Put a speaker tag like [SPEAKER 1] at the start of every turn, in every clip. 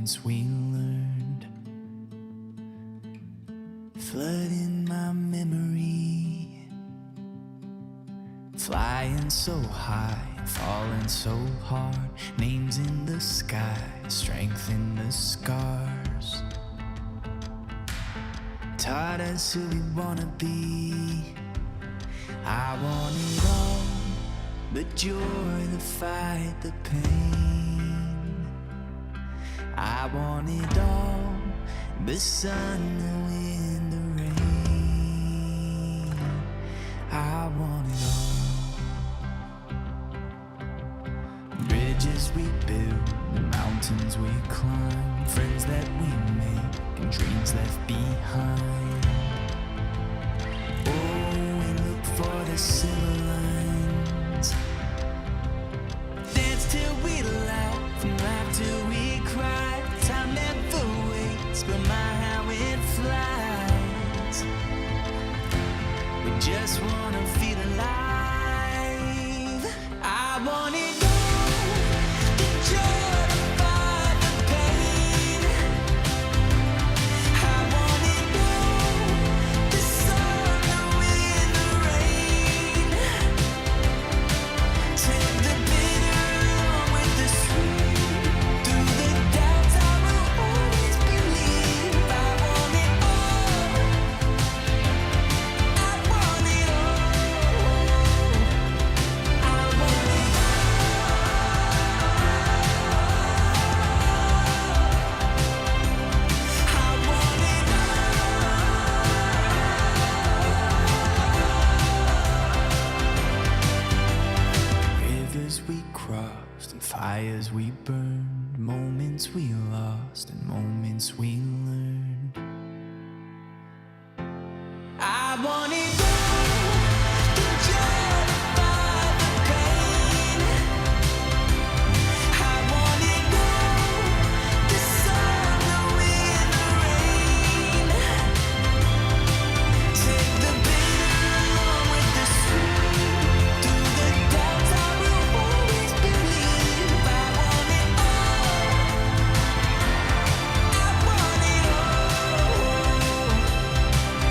[SPEAKER 1] moments we learned, flooding my memory, flying so high, falling so hard, names in the sky, strength in the scars, taught us who we wanna be. I want it all, the joy, the fight, the pain. I want it all, the sun, the wind, the rain. I want it all. Bridges we build, the mountains we climb, friends that we make, and dreams left behind. Oh, we look for the silver lines, dance till we laugh and laugh till we cry. Time never waits, but my how it flies. We just wanna feel alive. I want it all, the joy, the fight, the pain. I want it all, the sun, the wind, the rain. Take the bitter along with the sweet. Through the doubts I will always believe. I want it all, I want it all, I want it Rivers we crossed and fires we burned, moments we lost and moments we learned. I want it all, the joy, the fight, the pain. I want it all, the sun, the wind, the rain. Take the bitter along with the sweet. Through the doubts I will always believe. I want it all, I want it all,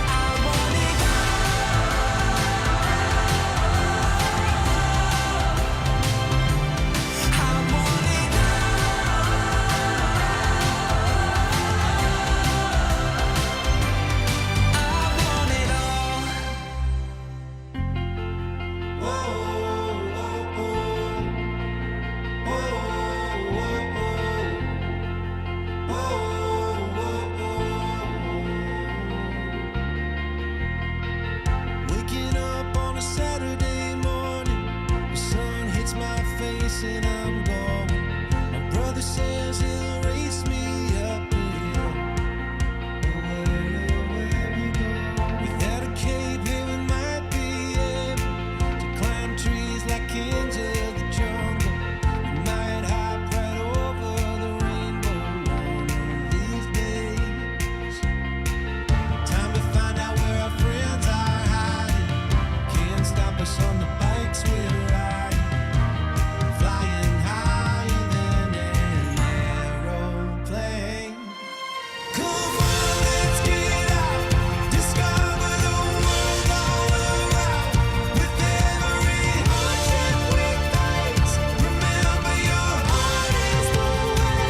[SPEAKER 1] I want it
[SPEAKER 2] Waking up on a Saturday morning, the sun hits my face and I'm going. My brother says he'll race me up the hill. Where we go? Without a cape, here we might be able to climb trees like kings of the jungle. We might hop right over the rainbow one of these days. Time to find out where our friends are hiding. Can't stop us on the bikes we're riding, flying higher than an aeroplane. Come on, let's get out, discover the world all around. With every hardship we face, remember your heart is the way.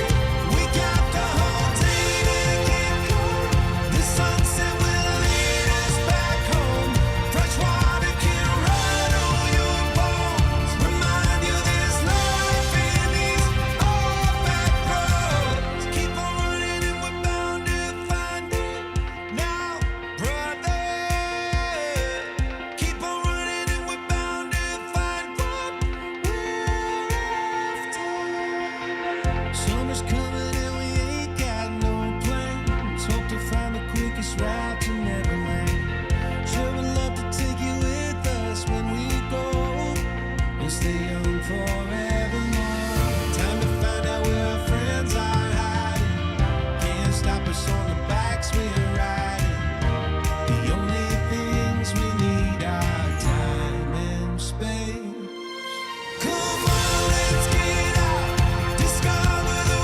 [SPEAKER 2] We got the whole day to get going. The sunset will lead us back home. Fresh water can run all your bones. Remind you there's life in these old-back roads. Keep on running and we're bound to find it. Now, brother, keep on running and we're bound to find what we're after. Summer's coming and we ain't got no plans. Hope to find the quickest route to Neverland. Sure would love to take you with us when we go and stay young forevermore. Time to find out where our friends are hiding. Can't stop us on the bikes we're riding. The only things we need are time and space. Come on, let's get out, discover the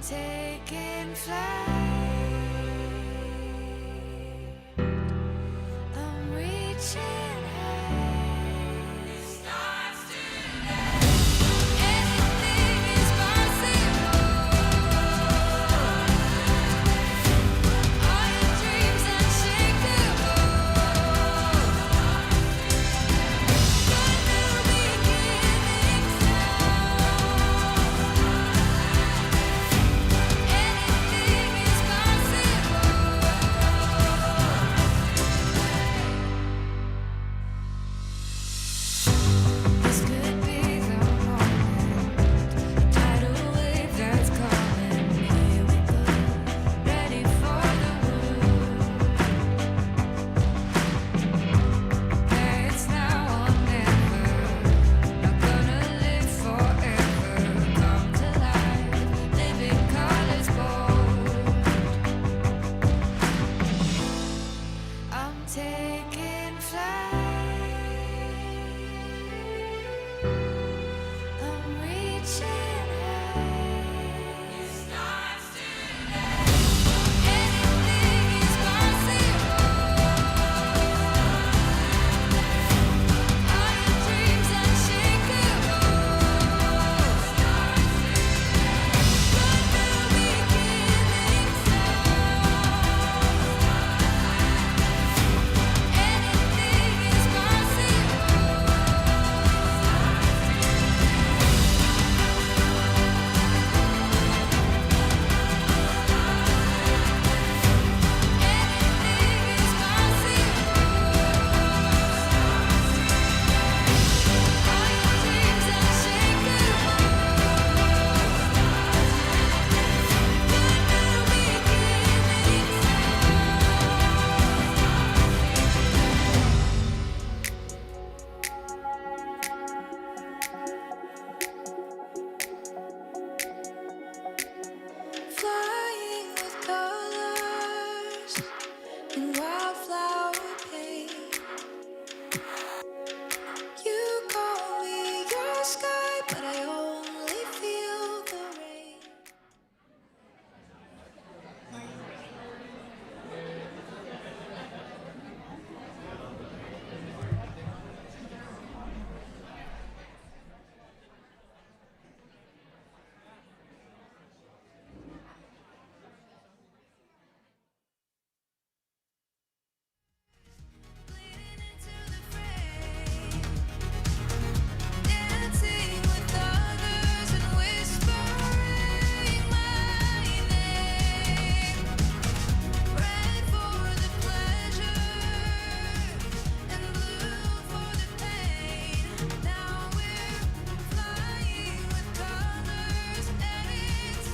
[SPEAKER 3] taking flight. I'm reaching high. It starts tonight. Anything is possible. All your dreams unshakable. Good new beginnings now. Anything is possible. This could be the moment. Tidal wave that's coming. Here we go, ready for the world. It's now or never. Not gonna live forever. Come to life, living colors bold. I'm taking flight. I'm reaching high. It starts tonight. Anything is possible. All your dreams unshakable. Good new beginnings now. Anything is possible. Anything is possible. All your dreams unshakable. Good new beginnings flying with colors and wildflower paint. You call me your sky, but I only feel the rain. Bleeding into the frame, dancing with others and whispering my name. Red for the pleasure and blue for the pain. Now we're flying with colors and it's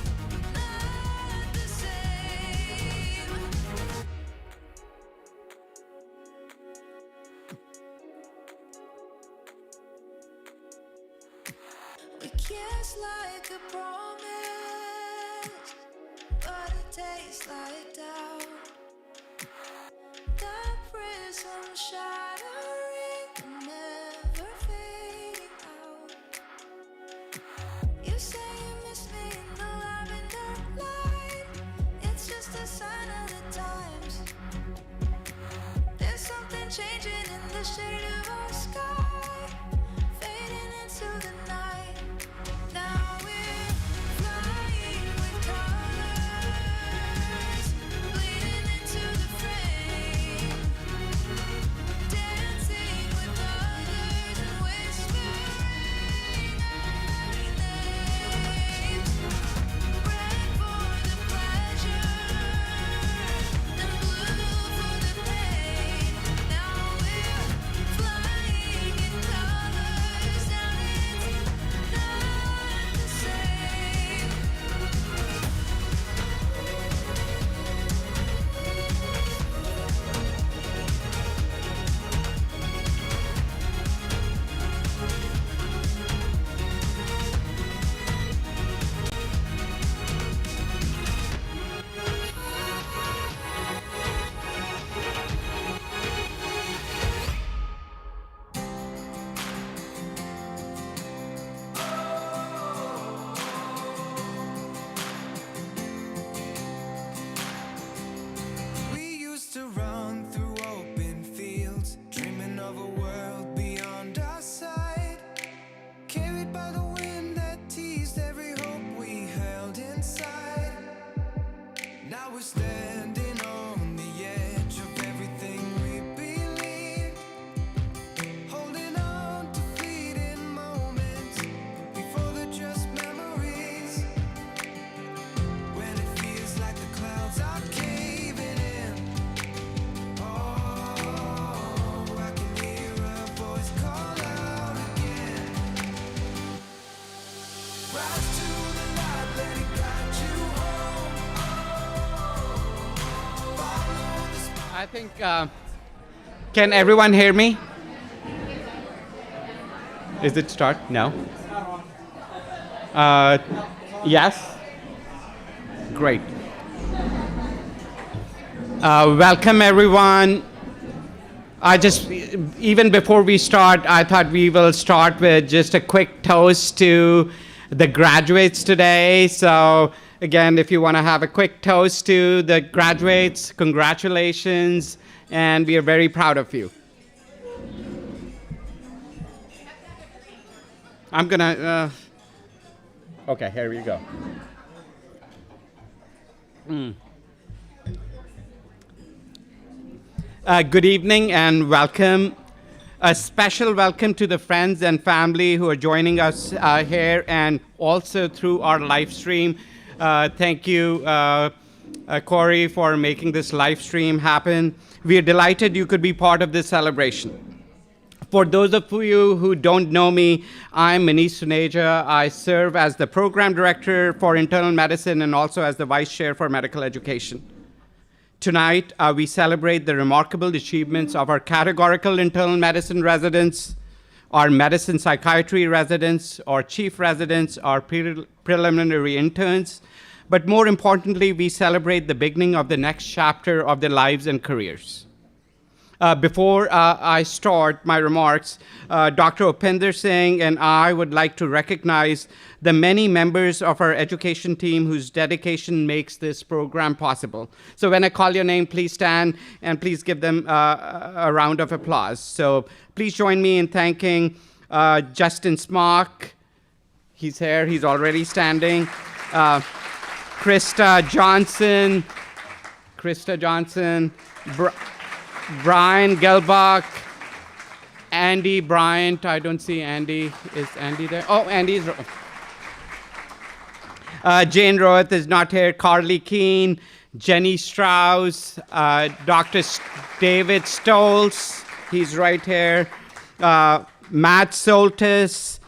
[SPEAKER 3] not the same. We kiss like a promise, but it tastes like doubt. That prism shattering and never fading out. You say you miss me in the lavender light. It's just a sign of the times. There's something changing in the shade of our sky, fading into the night. Now we're flying with colors, bleeding into the frame, dancing with others and whispering our names. Red for the pleasure and blue for the pain. Now we're flying.
[SPEAKER 2] Rise to the light, let it guide you home. Follow the spark.
[SPEAKER 4] I think, can everyone hear me? Is it start? No? Yes? Great. Welcome everyone. Even before we start, I thought we will start with just a quick toast to the graduates today. So again, if you want to have a quick toast to the graduates, congratulations, and we are very proud of you. I'm gonna, okay, here we go. Good evening and welcome. A special welcome to the friends and family who are joining us here and also through our live stream. Thank you, Corey, for making this live stream happen. We are delighted you could be part of this celebration. For those of you who don't know me, I'm Manish Suneja. I serve as the Program Director for Internal Medicine and also as the Vice Chair for Medical Education. Tonight, we celebrate the remarkable achievements of our categorical internal medicine residents, our medicine psychiatry residents, our chief residents, our preliminary interns, but more importantly, we celebrate the beginning of the next chapter of their lives and careers. Before I start my remarks, Dr. Upinder Singh and I would like to recognize the many members of our education team whose dedication makes this program possible. So when I call your name, please stand and please give them a round of applause. So please join me in thanking Justin Smock. He's here, he's already standing. Krista Johnson, Brian Gelbach, Andy Bryant. I don't see Andy. Is Andy there? Oh, Andy's. Jane Roth is not here. Carly Keene, Jenny Strauss, Dr. David Stolz. He's right here. Matt Soltis,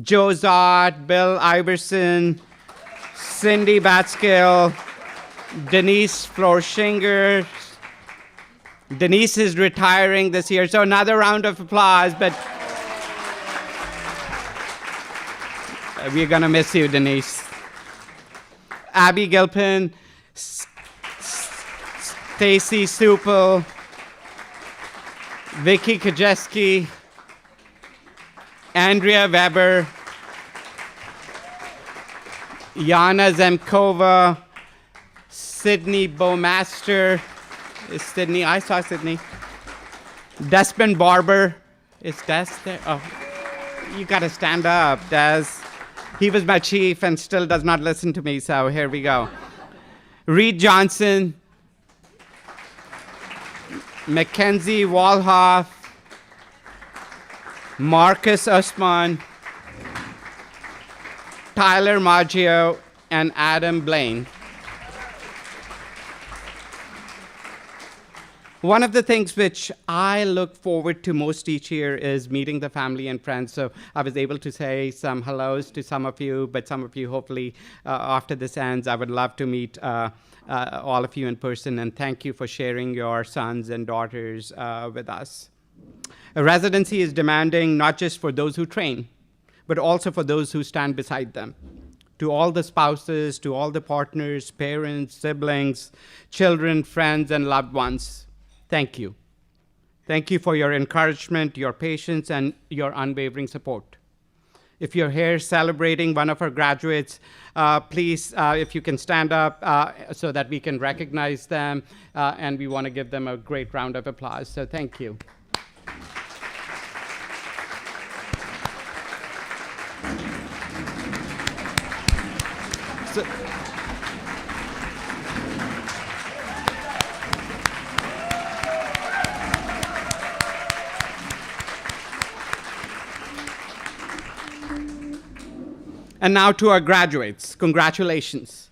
[SPEAKER 4] Joe Zott, Bill Iverson, Cindy Batskill, Denise Florshinger. Denise is retiring this year, so another round of applause, but we're gonna miss you, Denise. Abby Gilpin, Stacy Supel, Vicky Kajeski, Andrea Weber, Yana Zemkova, Sydney Bowmaster. Is Sydney? I saw Sydney. Desmond Barber. Is Des there? Oh, you gotta stand up, Des. He was my chief and still does not listen to me, so here we go. Reed Johnson, Mackenzie Walhoff, Marcus Usman, Tyler Maggio, and Adam Blaine. One of the things which I look forward to most each year is meeting the family and friends. So I was able to say some hellos to some of you, but some of you, hopefully, after this ends, I would love to meet all of you in person. And thank you for sharing your sons and daughters with us. A residency is demanding not just for those who train, but also for those who stand beside them. To all the spouses, to all the partners, parents, siblings, children, friends, and loved ones, thank you. Thank you for your encouragement, your patience, and your unwavering support. If you're here celebrating one of our graduates, please, if you can stand up so that we can recognize them, and we want to give them a great round of applause. So thank you. So, and now to our graduates, congratulations.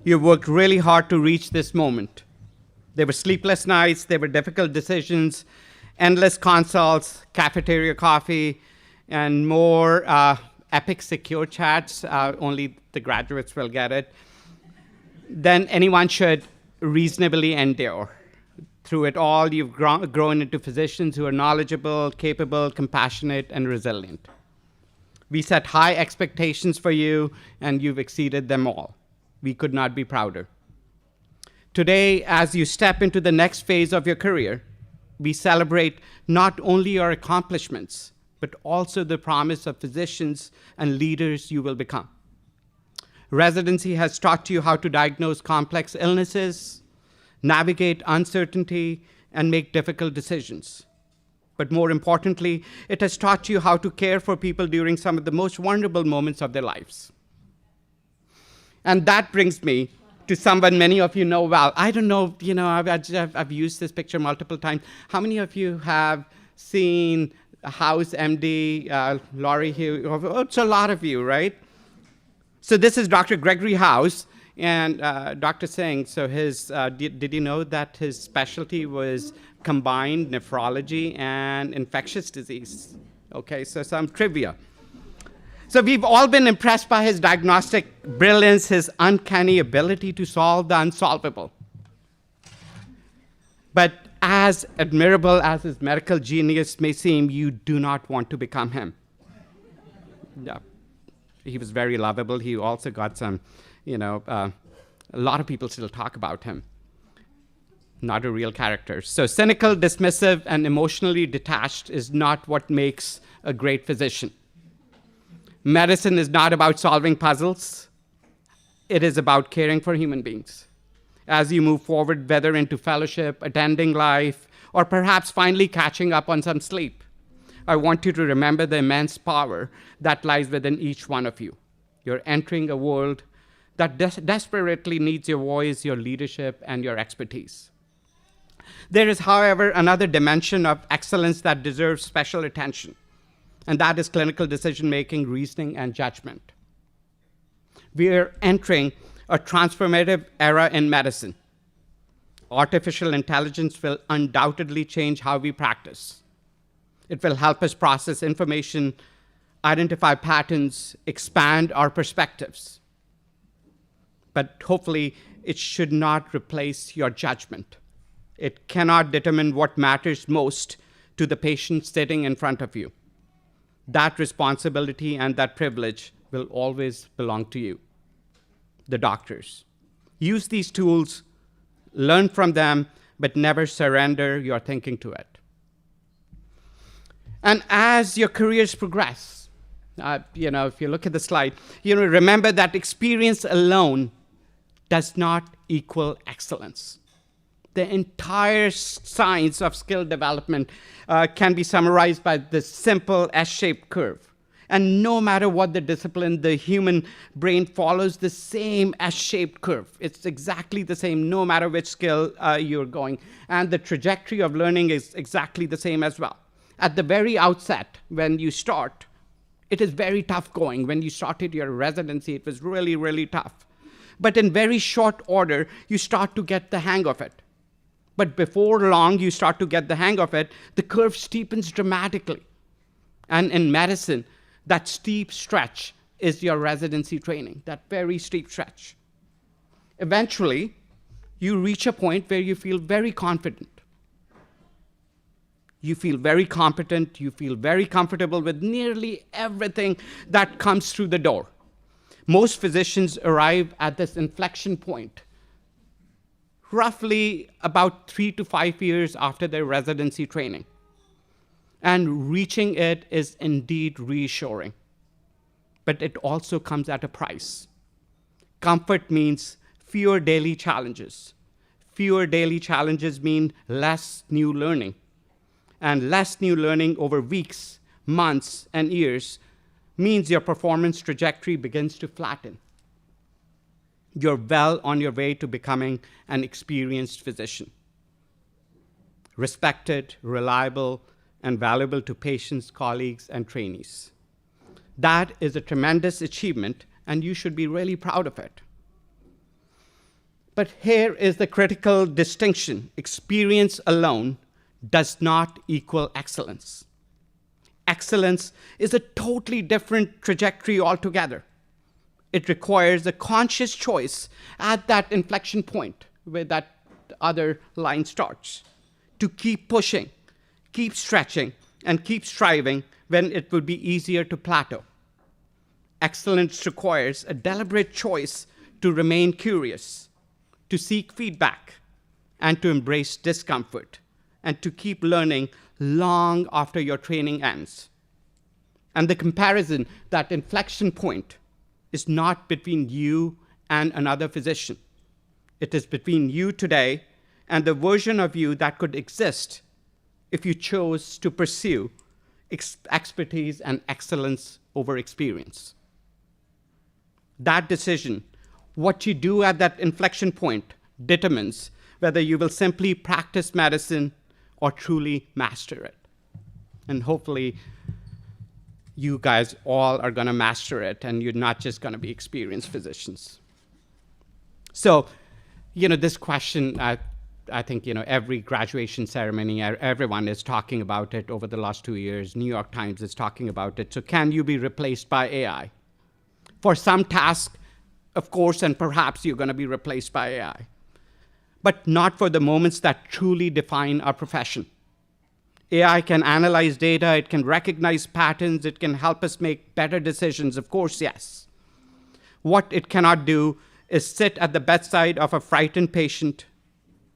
[SPEAKER 4] You worked really hard to reach this moment. There were sleepless nights, there were difficult decisions, endless consults, cafeteria coffee, and more epic secure chats, only the graduates will get it, then anyone should reasonably endure. Through it all, you've grown into physicians who are knowledgeable, capable, compassionate, and resilient. We set high expectations for you, and you've exceeded them all. We could not be prouder. Today, as you step into the next phase of your career, we celebrate not only your accomplishments, but also the promise of physicians and leaders you will become. Residency has taught you how to diagnose complex illnesses, navigate uncertainty, and make difficult decisions. But more importantly, it has taught you how to care for people during some of the most vulnerable moments of their lives. And that brings me to someone many of you know well. I don't know, I've used this picture multiple times. How many of you have seen House MD, Laurie Hughes? Oh, it's a lot of you, right? So this is Dr. Gregory House. And Dr. Singh, so did you know that his specialty was combined nephrology and infectious disease? Okay, so some trivia. So we've all been impressed by his diagnostic brilliance, his uncanny ability to solve the unsolvable. But as admirable as his medical genius may seem, you do not want to become him. Yeah. He was very lovable. He also got some, a lot of people still talk about him. Not a real character. So cynical, dismissive, and emotionally detached is not what makes a great physician. Medicine is not about solving puzzles. It is about caring for human beings. As you move forward, whether into fellowship, attending life, or perhaps finally catching up on some sleep, I want you to remember the immense power that lies within each one of you. You're entering a world that desperately needs your voice, your leadership, and your expertise. There is, however, another dimension of excellence that deserves special attention, and that is clinical decision-making, reasoning, and judgment. We are entering a transformative era in medicine. Artificial intelligence will undoubtedly change how we practice. It will help us process information, identify patterns, expand our perspectives. But hopefully, it should not replace your judgment. It cannot determine what matters most to the patient sitting in front of you. That responsibility and that privilege will always belong to you, the doctors. Use these tools, learn from them, but never surrender your thinking to it. And as your careers progress, if you look at the slide, remember that experience alone does not equal excellence. The entire science of skill development can be summarized by this simple S-shaped curve. And no matter what the discipline, the human brain follows the same S-shaped curve. It's exactly the same no matter which skill you're going. And the trajectory of learning is exactly the same as well. At the very outset, when you start, it is very tough going. When you started your residency, it was really, really tough. But in very short order, you start to get the hang of it. But before long, you start to get the hang of it, the curve steepens dramatically. And in medicine, that steep stretch is your residency training, that very steep stretch. Eventually, you reach a point where you feel very confident. You feel very competent, you feel very comfortable with nearly everything that comes through the door. Most physicians arrive at this inflection point roughly about 3 to 5 years after their residency training. And reaching it is indeed reassuring. But it also comes at a price. Comfort means fewer daily challenges. Fewer daily challenges mean less new learning. And less new learning over weeks, months, and years means your performance trajectory begins to flatten. You're well on your way to becoming an experienced physician. Respected, reliable, and valuable to patients, colleagues, and trainees. That is a tremendous achievement, and you should be really proud of it. But here is the critical distinction. Experience alone does not equal excellence. Excellence is a totally different trajectory altogether. It requires a conscious choice at that inflection point where that other line starts to keep pushing, keep stretching, and keep striving when it would be easier to plateau. Excellence requires a deliberate choice to remain curious, to seek feedback, and to embrace discomfort, and to keep learning long after your training ends. And the comparison, that inflection point, is not between you and another physician. It is between you today and the version of you that could exist if you chose to pursue expertise and excellence over experience. That decision, what you do at that inflection point, determines whether you will simply practice medicine or truly master it. And hopefully, you guys all are going to master it, and you're not just going to be experienced physicians. So, this question, I think, every graduation ceremony, everyone is talking about it over the last 2 years. New York Times is talking about it. So can you be replaced by AI? For some tasks, of course, and perhaps you're going to be replaced by AI. But not for the moments that truly define our profession. AI can analyze data, it can recognize patterns, it can help us make better decisions, of course, yes. What it cannot do is sit at the bedside of a frightened patient,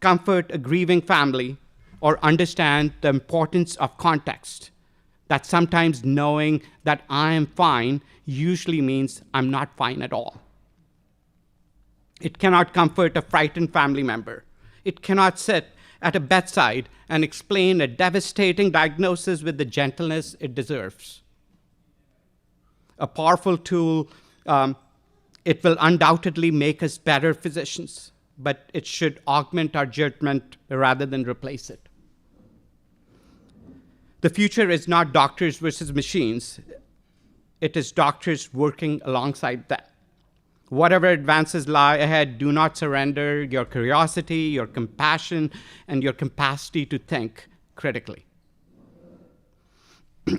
[SPEAKER 4] comfort a grieving family, or understand the importance of context. That sometimes knowing that I am fine usually means I'm not fine at all. It cannot comfort a frightened family member. It cannot sit at a bedside and explain a devastating diagnosis with the gentleness it deserves. A powerful tool, it will undoubtedly make us better physicians, but it should augment our judgment rather than replace it. The future is not doctors versus machines. It is doctors working alongside them. Whatever advances lie ahead, do not surrender your curiosity, your compassion, and your capacity to think critically.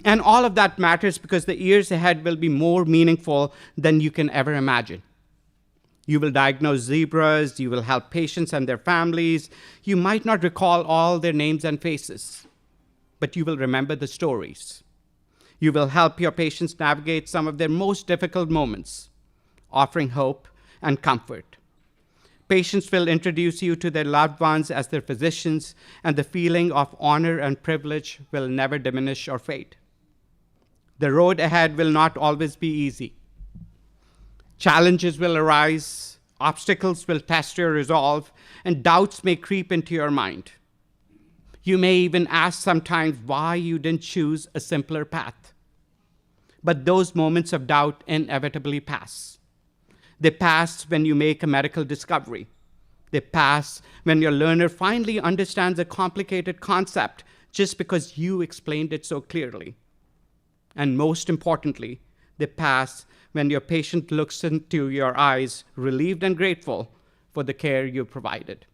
[SPEAKER 4] And all of that matters because the years ahead will be more meaningful than you can ever imagine. You will diagnose zebras, you will help patients and their families. You might not recall all their names and faces, but you will remember the stories. You will help your patients navigate some of their most difficult moments, offering hope and comfort. Patients will introduce you to their loved ones as their physicians, and the feeling of honor and privilege will never diminish or fade. The road ahead will not always be easy. Challenges will arise, obstacles will test your resolve, and doubts may creep into your mind. You may even ask sometimes why you didn't choose a simpler path. But those moments of doubt inevitably pass. They pass when you make a medical discovery. They pass when your learner finally understands a complicated concept just because you explained it so clearly. And most importantly, they pass when your patient looks into your eyes, relieved and grateful for the care you provided.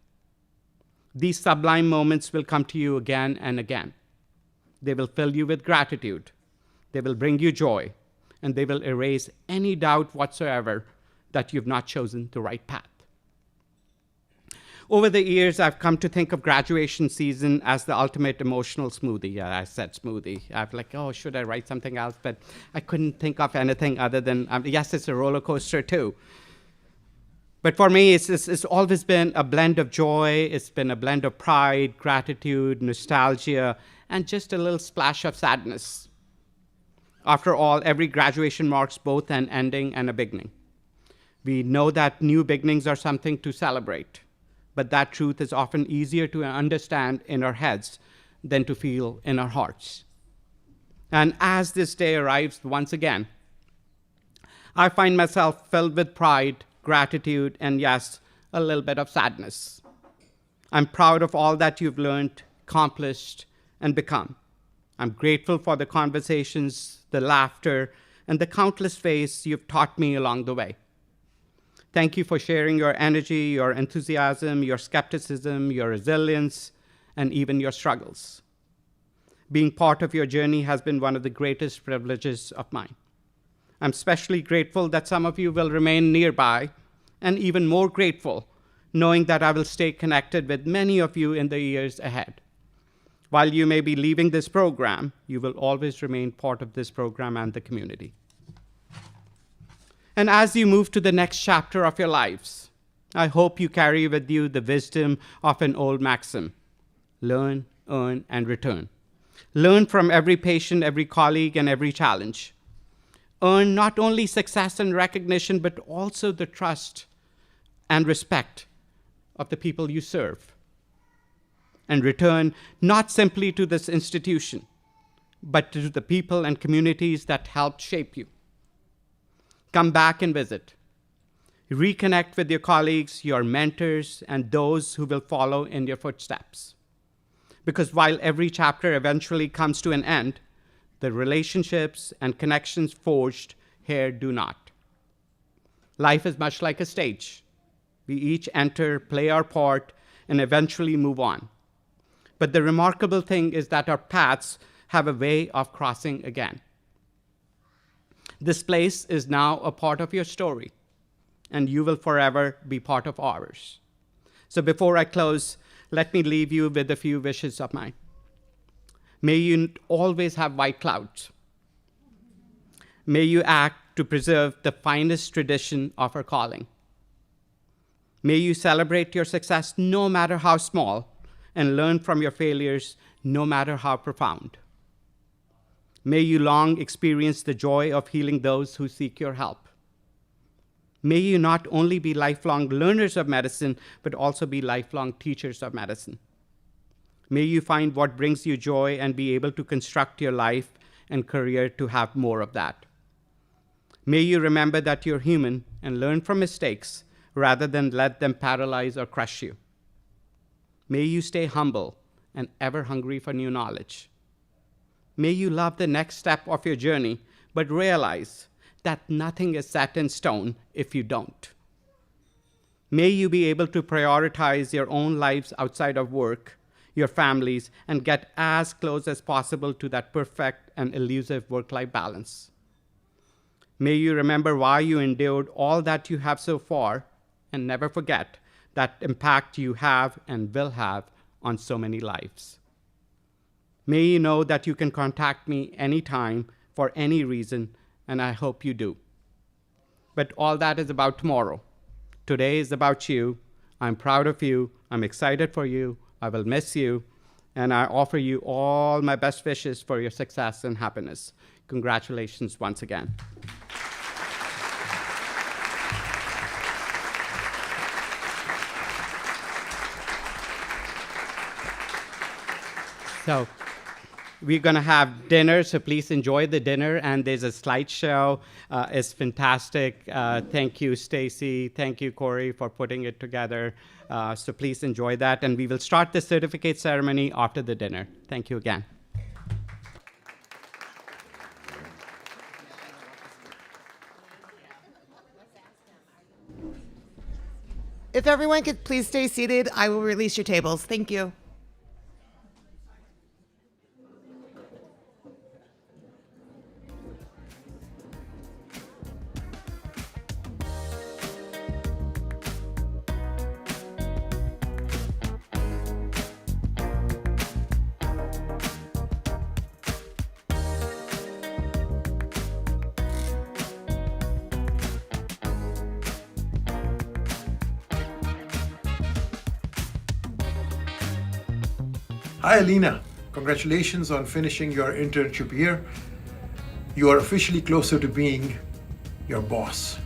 [SPEAKER 4] These sublime moments will come to you again and again. They will fill you with gratitude. They will bring you joy, and they will erase any doubt whatsoever that you've not chosen the right path. Over the years, I've come to think of graduation season as the ultimate emotional smoothie. Yeah, I said smoothie. I've should I write something else? But I couldn't think of anything other than, yes, it's a roller coaster too. But for me, it's always been a blend of joy. It's been a blend of pride, gratitude, nostalgia, and just a little splash of sadness. After all, every graduation marks both an ending and a beginning. We know that new beginnings are something to celebrate, but that truth is often easier to understand in our heads than to feel in our hearts. And as this day arrives once again, I find myself filled with pride, gratitude, and yes, a little bit of sadness. I'm proud of all that you've learned, accomplished, and become. I'm grateful for the conversations, the laughter, and the countless ways you've taught me along the way. Thank you for sharing your energy, your enthusiasm, your skepticism, your resilience, and even your struggles. Being part of your journey has been one of the greatest privileges of mine. I'm especially grateful that some of you will remain nearby, and even more grateful knowing that I will stay connected with many of you in the years ahead. While you may be leaving this program, you will always remain part of this program and the community. And as you move to the next chapter of your lives, I hope you carry with you the wisdom of an old maxim: learn, earn, and return. Learn from every patient, every colleague, and every challenge. Earn not only success and recognition, but also the trust and respect of the people you serve. And return not simply to this institution, but to the people and communities that helped shape you. Come back and visit. Reconnect with your colleagues, your mentors, and those who will follow in your footsteps. Because while every chapter eventually comes to an end, the relationships and connections forged here do not. Life is much like a stage. We each enter, play our part, and eventually move on. But the remarkable thing is that our paths have a way of crossing again. This place is now a part of your story, and you will forever be part of ours. So before I close, let me leave you with a few wishes of mine. May you always have white clouds. May you act to preserve the finest tradition of our calling. May you celebrate your success no matter how small, and learn from your failures no matter how profound. May you long experience the joy of healing those who seek your help. May you not only be lifelong learners of medicine, but also be lifelong teachers of medicine. May you find what brings you joy and be able to construct your life and career to have more of that. May you remember that you're human and learn from mistakes rather than let them paralyze or crush you. May you stay humble and ever hungry for new knowledge. May you love the next step of your journey, but realize that nothing is set in stone if you don't. May you be able to prioritize your own lives outside of work, your families, and get as close as possible to that perfect and elusive work-life balance. May you remember why you endured all that you have so far, and never forget that impact you have and will have on so many lives. May you know that you can contact me anytime for any reason, and I hope you do. But all that is about tomorrow. Today is about you. I'm proud of you. I'm excited for you. I will miss you. And I offer you all my best wishes for your success and happiness. Congratulations once again. So we're going to have dinner, so please enjoy the dinner. And there's a slideshow. It's fantastic. Thank you, Stacy. Thank you, Corey, for putting it together. So please enjoy that. And we will start the certificate ceremony after the dinner. Thank you again.
[SPEAKER 5] If everyone could please stay seated, I will release your tables. Thank you.
[SPEAKER 6] Hi, Alina. Congratulations on finishing your internship year. You are officially closer to being your boss.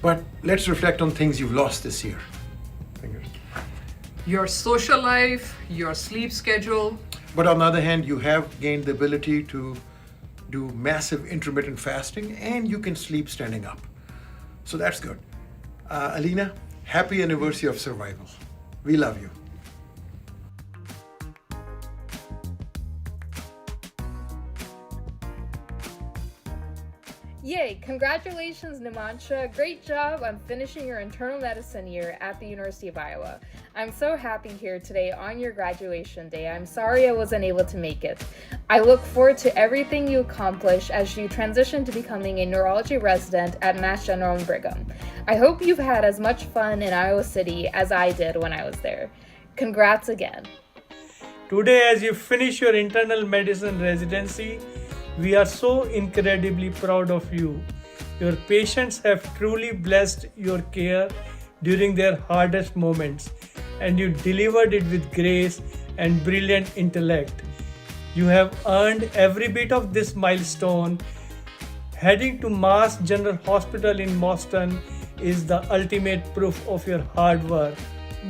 [SPEAKER 6] But let's reflect on things you've lost this year. Fingers.
[SPEAKER 7] Your social life, your sleep schedule.
[SPEAKER 6] But on the other hand, you have gained the ability to do massive intermittent fasting and you can sleep standing up. So that's good. Alina, happy anniversary of survival. We love you.
[SPEAKER 8] Yes. Okay, congratulations, Nimansha. Great job on finishing your internal medicine year at the University of Iowa. I'm so happy here today on your graduation day. I'm sorry I wasn't able to make it. I look forward to everything you accomplish as you transition to becoming a neurology resident at Mass General in Brigham. I hope you've had as much fun in Iowa City as I did when I was there. Congrats again.
[SPEAKER 9] Today, as you finish your internal medicine residency, we are so incredibly proud of you. Your patients have truly blessed your care during their hardest moments, and you delivered it with grace and brilliant intellect. You have earned every bit of this milestone. Heading to Mass General Hospital in Boston is the ultimate proof of your hard work.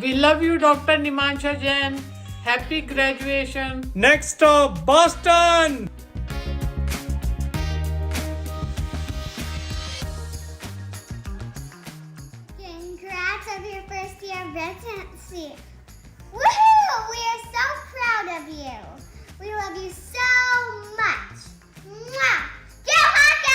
[SPEAKER 10] We love you, Dr. Nimansha Jain. Happy graduation.
[SPEAKER 9] Next stop, Boston!
[SPEAKER 11] Congrats on your first year of residency. Woohoo! We are so proud of you. We love you so much. Mwah! Go Hawkeyes!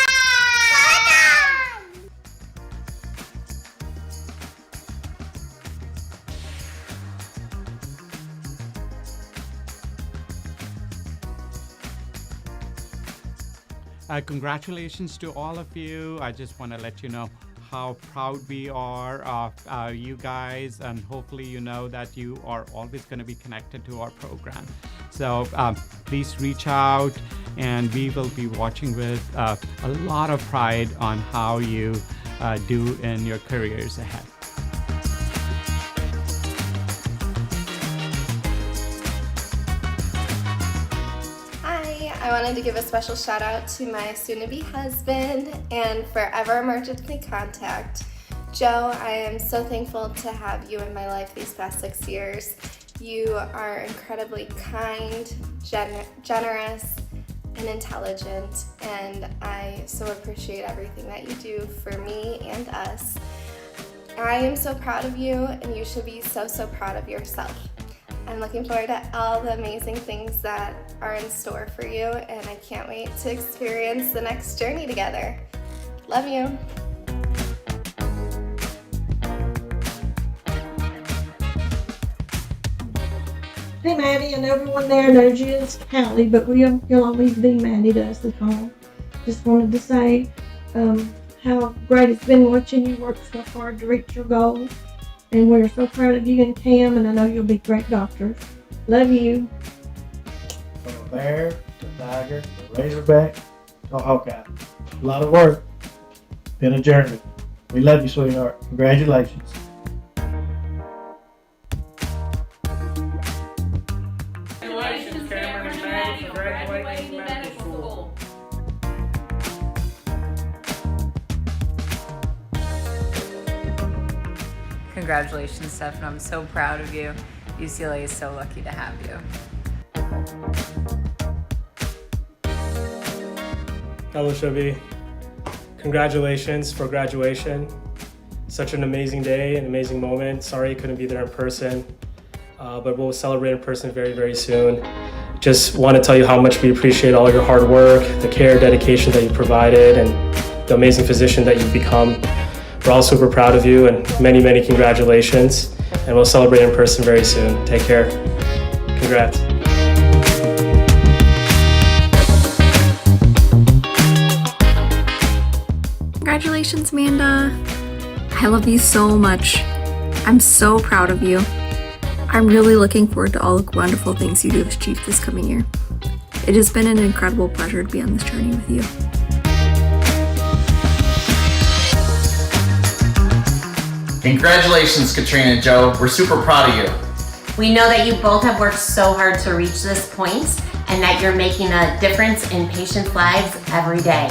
[SPEAKER 4] Congratulations to all of you. I just want to let you know how proud we are of you guys, and hopefully you know that you are always going to be connected to our program. So please reach out, and we will be watching with a lot of pride on how you do in your careers ahead.
[SPEAKER 12] I wanted to give a special shout out to my soon-to-be husband and forever emergency contact, Joe. I am so thankful to have you in my life these past 6 years. You are incredibly kind, generous, and intelligent, and I so appreciate everything that you do for me and us. I am so proud of you, and you should be so proud of yourself. I'm looking forward to all the amazing things that are in store for you, and I can't wait to experience the next journey together. Love you.
[SPEAKER 13] Hey Maddie, and everyone there knows you as Hallie, but you'll always be Maddie to us at home. Just wanted to say how great it's been watching you work so hard to reach your goals. And we're so proud of you and Cam, and I know you'll be great doctors. Love you.
[SPEAKER 14] From a bear to a tiger to a razorback to a Hawkeye. A lot of work. Been a journey. We love you, sweetheart. Congratulations.
[SPEAKER 10] Congratulations, Cameron and Maddie, for graduating from medical school.
[SPEAKER 15] Congratulations, Stefan. I'm so proud of you. UCLA is so lucky to have you.
[SPEAKER 9] Hello, Shubi. Congratulations for graduation. Such an amazing day, an amazing moment. Sorry you couldn't be there in person, but we'll celebrate in person very soon. Just want to tell you how much we appreciate all your hard work, the care, dedication that you provided, and the amazing physician that you've become. We're all super proud of you, and many congratulations. And we'll celebrate in person very soon. Take care. Congrats.
[SPEAKER 16] Congratulations, Amanda. I love you so much. I'm so proud of you. I'm really looking forward to all the wonderful things you do as chief this coming year. It has been an incredible pleasure to be on this journey with you.
[SPEAKER 17] Congratulations, Katrina and Joe. We're super proud of you.
[SPEAKER 18] We know that you both have worked so hard to reach this point and that you're making a difference in patients' lives every day.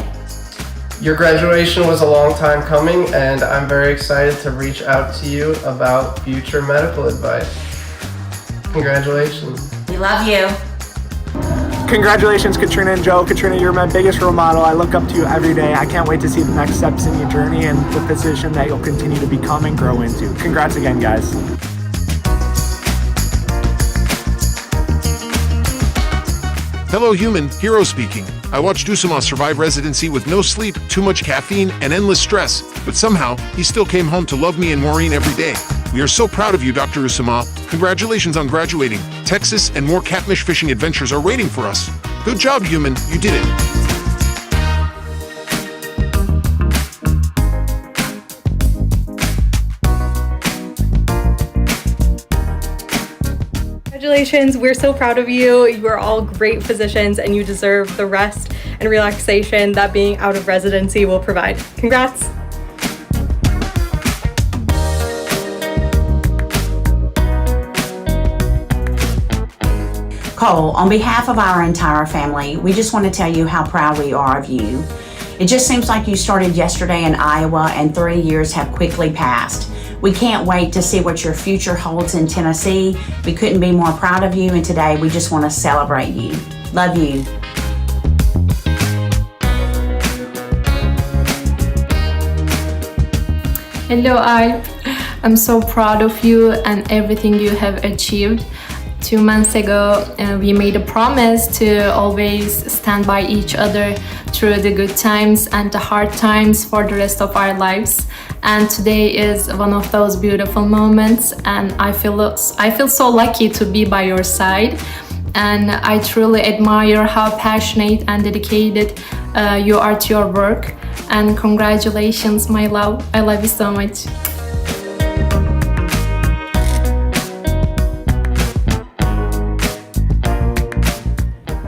[SPEAKER 19] Your graduation was a long time coming, and I'm very excited to reach out to you about future medical advice. Congratulations.
[SPEAKER 18] We love you.
[SPEAKER 20] Congratulations, Katrina and Joe. Katrina, you're my biggest role model. I look up to you every day. I can't wait to see the next steps in your journey and the physician that you'll continue to become and grow into. Congrats again, guys.
[SPEAKER 21] Hello, human. Hero speaking. I watched Usama survive residency with no sleep, too much caffeine, and endless stress, but somehow he still came home to love me and Maureen every day. We are so proud of you, Dr. Usama. Congratulations on graduating. Texas and more catfish fishing adventures are waiting for us. Good job, human. You did it.
[SPEAKER 22] Congratulations, we're so proud of you. You are all great physicians and you deserve the rest and relaxation that being out of residency will provide. Congrats.
[SPEAKER 23] Cole, on behalf of our entire family, we just want to tell you how proud we are of you. It just seems like you started yesterday in Iowa and 3 years have quickly passed. We can't wait to see what your future holds in Tennessee. We couldn't be more proud of you, and today we just want to celebrate you. Love you.
[SPEAKER 24] Hello, I'm so proud of you and everything you have achieved. 2 months ago, we made a promise to always stand by each other through the good times and the hard times for the rest of our lives. And today is one of those beautiful moments, and I feel so lucky to be by your side. And I truly admire how passionate and dedicated you are to your work. And congratulations, my love. I love you so much.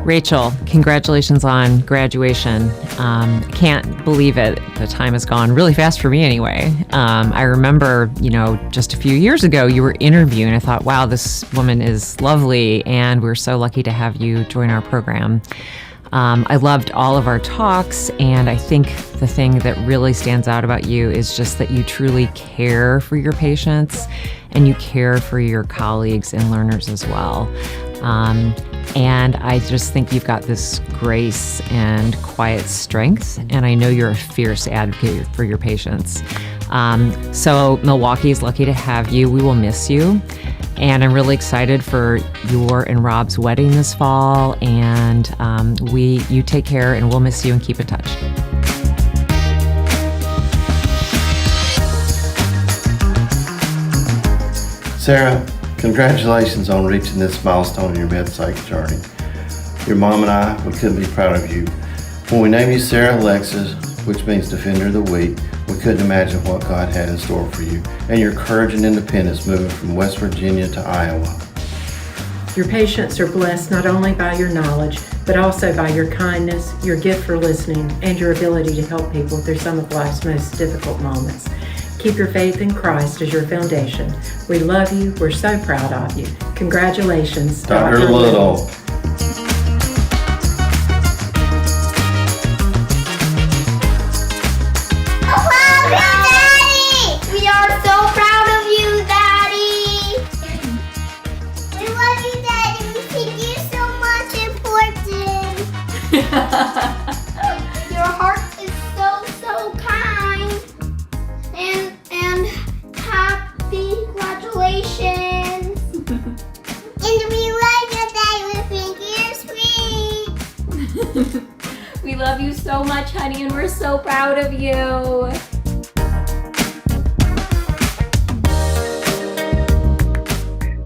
[SPEAKER 25] Rachel, congratulations on graduation. Can't believe it. The time has gone really fast for me anyway. I remember, just a few years ago, you were interviewing. I thought, wow, this woman is lovely, and we're so lucky to have you join our program. I loved all of our talks, and I think the thing that really stands out about you is just that you truly care for your patients and you care for your colleagues and learners as well. And I just think you've got this grace and quiet strength, and I know you're a fierce advocate for your patients. So Milwaukee's lucky to have you. We will miss you. And I'm really excited for your and Rob's wedding this fall, and you take care, and we'll miss you and keep in touch.
[SPEAKER 26] Sarah, congratulations on reaching this milestone in your med-psych journey. Your mom and I, we couldn't be proud of you. When we named you Sarah Alexis, which means Defender of the Weak, we couldn't imagine what God had in store for you and your courage and independence moving from West Virginia to Iowa.
[SPEAKER 27] Your patients are blessed not only by your knowledge, but also by your kindness, your gift for listening, and your ability to help people through some of life's most difficult moments. Keep your faith in Christ as your foundation. We love you. We're so proud of you. Congratulations,
[SPEAKER 26] Dr. Little.
[SPEAKER 11] We are so proud of you, Daddy. We love you, Daddy. We think you're so much important. Your heart is so kind. And happy graduations. And we love you, Daddy. We think you're sweet.
[SPEAKER 28] We love you so much, honey, and we're so proud of you.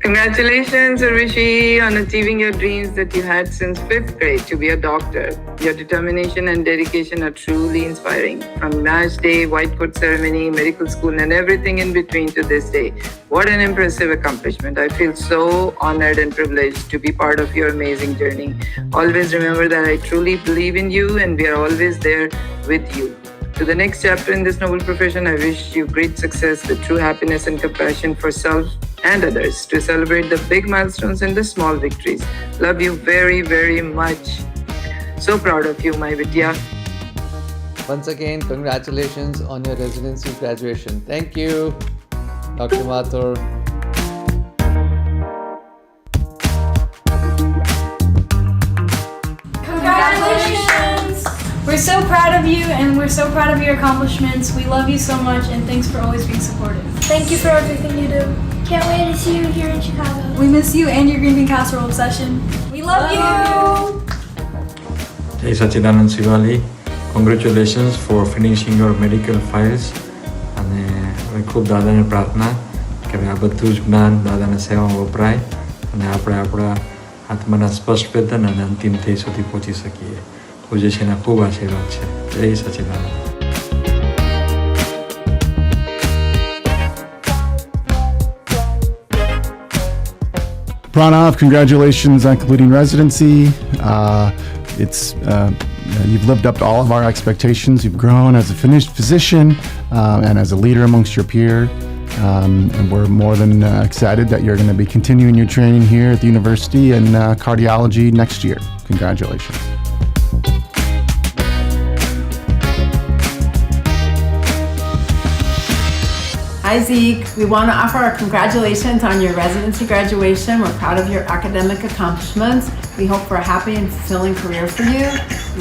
[SPEAKER 29] Congratulations, Rishi, on achieving your dreams that you had since 5th grade to be a doctor. Your determination and dedication are truly inspiring. From match day, white coat ceremony, medical school, and everything in between to this day. What an impressive accomplishment. I feel so honored and privileged to be part of your amazing journey. Always remember that I truly believe in you and we are always there with you. To the next chapter in this noble profession, I wish you great success, the true happiness and compassion for self and others, to celebrate the big milestones and the small victories. Love you very, very much. So proud of you, my Vidya.
[SPEAKER 30] Once again, congratulations on your residency graduation. Thank you, Dr. Mathur.
[SPEAKER 31] Congratulations! We're so proud of you, and we're so proud of your accomplishments. We love you so much, and thanks for always being supportive. Thank you for everything you do.
[SPEAKER 11] Can't wait to see you here in Chicago.
[SPEAKER 31] We miss you and your green bean casserole obsession. We love you!
[SPEAKER 1] Jai Sachidanand Shivali, congratulations for finishing your medical files. અને હવે ખૂબ દાદાને પ્રાર્થના કે હવે આ બધું જ જ્ઞાન દાદાના સેવામાં વપરાય અને આપણે આપણા આત્માના સ્પષ્ટ વેદન અને અંતિમ ધ્યેય સુધી પહોંચી શકીએ. પૂજ્યશ્રીના ખૂબ આશીર્વાદ છે. જય સચિદાનંદ.
[SPEAKER 2] Pranav, congratulations on completing residency. You've lived up to all of our expectations. You've grown as a finished physician and as a leader amongst your peers. And we're more than excited that you're going to be continuing your training here at the university in cardiology next year. Congratulations.
[SPEAKER 27] Hi Zeke, we want to offer our congratulations on your residency graduation. We're proud of your academic accomplishments. We hope for a happy and fulfilling career for you.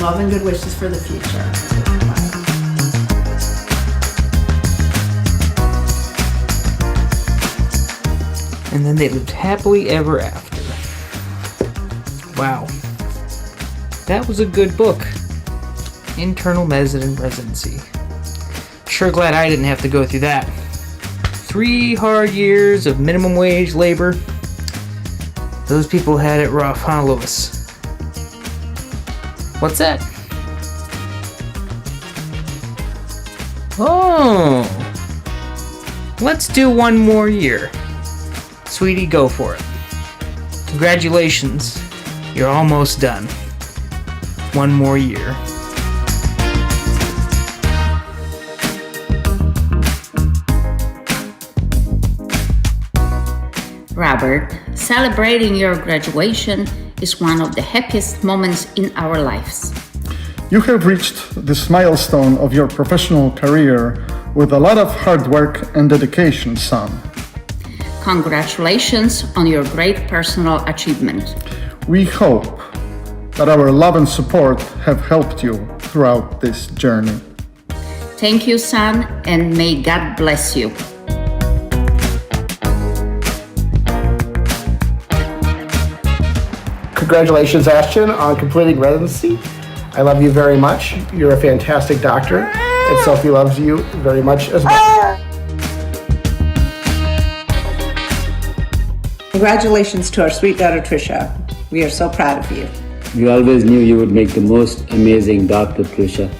[SPEAKER 27] Love and good wishes for the future.
[SPEAKER 3] And then they lived happily ever after. Wow. That was a good book. Internal Medicine Residency. Sure glad I didn't have to go through that. 3 hard years of minimum wage labor. Those people had it rough, huh, Lois? What's that? Oh! Let's do 1 more year. Sweetie, go for it. Congratulations. You're almost done. 1 more year.
[SPEAKER 4] Robert, celebrating your graduation is one of the happiest moments in our lives.
[SPEAKER 5] You have reached this milestone of your professional career with a lot of hard work and dedication, son.
[SPEAKER 4] Congratulations on your great personal achievement.
[SPEAKER 5] We hope that our love and support have helped you throughout this journey.
[SPEAKER 4] Thank you, son, and may God bless you.
[SPEAKER 20] Congratulations, Ashton, on completing residency. I love you very much. You're a fantastic doctor, and Sophie loves you very much as well.
[SPEAKER 6] Congratulations to our sweet daughter, Trisha. We are so proud of you.
[SPEAKER 7] We always knew you would make the most amazing doctor, Trisha.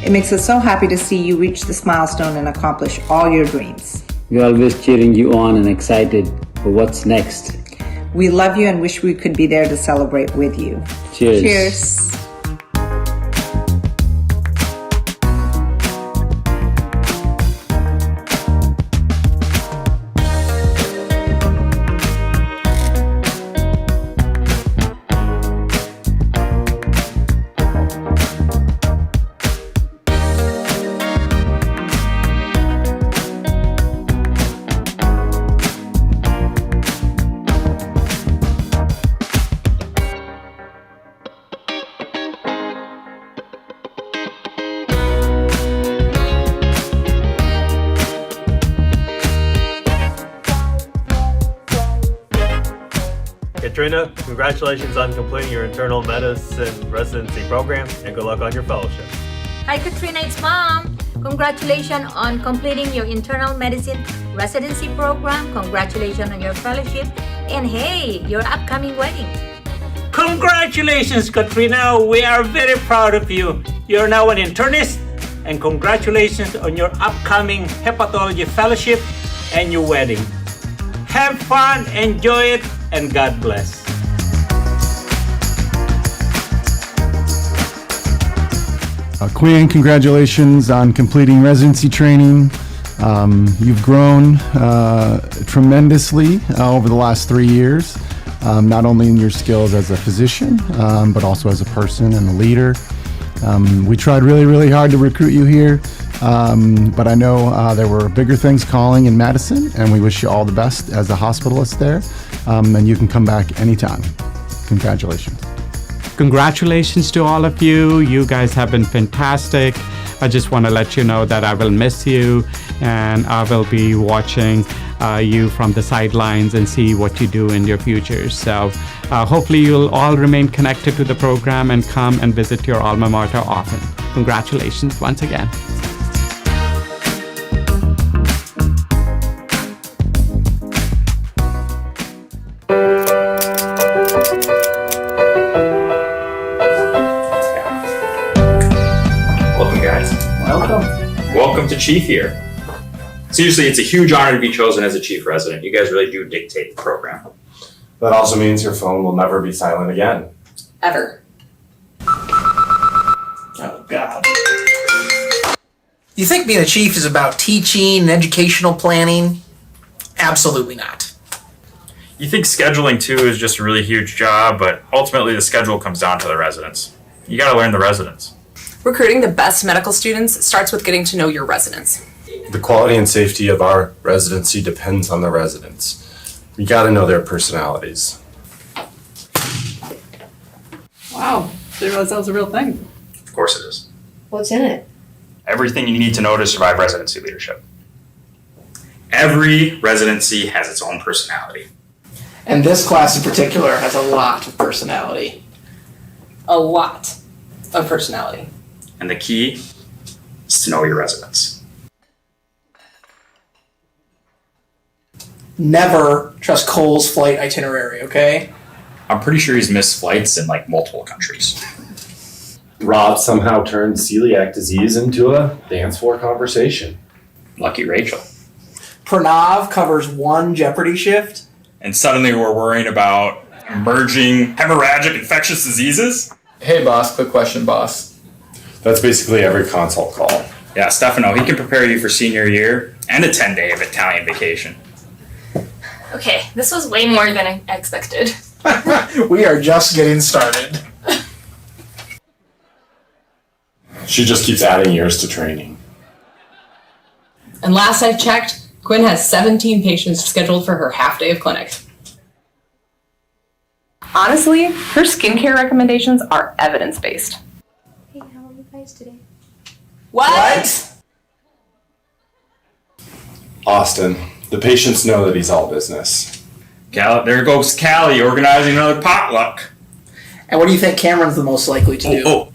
[SPEAKER 6] It makes us so happy to see you reach this milestone and accomplish all your dreams.
[SPEAKER 7] We're always cheering you on and excited for what's next.
[SPEAKER 6] We love you and wish we could be there to celebrate with you.
[SPEAKER 7] Cheers.
[SPEAKER 6] Cheers.
[SPEAKER 8] Katrina, congratulations on completing your internal medicine residency program and good luck on your fellowship.
[SPEAKER 12] Hi Katrina, it's Mom. Congratulations on completing your internal medicine residency program. Congratulations on your fellowship. And hey, your upcoming wedding.
[SPEAKER 13] Congratulations, Katrina. We are very proud of you. You're now an internist, and congratulations on your upcoming hepatology fellowship and your wedding. Have fun, enjoy it, and God bless.
[SPEAKER 2] Quinn, congratulations on completing residency training. You've grown tremendously over the last 3 years, not only in your skills as a physician, but also as a person and a leader. We tried really, really hard to recruit you here, but I know there were bigger things calling in Madison, and we wish you all the best as a hospitalist there, and you can come back anytime. Congratulations.
[SPEAKER 14] Congratulations to all of you. You guys have been fantastic. I just want to let you know that I will miss you, and I will be watching you from the sidelines and see what you do in your future. So hopefully you'll all remain connected to the program and come and visit your alma mater often. Congratulations once again.
[SPEAKER 9] Welcome, guys. Welcome to Chief Year. Seriously, it's a huge honor to be chosen as a Chief Resident. You guys really do dictate the program.
[SPEAKER 10] That also means your phone will never be silent again.
[SPEAKER 15] Ever.
[SPEAKER 3] Oh, God. You think being a chief is about teaching and educational planning? Absolutely not.
[SPEAKER 9] You think scheduling too is just a really huge job, but ultimately the schedule comes down to the residents. You gotta learn the residents.
[SPEAKER 15] Recruiting the best medical students starts with getting to know your residents.
[SPEAKER 10] The quality and safety of our residency depends on the residents. You gotta know their personalities.
[SPEAKER 15] Wow, didn't realize that was a real thing.
[SPEAKER 9] Of course it is.
[SPEAKER 15] What's in it?
[SPEAKER 9] Everything you need to know to survive residency leadership. Every residency has its own personality.
[SPEAKER 3] And this class in particular has a lot of personality.
[SPEAKER 15] A lot of personality.
[SPEAKER 9] And the key is to know your residents.
[SPEAKER 3] Never trust Cole's flight itinerary, okay?
[SPEAKER 9] I'm pretty sure he's missed flights in like multiple countries.
[SPEAKER 10] Rob somehow turned celiac disease into a dance floor conversation.
[SPEAKER 9] Lucky Rachel.
[SPEAKER 3] Pranav covers one Jeopardy shift.
[SPEAKER 9] And suddenly we're worrying about emerging hemorrhagic infectious diseases?
[SPEAKER 10] Hey boss, quick question, boss. That's basically every consult call.
[SPEAKER 9] Yeah, Stefano, he can prepare you for senior year and a 10-day of Italian vacation.
[SPEAKER 31] Okay, this was way more than I expected.
[SPEAKER 3] We are just getting started.
[SPEAKER 10] She just keeps adding years to training.
[SPEAKER 15] And last I checked, Quinn has 17 patients scheduled for her half day of clinic. Honestly, her skincare recommendations are evidence-based.
[SPEAKER 31] Hey, how are you guys today?
[SPEAKER 15] What?
[SPEAKER 10] Austin, the patients know that he's all business.
[SPEAKER 9] There goes Callie organizing another potluck.
[SPEAKER 3] And what do you think Cameron's the most likely to do?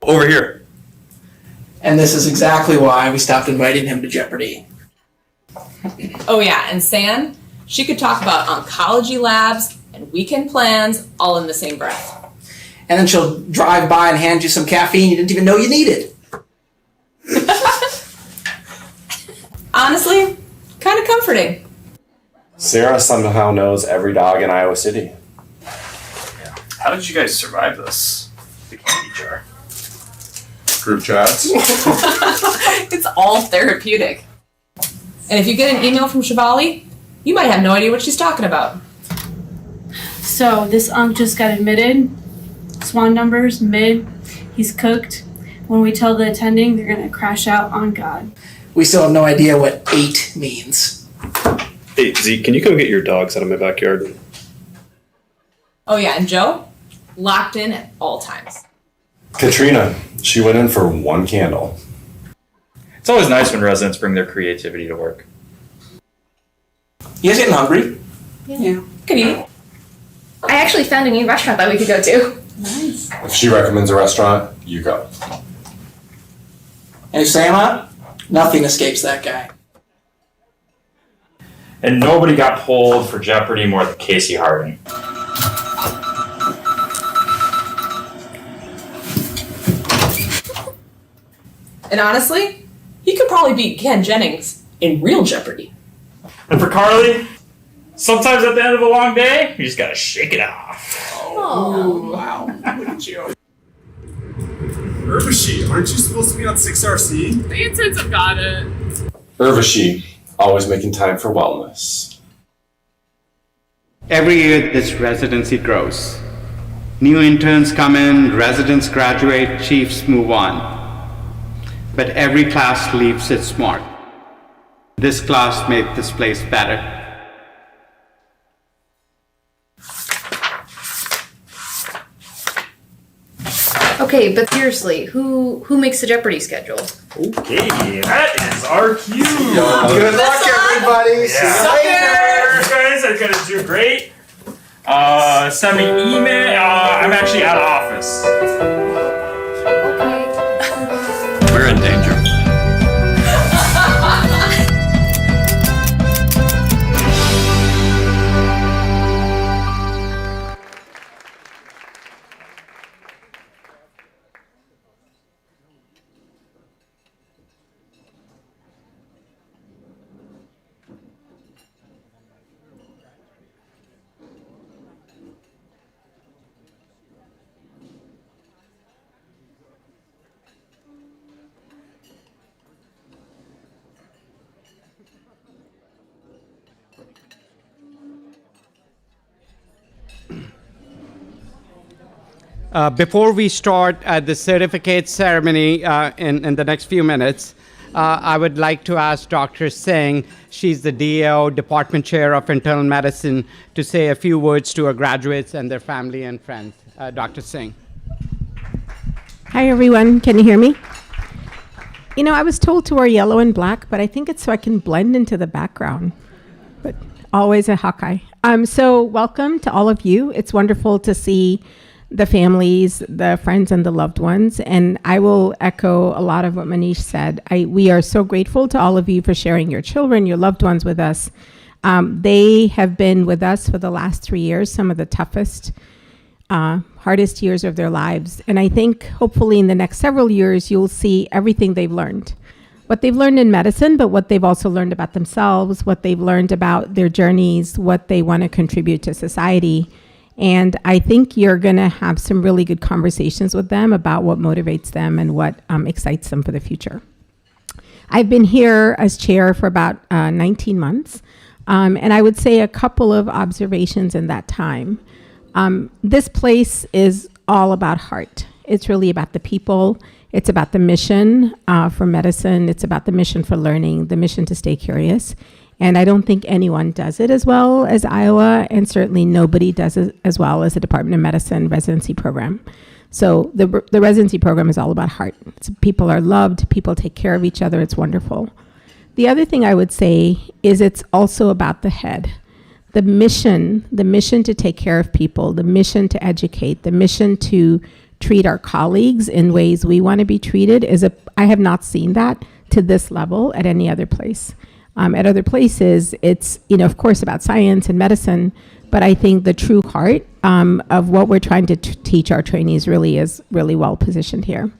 [SPEAKER 9] Over here.
[SPEAKER 3] And this is exactly why we stopped inviting him to Jeopardy.
[SPEAKER 15] Oh yeah, and San, she could talk about oncology labs and weekend plans all in the same breath.
[SPEAKER 3] And then she'll drive by and hand you some caffeine you didn't even know you needed.
[SPEAKER 15] Honestly, kind of comforting.
[SPEAKER 10] Sarah somehow knows every dog in Iowa City.
[SPEAKER 9] How did you guys survive this? The candy jar.
[SPEAKER 10] Group chats.
[SPEAKER 15] It's all therapeutic. And if you get an email from Shivali, you might have no idea what she's talking about.
[SPEAKER 31] So, this unk just got admitted. Swan numbers, mid. He's cooked. When we tell the attending, they're gonna crash out on God.
[SPEAKER 3] We still have no idea what 8 means.
[SPEAKER 16] Hey, Zeke, can you come get your dogs out of my backyard?
[SPEAKER 15] Oh yeah, and Joe, locked in at all times.
[SPEAKER 10] Katrina, she went in for one candle.
[SPEAKER 9] It's always nice when residents bring their creativity to work.
[SPEAKER 3] You guys getting hungry?
[SPEAKER 31] Yeah.
[SPEAKER 15] Could eat.
[SPEAKER 31] I actually found a new restaurant that we could go to.
[SPEAKER 15] Nice.
[SPEAKER 10] If she recommends a restaurant, you go.
[SPEAKER 3] And if Sam, nothing escapes that guy.
[SPEAKER 9] And nobody got pulled for Jeopardy more than Casey Harding.
[SPEAKER 15] And honestly, he could probably beat Ken Jennings in real Jeopardy.
[SPEAKER 9] And for Carly, sometimes at the end of a long day, you just gotta shake it off.
[SPEAKER 15] Oh,
[SPEAKER 3] wow. Look at you.
[SPEAKER 10] Urvashi, aren't you supposed to be on 6RC?
[SPEAKER 31] The interns have got it.
[SPEAKER 10] Urvashi, always making time for wellness.
[SPEAKER 14] Every year, this residency grows. New interns come in, residents graduate, chiefs move on. But every class leaves its mark. This class made this place better.
[SPEAKER 31] Okay, but seriously, who makes the Jeopardy schedule?
[SPEAKER 9] Okay, that is our cue.
[SPEAKER 3] Good luck, everyone.
[SPEAKER 10] everybody. See you later.
[SPEAKER 9] You guys are gonna do great. Send me email. I'm actually out of office.
[SPEAKER 16] We're in danger.
[SPEAKER 14] Before we start the certificate ceremony in the next few minutes, I would like to ask Dr. Singh, she's the DO, Department Chair of Internal Medicine, to say a few words to our graduates and their family and friends. Dr. Singh.
[SPEAKER 27] Hi, everyone. Can you hear me? You know, I was told to wear yellow and black, but I think it's so I can blend into the background. But always a Hawkeye. So welcome to all of you. It's wonderful to see the families, the friends, and the loved ones. And I will echo a lot of what Manish said. We are so grateful to all of you for sharing your children, your loved ones with us. They have been with us for the last 3 years, some of the toughest, hardest years of their lives. And I think hopefully in the next several years, you'll see everything they've learned. What they've learned in medicine, but what they've also learned about themselves, what they've learned about their journeys, what they want to contribute to society. And I think you're going to have some really good conversations with them about what motivates them and what excites them for the future. I've been here as chair for about 19 months. And I would say a couple of observations in that time. This place is all about heart. It's really about the people. It's about the mission for medicine. It's about the mission for learning, the mission to stay curious. And I don't think anyone does it as well as Iowa, and certainly nobody does it as well as the Department of Medicine residency program. So the residency program is all about heart. People are loved, people take care of each other, it's wonderful. The other thing I would say is it's also about the head. The mission to take care of people, the mission to educate, the mission to treat our colleagues in ways we want to be treated I have not seen that to this level at any other place. At other places, it's, of course, about science and medicine, but I think the true heart of what we're trying to teach our trainees really is really well positioned here.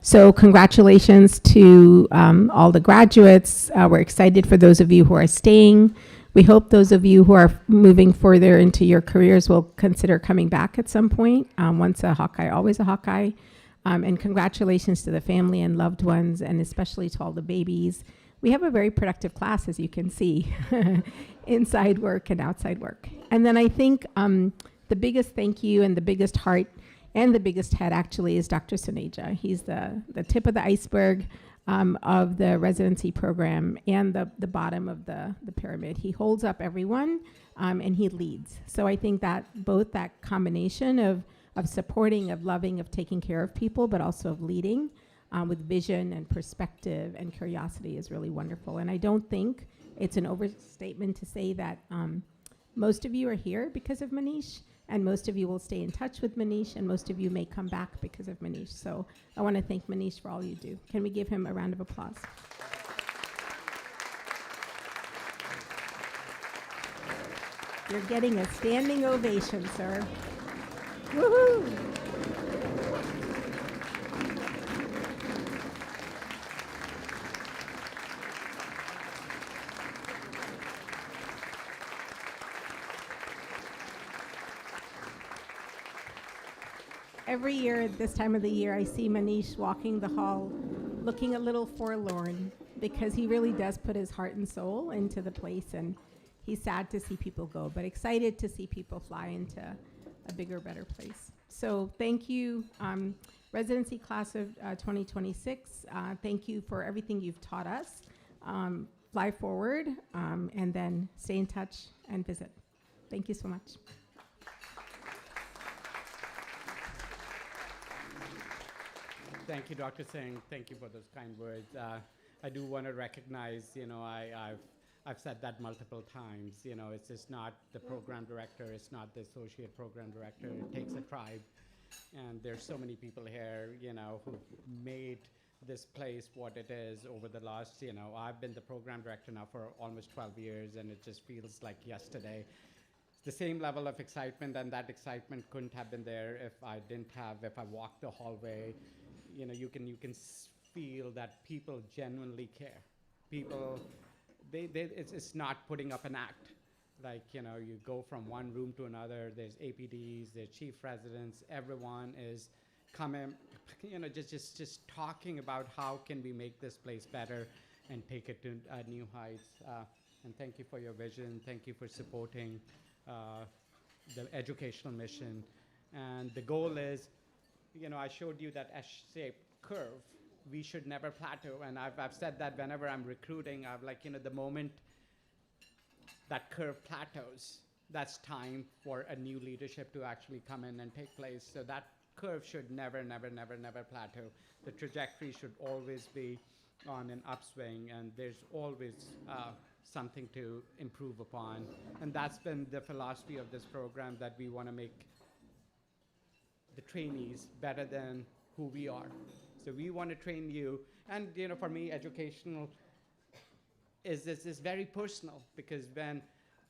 [SPEAKER 27] So congratulations to all the graduates. We're excited for those of you who are staying. We hope those of you who are moving further into your careers will consider coming back at some point. Once a Hawkeye, always a Hawkeye. And congratulations to the family and loved ones, and especially to all the babies. We have a very productive class, as you can see, inside work and outside work. And then I think the biggest thank you and the biggest heart and the biggest head actually is Dr. Suneja. He's the tip of the iceberg of the residency program and the bottom of the pyramid. He holds up everyone and he leads. So I think that both that combination of supporting, of loving, of taking care of people, but also of leading, with vision and perspective and curiosity is really wonderful. And I don't think it's an overstatement to say that most of you are here because of Manish, and most of you will stay in touch with Manish, and most of you may come back because of Manish. So I want to thank Manish for all you do. Can we give him a round of applause? You're getting a standing ovation, sir. Woohoo! Every year at this time of the year, I see Manish walking the hall looking a little forlorn because he really does put his heart and soul into the place, and he's sad to see people go, but excited to see people fly into a bigger, better place. So thank you, residency class of 2026. Thank you for everything you've taught us. Fly forward, and then stay in touch and visit. Thank you so much.
[SPEAKER 14] Thank you, Dr. Singh. Thank you for those kind words. I do want to recognize, I've said that multiple times. You know, it's just not the program director, it's not the associate program director. It takes a tribe, and there's so many people here, you know, who made this place what it is over the last, you know, I've been the program director now for almost 12 years, and it just feels like yesterday. It's the same level of excitement, and that excitement couldn't have been there if I walked the hallway. You know, you can feel that people genuinely care. People, it's not putting up an act. Like, you know, you go from one room to another, there's APDs, there's chief residents, everyone is coming, you know, just talking about how can we make this place better and take it to new heights. And thank you for your vision. Thank you for supporting the educational mission. And the goal is, you know, I showed you that S-shaped curve. We should never plateau. And I've said that whenever I'm recruiting, I'm like, you know, the moment that curve plateaus, that's time for a new leadership to actually come in and take place. So that curve should never plateau. The trajectory should always be on an upswing, and there's always something to improve upon. And that's been the philosophy of this program, that we want to make the trainees better than who we are. So we want to train you. And, you know, for me, educational is very personal, because when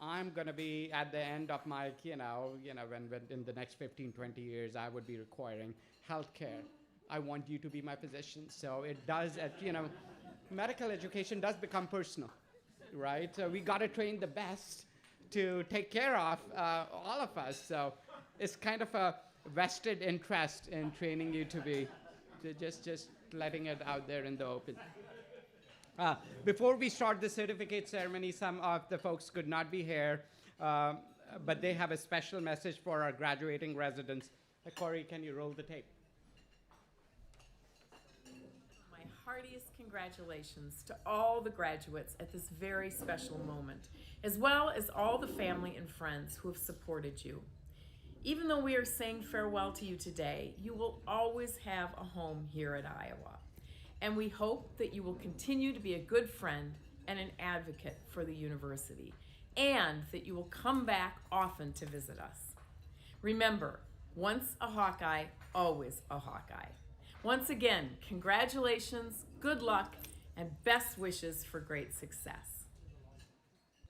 [SPEAKER 14] I'm going to be at the end of my, when in the next 15, 20 years, I would be requiring healthcare. I want you to be my physician. So it does, medical education does become personal, right? So we got to train the best to take care of all of us. So it's kind of a vested interest in training you to be, just letting it out there in the open. Before we start the certificate ceremony, some of the folks could not be here, but they have a special message for our graduating residents. Corey, can you roll the tape?
[SPEAKER 17] My heartiest congratulations to all the graduates at this very special moment, as well as all the family and friends who have supported you. Even though we are saying farewell to you today, you will always have a home here at Iowa. And we hope that you will continue to be a good friend and an advocate for the university, and that you will come back often to visit us. Remember, once a Hawkeye, always a Hawkeye. Once again, congratulations, good luck, and best wishes for great success.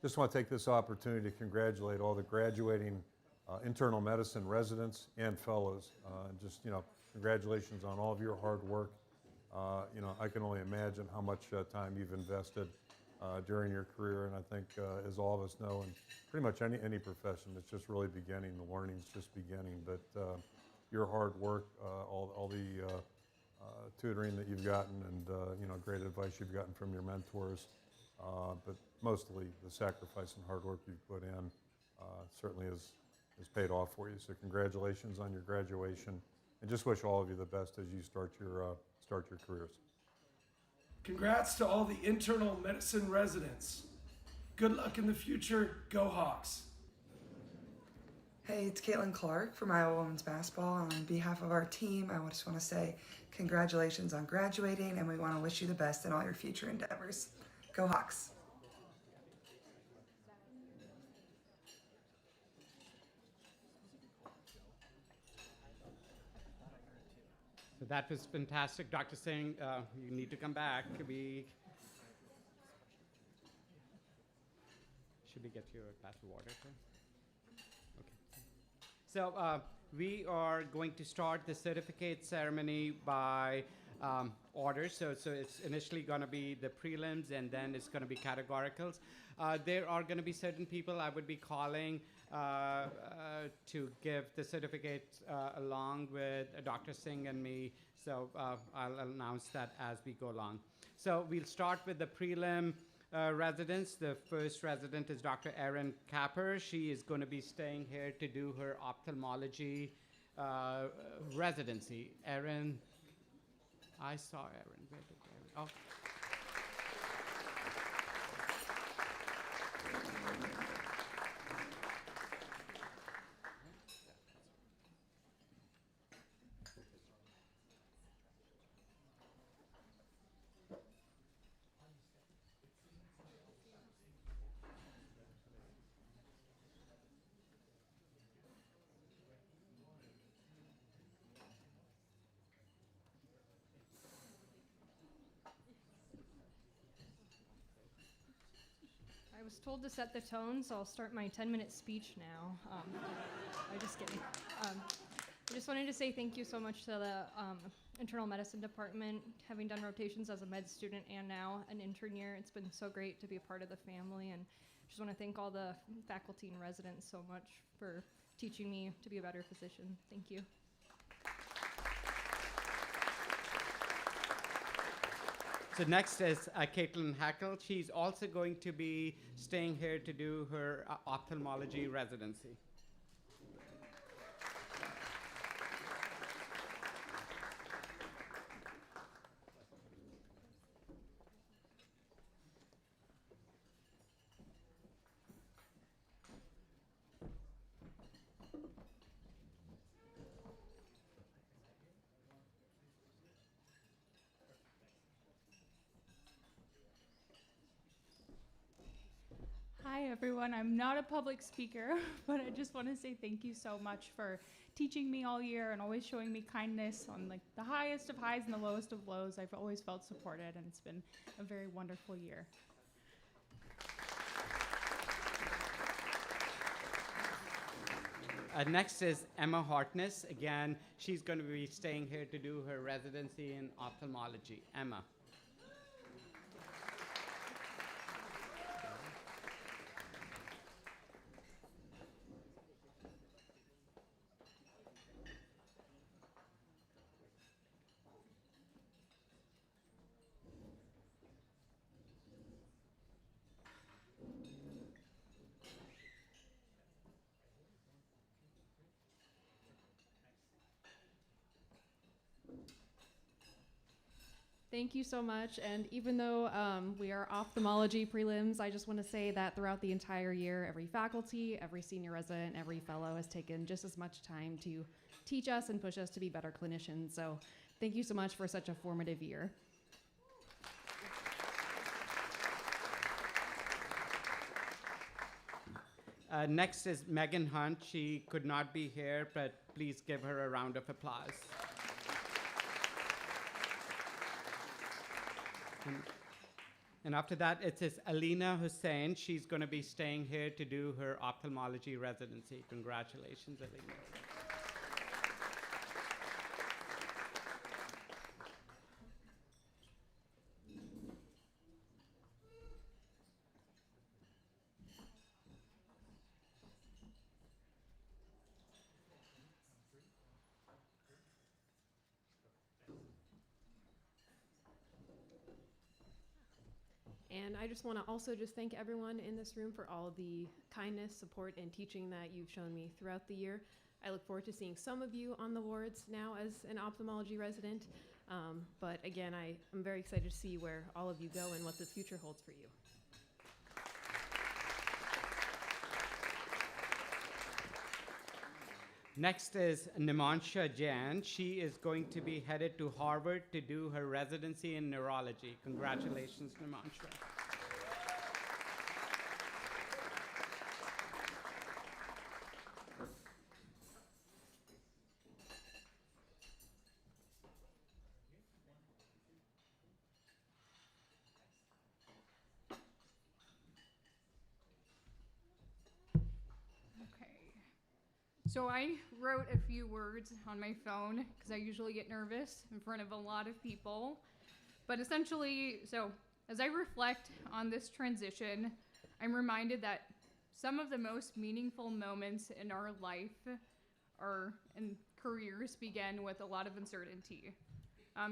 [SPEAKER 18] Just want to take this opportunity to congratulate all the graduating internal medicine residents and fellows. Congratulations on all of your hard work. I can only imagine how much time you've invested during your career, and I think, as all of us know, in pretty much any profession, it's just really beginning. The learning's just beginning. But your hard work, all the tutoring that you've gotten, and great advice you've gotten from your mentors, but mostly the sacrifice and hard work you've put in certainly has paid off for you. So congratulations on your graduation, and just wish all of you the best as you start your careers.
[SPEAKER 19] Congrats to all the internal medicine residents. Good luck in the future. Go Hawks.
[SPEAKER 17] Hey, it's Caitlin Clark from Iowa Women's Basketball. On behalf of our team, I just want to say congratulations on graduating, and we want to wish you the best in all your future endeavors. Go Hawks.
[SPEAKER 14] So that was fantastic. Dr. Singh, you need to come back. Should we get you a glass of water, sir? Okay. So we are going to start the certificate ceremony by order. So it's initially going to be the prelims, and then it's going to be categoricals. There are going to be certain people I would be calling to give the certificate along with Dr. Singh and me. So I'll announce that as we go along. So we'll start with the prelim residents. The first resident is Dr. Erin Capper. She is going to be staying here to do her ophthalmology residency. Erin, I saw Erin. Where did Erin? Oh.
[SPEAKER 1] was told to set the tone, so I'll start my 10-minute speech now. I'm just kidding. I just wanted to say thank you so much to the internal medicine department. Having done rotations as a med student and now an intern year, it's been so great to be a part of the family, and just want to thank all the faculty and residents so much for teaching me to be a better physician. Thank you.
[SPEAKER 14] So next is Caitlin Hackle. She's also going to be staying here to do her ophthalmology residency.
[SPEAKER 11] Hi everyone, I'm not a public speaker, but I just want to say thank you so much for teaching me all year and always showing me kindness on like the highest of highs and the lowest of lows. I've always felt supported, and it's been a very wonderful year.
[SPEAKER 14] Next is Emma Hartness. Again, she's going to be staying here to do her residency in ophthalmology. Emma.
[SPEAKER 21] Thank you so much. And even though we are ophthalmology prelims, I just want to say that throughout the entire year, every faculty, every senior resident, every fellow has taken just as much time to teach us and push us to be better clinicians. So thank you so much for such a formative year.
[SPEAKER 14] Next is Megan Hunt. She could not be here, but please give her a round of applause. And after that, it is Alina Hussain. She's going to be staying here to do her ophthalmology residency. Congratulations, Alina.
[SPEAKER 11] And I just want to also just thank everyone in this room for all of the kindness, support, and teaching that you've shown me throughout the year. I look forward to seeing some of you on the wards now as an ophthalmology resident. But again, I am very excited to see where all of you go and what the future holds for you.
[SPEAKER 14] Next is Nimansha Jain. She is going to be headed to Harvard to do her residency in neurology. Congratulations, Nimansha.
[SPEAKER 21] So I wrote a few words on my phone because I usually get nervous in front of a lot of people. But essentially, so as I reflect on this transition, I'm reminded that some of the most meaningful moments in our life and careers begin with a lot of uncertainty.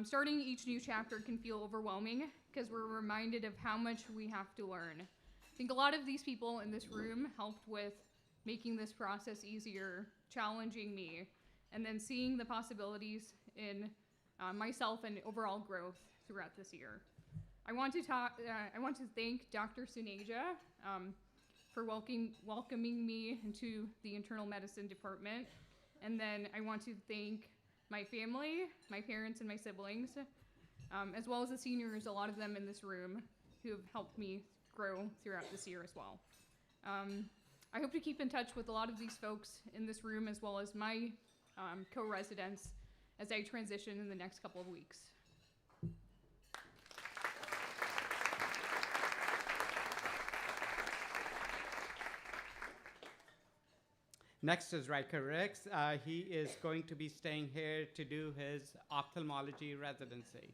[SPEAKER 21] Starting each new chapter can feel overwhelming because we're reminded of how much we have to learn. I think a lot of these people in this room helped with making this process easier, challenging me, and then seeing the possibilities in myself and overall growth throughout this year. I want to thank Dr. Suneja for welcoming me into the internal medicine department. And then I want to thank my family, my parents and my siblings, as well as the seniors, a lot of them in this room, who have helped me grow throughout this year as well. I hope to keep in touch with a lot of these folks in this room, as well as my co-residents, as I transition in the next couple of weeks.
[SPEAKER 14] Next is Riker Ricks. He is going to be staying here to do his ophthalmology residency.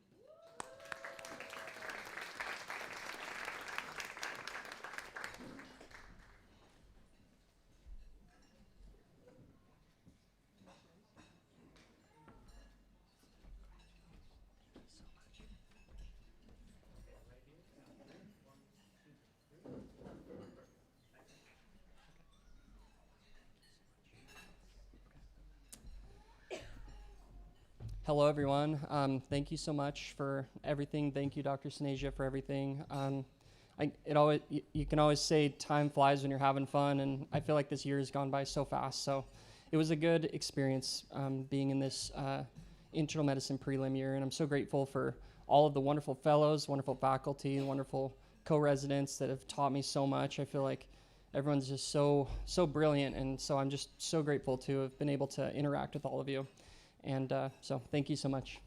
[SPEAKER 4] Hello, everyone. Thank you so much for everything. Thank you, Dr. Sanasia, for everything. You can always say time flies when you're having fun, and I feel like this year has gone by so fast. So it was a good experience being in this internal medicine prelim year, and I'm so grateful for all of the wonderful fellows, wonderful faculty, wonderful co-residents that have taught me so much. I feel like everyone's just so brilliant, and so I'm just so grateful to have been able to interact with all of you. And so thank you so much.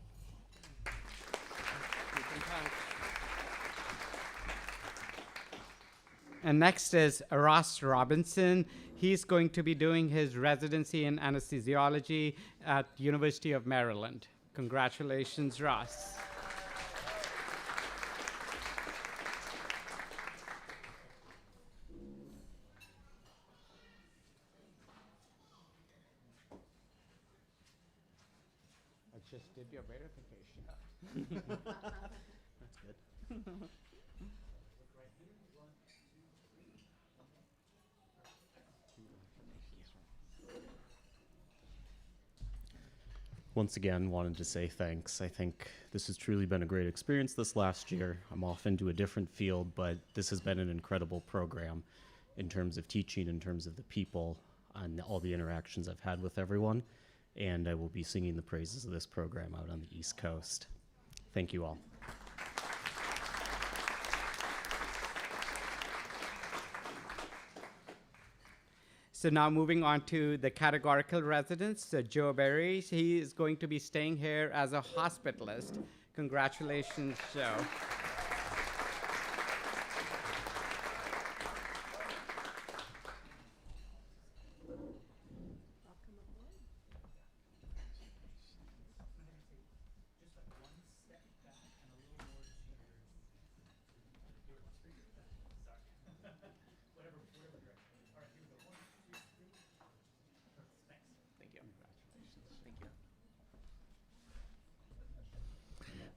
[SPEAKER 14] And next is Ross Robinson. He's going to be doing his residency in anesthesiology at University of Maryland. Congratulations, Ross. Just did your verification.
[SPEAKER 5] That's good. Once again, wanted to say thanks. I think this has truly been a great experience this last year. I'm off into a different field, but this has been an incredible program in terms of teaching, in terms of the people, and all the interactions I've had with everyone. And I will be singing the praises of this program out on the East Coast. Thank you all.
[SPEAKER 14] So now moving on to the categorical residents, so Joe Berry, he is going to be staying here as a hospitalist. Congratulations, Joe.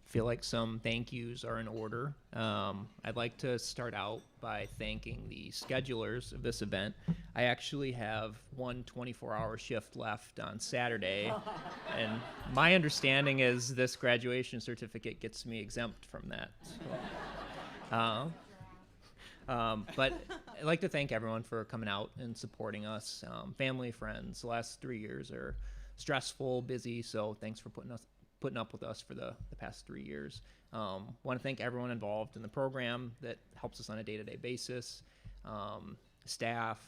[SPEAKER 20] Feel like some thank yous are in order. I'd like to start out by thanking the schedulers of this event. I actually have one 24-hour shift left on Saturday, and my understanding is this graduation certificate gets me exempt from that. But I'd like to thank everyone for coming out and supporting us. Family, friends, the last 3 years are stressful, busy, so thanks for putting up with us for the past 3 years. Want to thank everyone involved in the program that helps us on a day-to-day basis. Staff,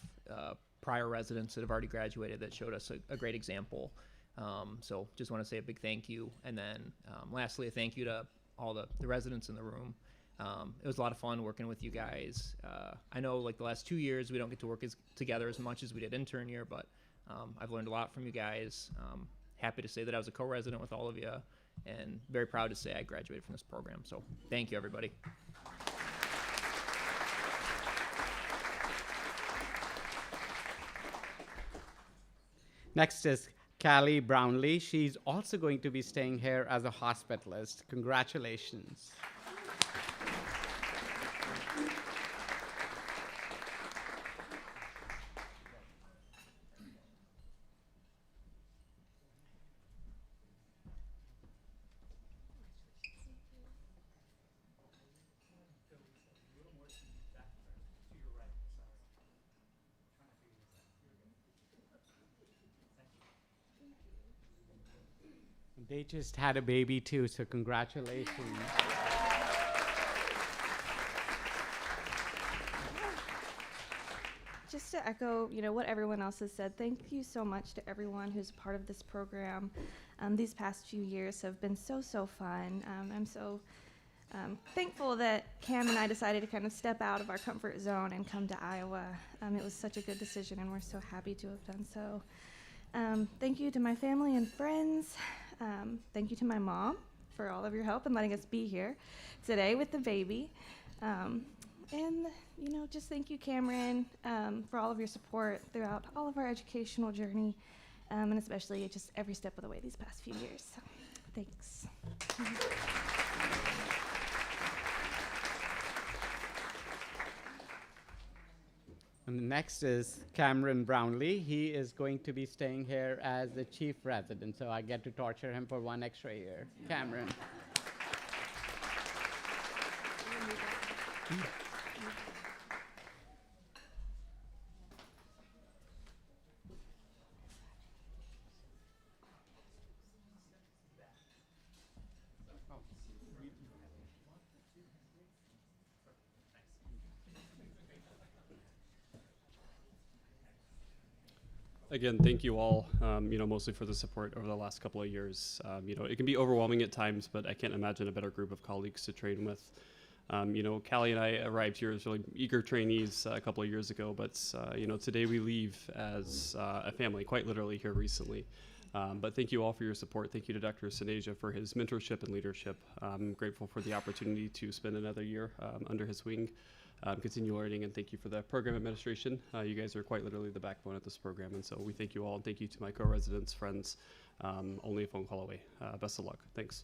[SPEAKER 20] prior residents that have already graduated that showed us a great example. So just want to say a big thank you. And then lastly, a thank you to all the residents in the room. It was a lot of fun working with you guys. I know like the last 2 years we don't get to work together as much as we did intern year, but I've learned a lot from you guys. Happy to say that I was a co-resident with all of you, and very proud to say I graduated from this program. So thank you, everybody.
[SPEAKER 14] Next is Callie Brownlee. She's also going to be staying here as a hospitalist. Congratulations. They just had a baby too, so congratulations.
[SPEAKER 22] Just to echo, what everyone else has said, thank you so much to everyone who's a part of this program. These past few years have been so fun. I'm so thankful that Cam and I decided to kind of step out of our comfort zone and come to Iowa. It was such a good decision, and we're so happy to have done so. Thank you to my family and friends. Thank you to my mom for all of your help and letting us be here today with the baby. And, just thank you, Cameron, for all of your support throughout all of our educational journey, and especially just every step of the way these past few years. So, thanks.
[SPEAKER 14] And next is Cameron Brownlee. He is going to be staying here as the chief resident, so I get to torture him for 1 extra year. Cameron.
[SPEAKER 6] Again, thank you all, mostly for the support over the last couple of years. It can be overwhelming at times, but I can't imagine a better group of colleagues to train with. Callie and I arrived here as really eager trainees a couple of years ago, but, today we leave as a family, quite literally here recently. But thank you all for your support. Thank you to Dr. Sanasia for his mentorship and leadership. I'm grateful for the opportunity to spend another year under his wing. Continue learning, and thank you for the program administration. You guys are quite literally the backbone of this program, and so we thank you all, and thank you to my co-residents, friends, only a phone call away. Best of luck. Thanks.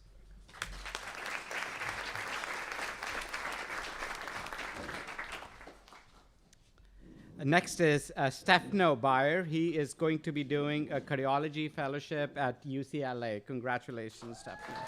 [SPEAKER 14] Next is Stefano Bayer. He is going to be doing a cardiology fellowship at UCLA. Congratulations, Stefano.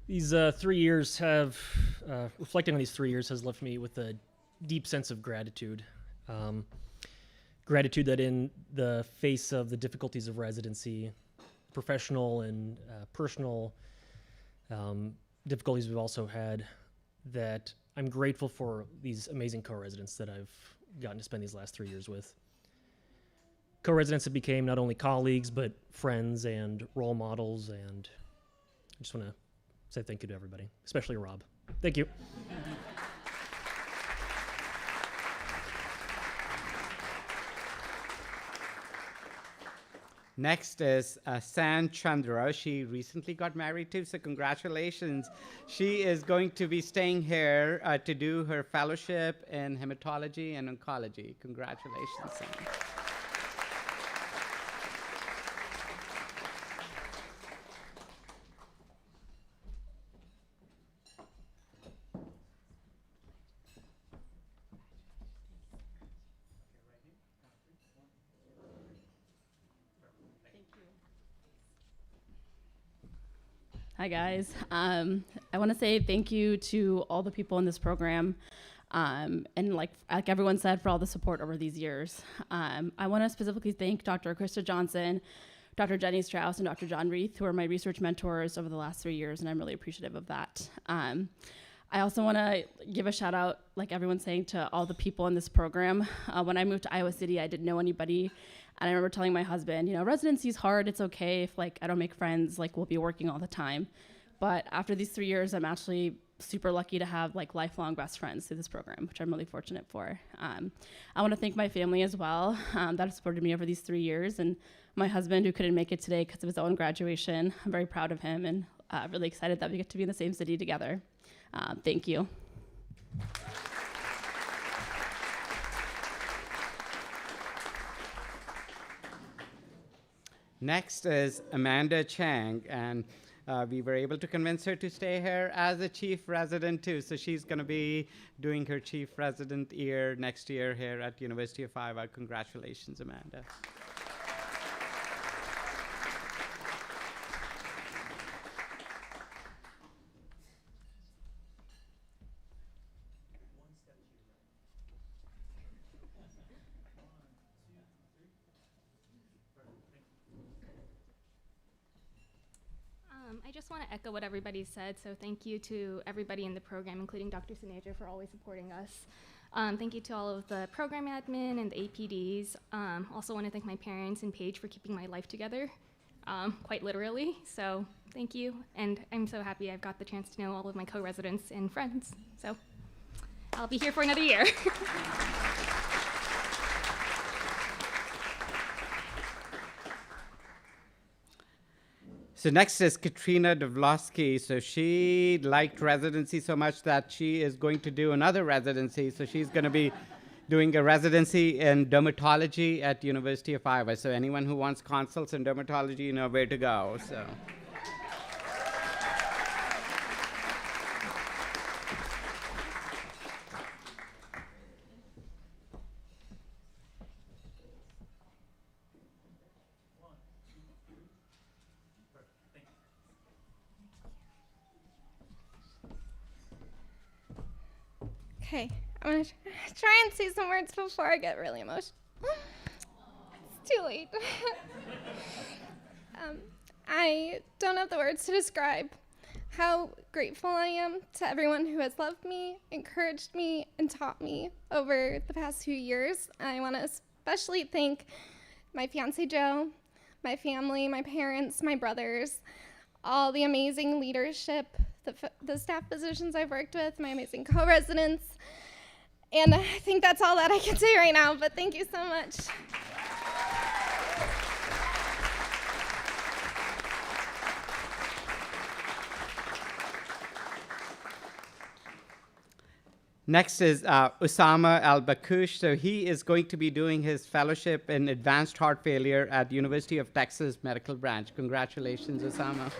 [SPEAKER 7] These 3 years have, reflecting on these 3 years has left me with a deep sense of gratitude. Gratitude that in the face of the difficulties of residency, professional and personal difficulties we've also had, that I'm grateful for these amazing co-residents that I've gotten to spend these last 3 years with. Co-residents that became not only colleagues, but friends and role models, and I just want to say thank you to everybody, especially Rob. Thank you.
[SPEAKER 14] Next is San Chandra. She recently got married too, so congratulations. She is going to be staying here to do her fellowship in hematology and oncology. Congratulations, San.
[SPEAKER 8] Hi guys. I want to say thank you to all the people in this program, and like everyone said, for all the support over these years. I want to specifically thank Dr. Krista Johnson, Dr. Jenny Strauss, and Dr. John Reith, who are my research mentors over the last 3 years, and I'm really appreciative of that. I also want to give a shout out, like everyone's saying, to all the people in this program. When I moved to Iowa City, I didn't know anybody. And I remember telling my husband, residency's hard. It's okay if I don't make friends, we'll be working all the time. But after these 3 years, I'm actually super lucky to have lifelong best friends through this program, which I'm really fortunate for. I want to thank my family as well that have supported me over these 3 years, and my husband who couldn't make it today because of his own graduation. I'm very proud of him and really excited that we get to be in the same city together. Thank you.
[SPEAKER 14] Next is Amanda Chang, and we were able to convince her to stay here as a chief resident too. So she's going to be doing her chief resident year next year here at University of Iowa. Congratulations, Amanda.
[SPEAKER 2] I just want to echo what everybody said. So thank you to everybody in the program, including Dr. Sineja, for always supporting us. Thank you to all of the program admin and the APDs. Also want to thank my parents and Paige for keeping my life together, quite literally. So thank you. And I'm so happy I've got the chance to know all of my co-residents and friends. So I'll be here for another year.
[SPEAKER 14] So next is Katrina Dovlosky. So she liked residency so much that she is going to do another residency. So she's going to be doing a residency in dermatology at University of Iowa. So anyone who wants consults in dermatology, you know where to go. So.
[SPEAKER 12] Okay, I'm gonna try and say some words before I get really emotional. It's too late. I don't have the words to describe how grateful I am to everyone who has loved me, encouraged me, and taught me over the past few years. I want to especially thank my fiance Joe, my family, my parents, my brothers, all the amazing leadership, the staff physicians I've worked with, my amazing co-residents, and I think that's all that I can say right now, but thank you so much.
[SPEAKER 14] Next is Usama Al-Bakush. So he is going to be doing his fellowship in advanced heart failure at University of Texas Medical Branch. Congratulations, Usama.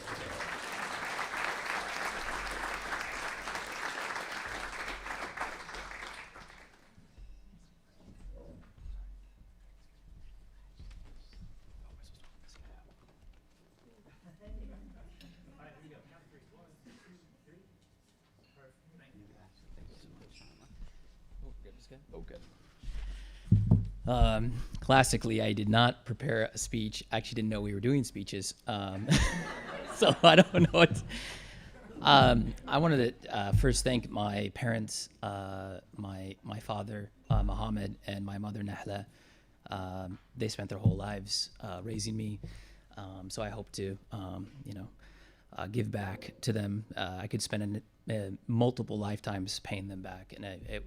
[SPEAKER 13] Oh, good. Classically, I did not prepare a speech. I actually didn't know we were doing speeches. So I don't know what. I wanted to first thank my parents, my father, Mohammed, and my mother, Nahla. They spent their whole lives raising me. So I hope to, give back to them. I could spend multiple lifetimes paying them back, and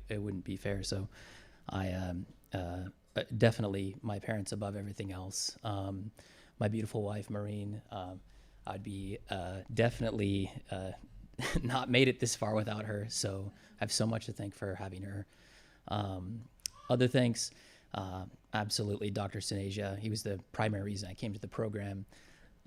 [SPEAKER 13] it wouldn't be fair. So I definitely my parents above everything else. My beautiful wife, Maureen, I'd be definitely not made it this far without her. So I have so much to thank for having her. Other thanks, absolutely Dr. Sineja. He was the primary reason I came to the program.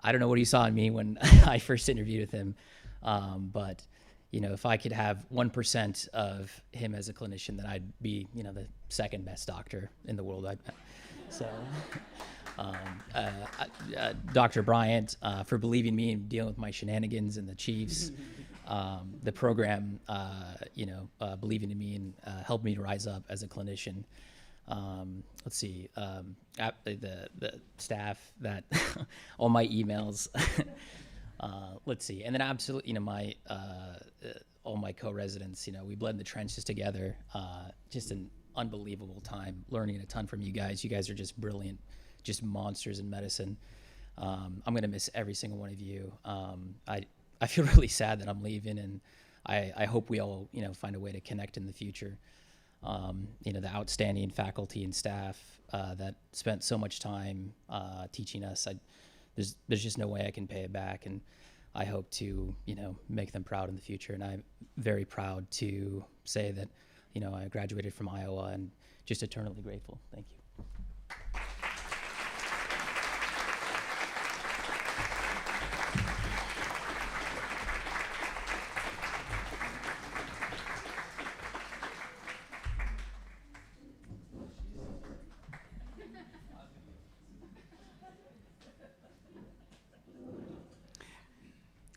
[SPEAKER 13] I don't know what he saw in me when I first interviewed with him, but if I could have 1% of him as a clinician, then I'd be, the second best doctor in the world. Dr. Bryant, for believing me and dealing with my shenanigans and the Chiefs, the program, believing in me and helped me to rise up as a clinician. Let's see, the staff that all my emails. Let's see, and then absolutely, all my co-residents. We bled in the trenches together. Just an unbelievable time, learning a ton from you guys. You guys are just brilliant, just monsters in medicine. I'm gonna miss every single one of you. I feel really sad that I'm leaving, and I hope we all find a way to connect in the future. The outstanding faculty and staff that spent so much time teaching us. There's just no way I can pay it back, and I hope to make them proud in the future. And I'm very proud to say that I graduated from Iowa, and just eternally grateful. Thank you.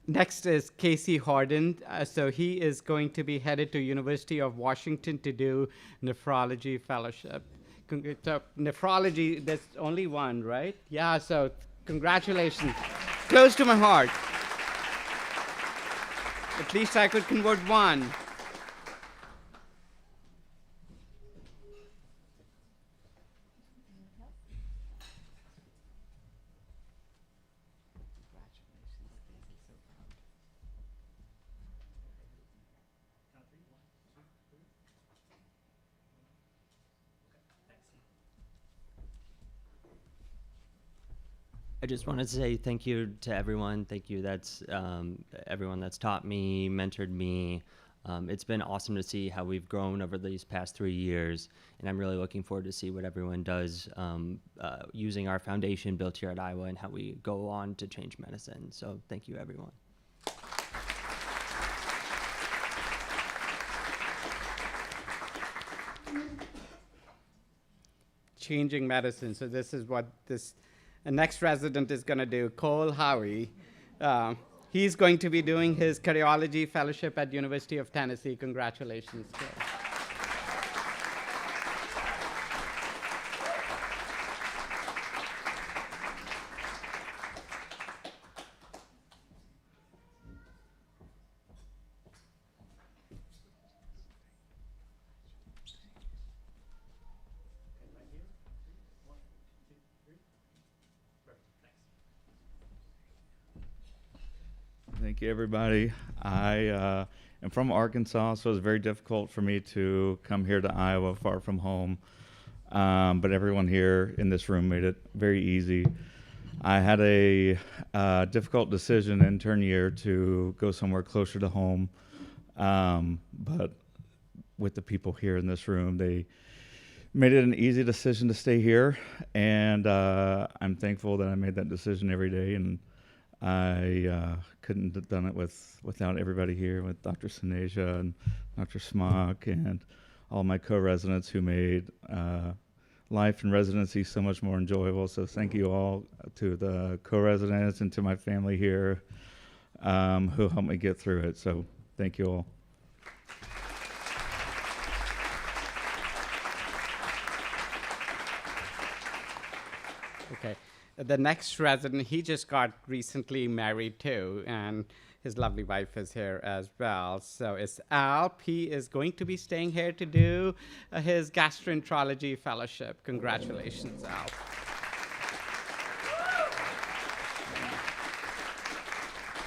[SPEAKER 14] Next is Casey Horden. So he is going to be headed to University of Washington to do nephrology fellowship. So nephrology, there's only one, right? Yeah, so congratulations. Close to my heart. At least I could convert one.
[SPEAKER 3] I just want to say thank you to everyone. Thank you. That's everyone that's taught me, mentored me. It's been awesome to see how we've grown over these past 3 years, and I'm really looking forward to see what everyone does using our foundation built here at Iowa and how we go on to change medicine. So thank you, everyone.
[SPEAKER 14] Changing medicine. So this is what this next resident is going to do, Cole Howie. He's going to be doing his cardiology fellowship at University of Tennessee. Congratulations, Cole.
[SPEAKER 10] Thank you, everybody. I am from Arkansas, so it's very difficult for me to come here to Iowa, far from home. But everyone here in this room made it very easy. I had a difficult decision intern year to go somewhere closer to home. But with the people here in this room, they made it an easy decision to stay here. And I'm thankful that I made that decision every day. And I couldn't have done it without everybody here, with Dr. Sanasia and Dr. Smock and all my co-residents who made life in residency so much more enjoyable. So thank you all to the co-residents and to my family here who helped me get through it. So thank you all.
[SPEAKER 14] Okay. The next resident, he just got recently married too, and his lovely wife is here as well. So it's Alp. He is going to be staying here to do his gastroenterology fellowship. Congratulations, Alp.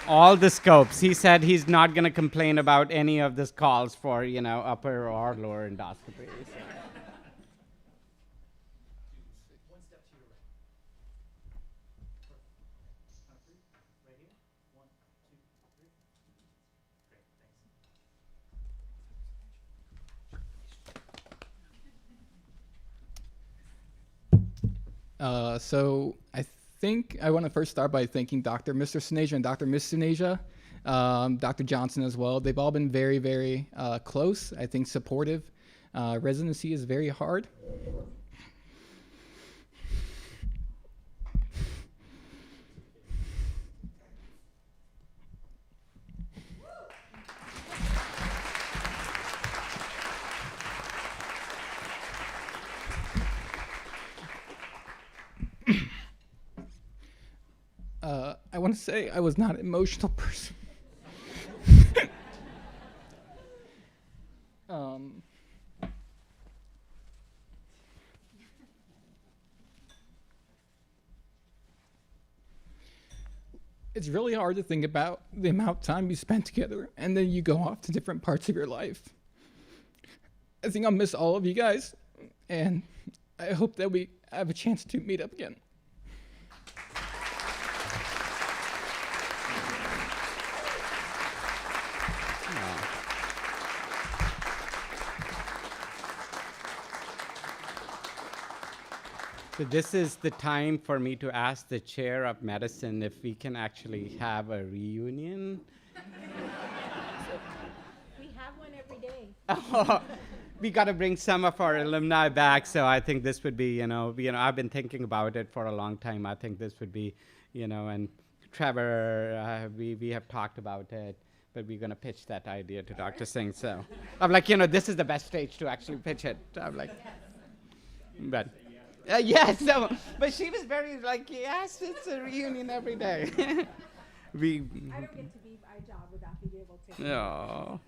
[SPEAKER 14] All the scopes. He said he's not going to complain about any of this calls for, upper or lower endoscopies.
[SPEAKER 15] So I think I want to first start by thanking Dr. Mr. Sanasia and Dr. Miss Sanasia, Dr. Johnson as well. They've all been very, very close, I think supportive. Residency is very hard. I want to say I was not an emotional person. It's really hard to think about the amount of time you spent together and then you go off to different parts of your life. I think I'll miss all of you guys, and I hope that we have a chance to meet up again.
[SPEAKER 14] So this is the time for me to ask the chair of medicine if we can actually have a reunion.
[SPEAKER 23] We have one every day.
[SPEAKER 14] We got to bring some of our alumni back, so I think this would be, I've been thinking about it for a long time. I think this would be, and Trevor, we have talked about it, but we're going to pitch that idea to Dr. Singh. So I'm like, this is the best stage to actually pitch it. I'm like, but. Yes, but she was very like, yes, it's a reunion every day.
[SPEAKER 23] I don't get to be my job without the able to.
[SPEAKER 14] No.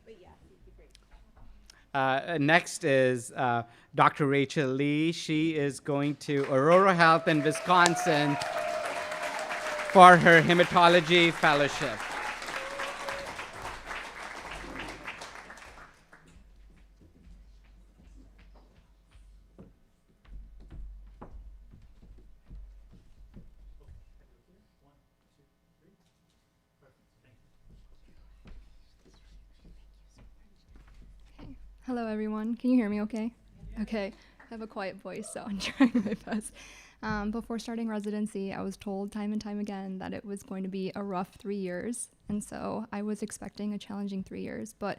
[SPEAKER 23] But yeah, you'd be great.
[SPEAKER 14] Next is Dr. Rachel Lee. She is going to Aurora Health in Wisconsin for her hematology fellowship.
[SPEAKER 1] Hello, everyone. Can you hear me okay? Okay. I have a quiet voice, so I'm trying my best. Before starting residency, I was told time and time again that it was going to be a rough 3 years. And so I was expecting a challenging 3 years, but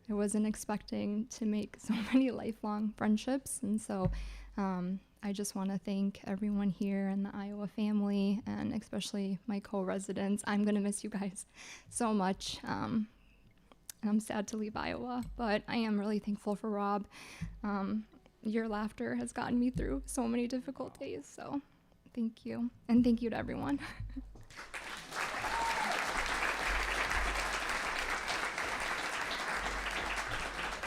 [SPEAKER 1] I wasn't expecting to make so many lifelong friendships. And so I just want to thank everyone here and the Iowa family, and especially my co-residents. I'm going to miss you guys so much. I'm sad to leave Iowa, but I am really thankful for Rob. Your laughter has gotten me through so many difficult days, so thank you. And thank you to everyone.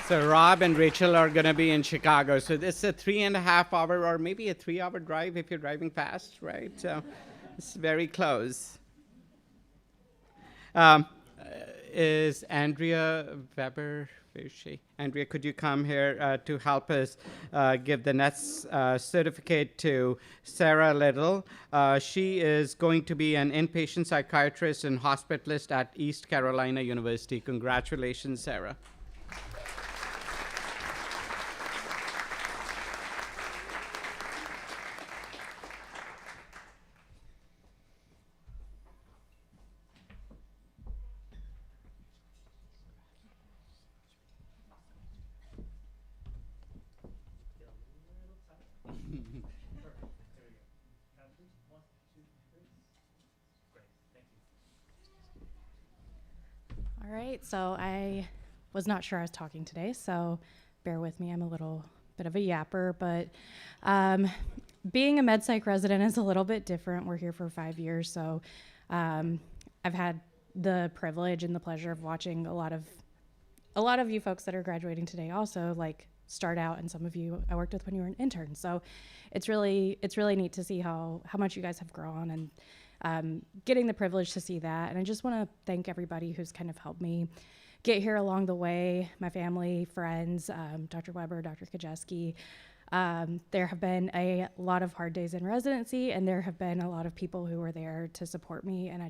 [SPEAKER 14] So Rob and Rachel are going to be in Chicago. So this is a 3.5 hour or maybe a 3 hour drive if you're driving fast, right? So it's very close. Is Andrea Weber? Where is she? Andrea, could you come here to help us give the NETS certificate to Sarah Little? She is going to be an inpatient psychiatrist and hospitalist at East Carolina University. Congratulations, Sarah.
[SPEAKER 9] All right, so I was not sure I was talking today, so bear with me. I'm a little bit of a yapper, but being a med psych resident is a little bit different. We're here for 5 years, so I've had the privilege and the pleasure of watching a lot of you folks that are graduating today also like start out, and some of you I worked with when you were an intern. So it's really neat to see how much you guys have grown, and getting the privilege to see that. And I just want to thank everybody who's kind of helped me get here along the way, my family, friends, Dr. Weber, Dr. Kajeski. There have been a lot of hard days in residency, and there have been a lot of people who were there to support me, and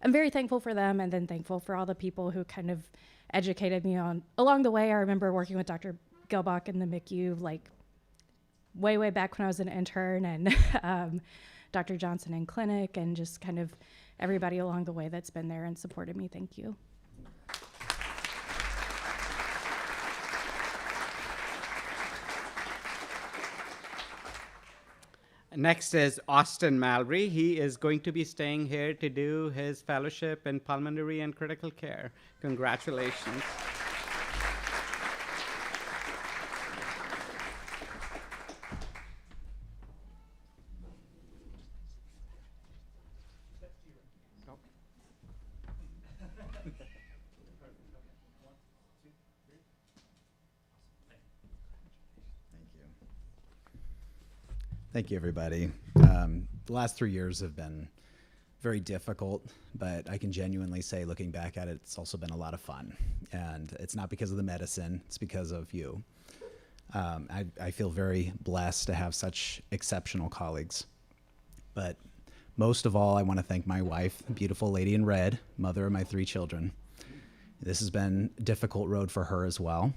[SPEAKER 9] I'm very thankful for them, and then thankful for all the people who kind of educated me on along the way. I remember working with Dr. Gilbach in the MICU like way back when I was an intern, and Dr. Johnson in clinic, and just kind of everybody along the way that's been there and supported me. Thank you.
[SPEAKER 14] Next is Austin Mallory. He is going to be staying here to do his fellowship in pulmonary and critical care. Congratulations.
[SPEAKER 16] Thank you, everybody. The last 3 years have been very difficult, but I can genuinely say, looking back at it, it's also been a lot of fun. And it's not because of the medicine, it's because of you. I feel very blessed to have such exceptional colleagues. But most of all, I want to thank my wife, the beautiful lady in red, mother of my 3 children. This has been a difficult road for her as well,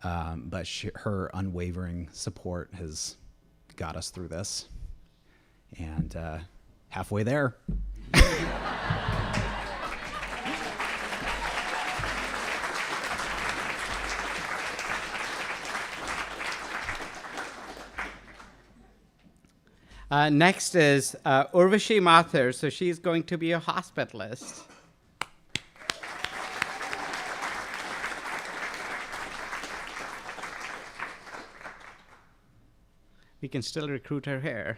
[SPEAKER 16] but her unwavering support has got us through this, and halfway there.
[SPEAKER 14] Next is Urvashi Mathur. So she's going to be a hospitalist. We can still recruit her here.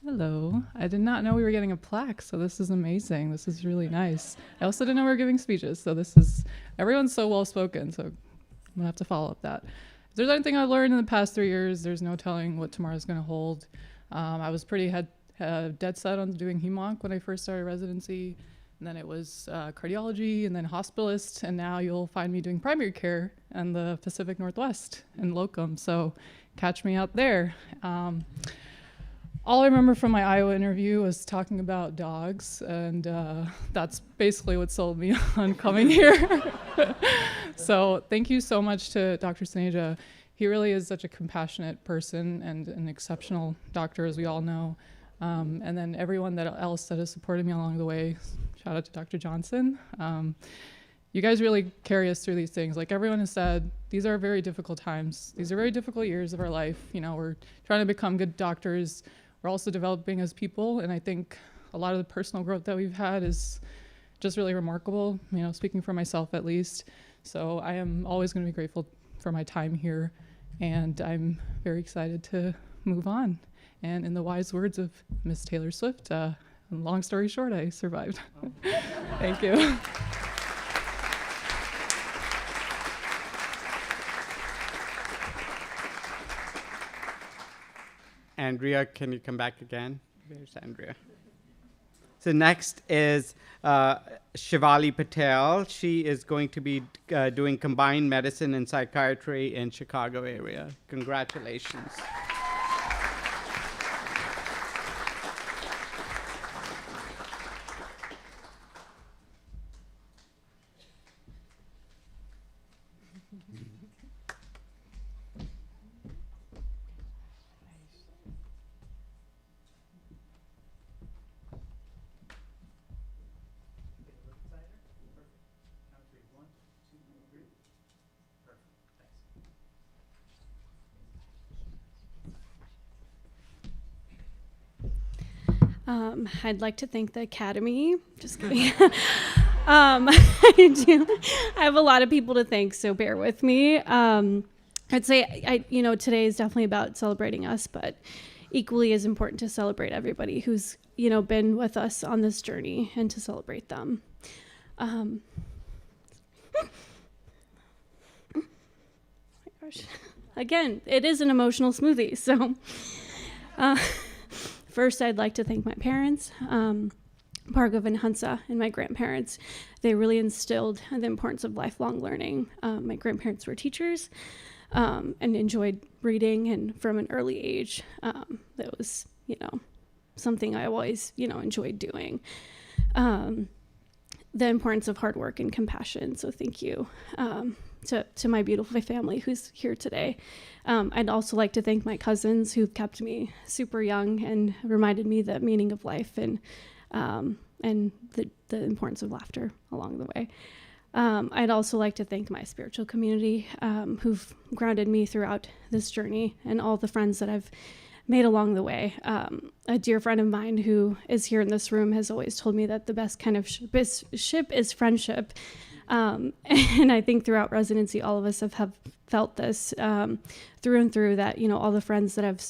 [SPEAKER 17] Hello. I did not know we were getting a plaque, so this is amazing. This is really nice. I also didn't know we were giving speeches, so everyone's so well spoken, so I'm gonna have to follow up that. If there's anything I learned in the past 3 years, there's no telling what tomorrow's gonna hold. I was pretty dead set on doing HEMONC when I first started residency, and then it was cardiology, and then hospitalist, and now you'll find me doing primary care in the Pacific Northwest in locum, so catch me out there. All I remember from my Iowa interview was talking about dogs, and that's basically what sold me on coming here. So thank you so much to Dr. Saneja. He really is such a compassionate person and an exceptional doctor, as we all know. And then everyone else that has supported me along the way. Shout out to Dr. Johnson. You guys really carry us through these things. Like everyone has said, these are very difficult times. These are very difficult years of our life. You know, we're trying to become good doctors. We're also developing as people, and I think a lot of the personal growth that we've had is just really remarkable, you know, speaking for myself at least. So I am always going to be grateful for my time here, and I'm very excited to move on. And in the wise words of Miss Taylor Swift, long story short, I survived. Thank you.
[SPEAKER 14] Andrea, can you come back again? Where's Andrea? So next is Shivali Patel. She is going to be doing combined medicine and psychiatry in Chicago area. Congratulations.
[SPEAKER 18] I'd like to thank the Academy. Just kidding. I have a lot of people to thank, so bear with me. I'd say, today is definitely about celebrating us, but equally as important to celebrate everybody who's, been with us on this journey and to celebrate them. Oh my gosh. Again, it is an emotional smoothie, so. First, I'd like to thank my parents, Bhargav and Hansa, and my grandparents. They really instilled the importance of lifelong learning. My grandparents were teachers and enjoyed reading, and from an early age, that was, something I always, enjoyed doing. The importance of hard work and compassion, so thank you. To my beautiful family who's here today. I'd also like to thank my cousins who've kept me super young and reminded me the meaning of life and the importance of laughter along the way. I'd also like to thank my spiritual community who've grounded me throughout this journey and all the friends that I've made along the way. A dear friend of mine who is here in this room has always told me that the best kind of ship is friendship. And I think throughout residency, all of us have felt this through and through, that, all the friends that have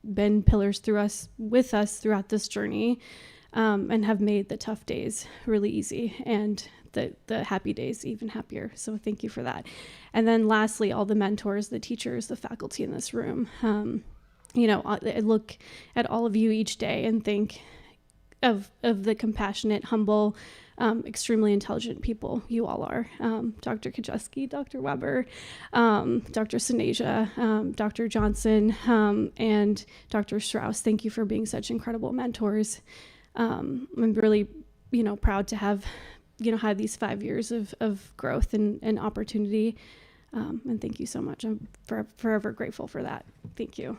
[SPEAKER 18] been pillars with us throughout this journey and have made the tough days really easy and the happy days even happier. So thank you for that. And then lastly, all the mentors, the teachers, the faculty in this room. I look at all of you each day and think of the compassionate, humble, extremely intelligent people you all are. Dr. Kajeski, Dr. Weber, Dr. Saneja, Dr. Johnson, and Dr. Strauss, thank you for being such incredible mentors. I'm really, proud to have, had these 5 years of growth and opportunity. And thank you so much. I'm forever grateful for that. Thank you.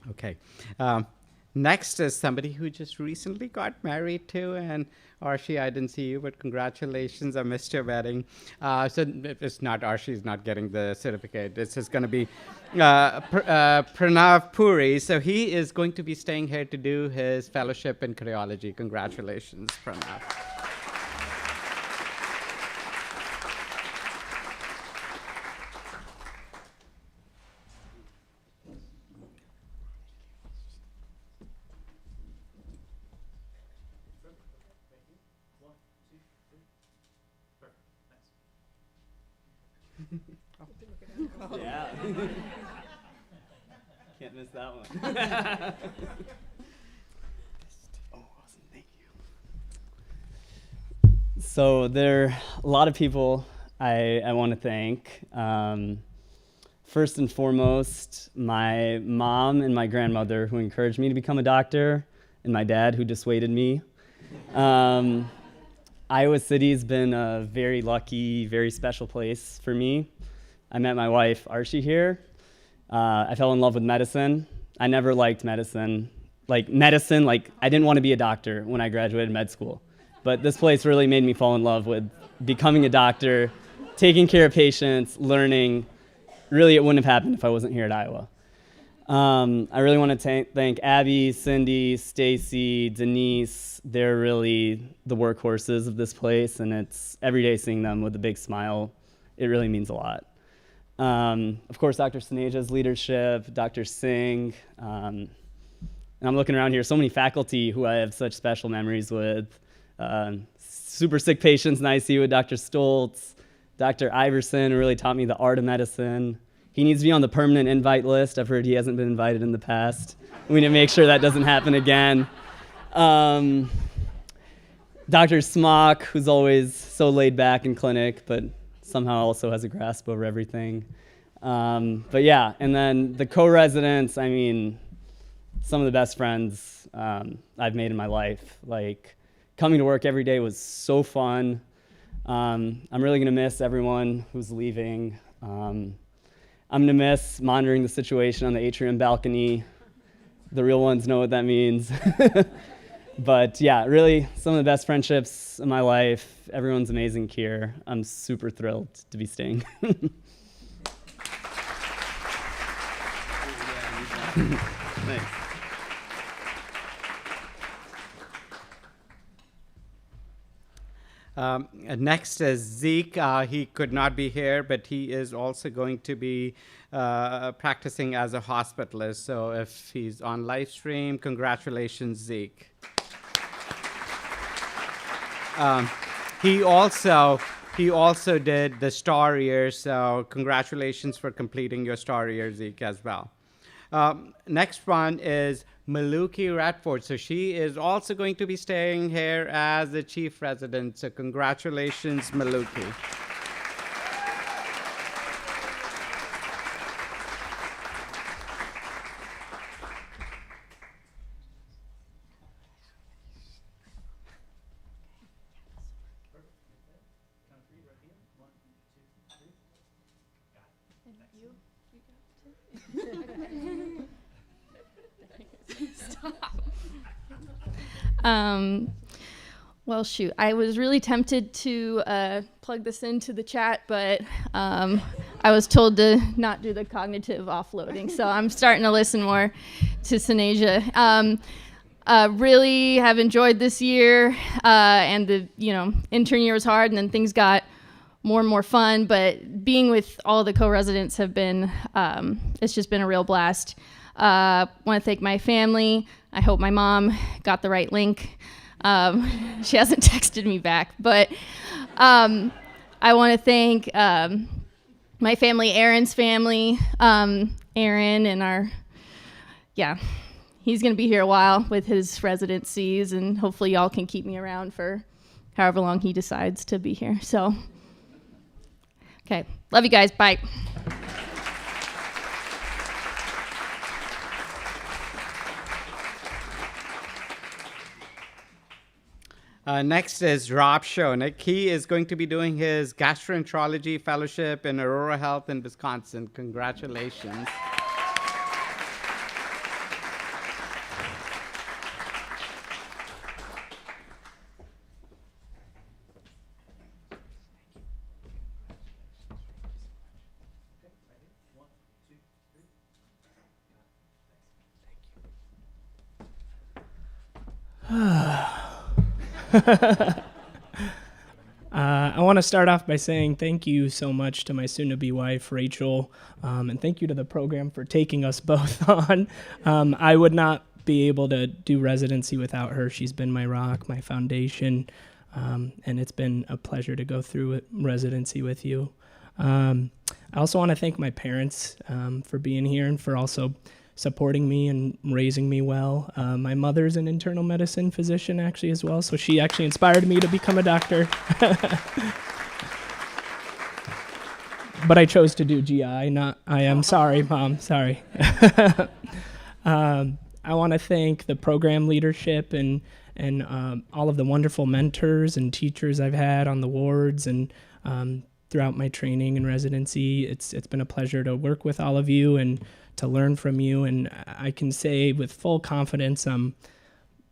[SPEAKER 14] Okay.
[SPEAKER 23] Next is somebody who just recently got married too, and Archie, I didn't see you, but congratulations, I missed your wedding. So it's not, Archie's not getting the certificate. This is going to be Pranav Puri. So he is going to be staying here to do his fellowship in cardiology. Congratulations, Pranav.
[SPEAKER 11] Yeah. Can't miss that one. Oh, awesome. Thank you. So there are a lot of people I want to thank. First and foremost, my mom and my grandmother who encouraged me to become a doctor, and my dad who dissuaded me. Iowa City's been a very lucky, very special place for me. I met my wife, Archie, here. I fell in love with medicine. I never liked medicine. I didn't want to be a doctor when I graduated med school. But this place really made me fall in love with becoming a doctor, taking care of patients, learning. Really, it wouldn't have happened if I wasn't here at Iowa. I really want to thank Abby, Cindy, Stacy, Denise. They're really the workhorses of this place, and it's every day seeing them with a big smile. It really means a lot. Of course, Dr. Saneja's leadership, Dr. Singh, and I'm looking around here, so many faculty who I have such special memories with. Super sick patients in ICU with Dr. Stoltz, Dr. Iverson, who really taught me the art of medicine. He needs to be on the permanent invite list. I've heard he hasn't been invited in the past. We need to make sure that doesn't happen again. Dr. Smock, who's always so laid back in clinic, but somehow also has a grasp over everything. But yeah, and then the co-residents, I mean, some of the best friends I've made in my life. Like, coming to work every day was so fun. I'm really gonna miss everyone who's leaving. I'm gonna miss monitoring the situation on the atrium balcony. The real ones know what that means. But yeah, really some of the best friendships in my life. Everyone's amazing here. I'm super thrilled to be staying. Thanks.
[SPEAKER 23] Next is Zeke. He could not be here, but he is also going to be practicing as a hospitalist. So if he's on live stream, congratulations, Zeke. He also did the STAR year, so congratulations for completing your STAR year, Zeke, as well. Next one is Maluki Radford. So she is also going to be staying here as the chief resident. So congratulations, Maluki.
[SPEAKER 2] Well, shoot, I was really tempted to plug this into the chat, but I was told to not do the cognitive offloading, so I'm starting to listen more to Saneja. Really have enjoyed this year, and the intern year was hard, and then things got more and more fun, but being with all the co-residents have been, it's just been a real blast. Want to thank my family. I hope my mom got the right link. She hasn't texted me back, but I want to thank my family, Aaron's family, Aaron and he's going to be here a while with his residencies, and hopefully y'all can keep me around for however long he decides to be here. So, okay, love you guys, bye.
[SPEAKER 23] Next is Rob Schoenig. He is going to be doing his gastroenterology fellowship in Aurora Health in Wisconsin. Congratulations.
[SPEAKER 4] I want to start off by saying thank you so much to my soon-to-be wife, Rachel, and thank you to the program for taking us both on. I would not be able to do residency without her. She's been my rock, my foundation, and it's been a pleasure to go through residency with you. I also want to thank my parents for being here and for also supporting me and raising me well. My mother's an internal medicine physician actually as well, so she actually inspired me to become a doctor. But I chose to do GI, not IM. Sorry, Mom, sorry. I want to thank the program leadership and all of the wonderful mentors and teachers I've had on the wards and throughout my training and residency. It's been a pleasure to work with all of you and to learn from you, and I can say with full confidence I'm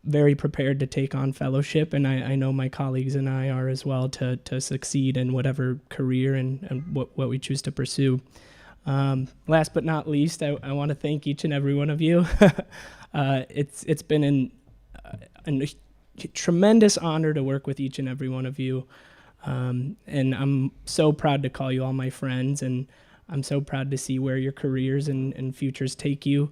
[SPEAKER 4] very prepared to take on fellowship, and I know my colleagues and I are as well to succeed in whatever career and what we choose to pursue. Last but not least, I want to thank each and every one of you. It's been a tremendous honor to work with each and every one of you, and I'm so proud to call you all my friends, and I'm so proud to see where your careers and futures take you.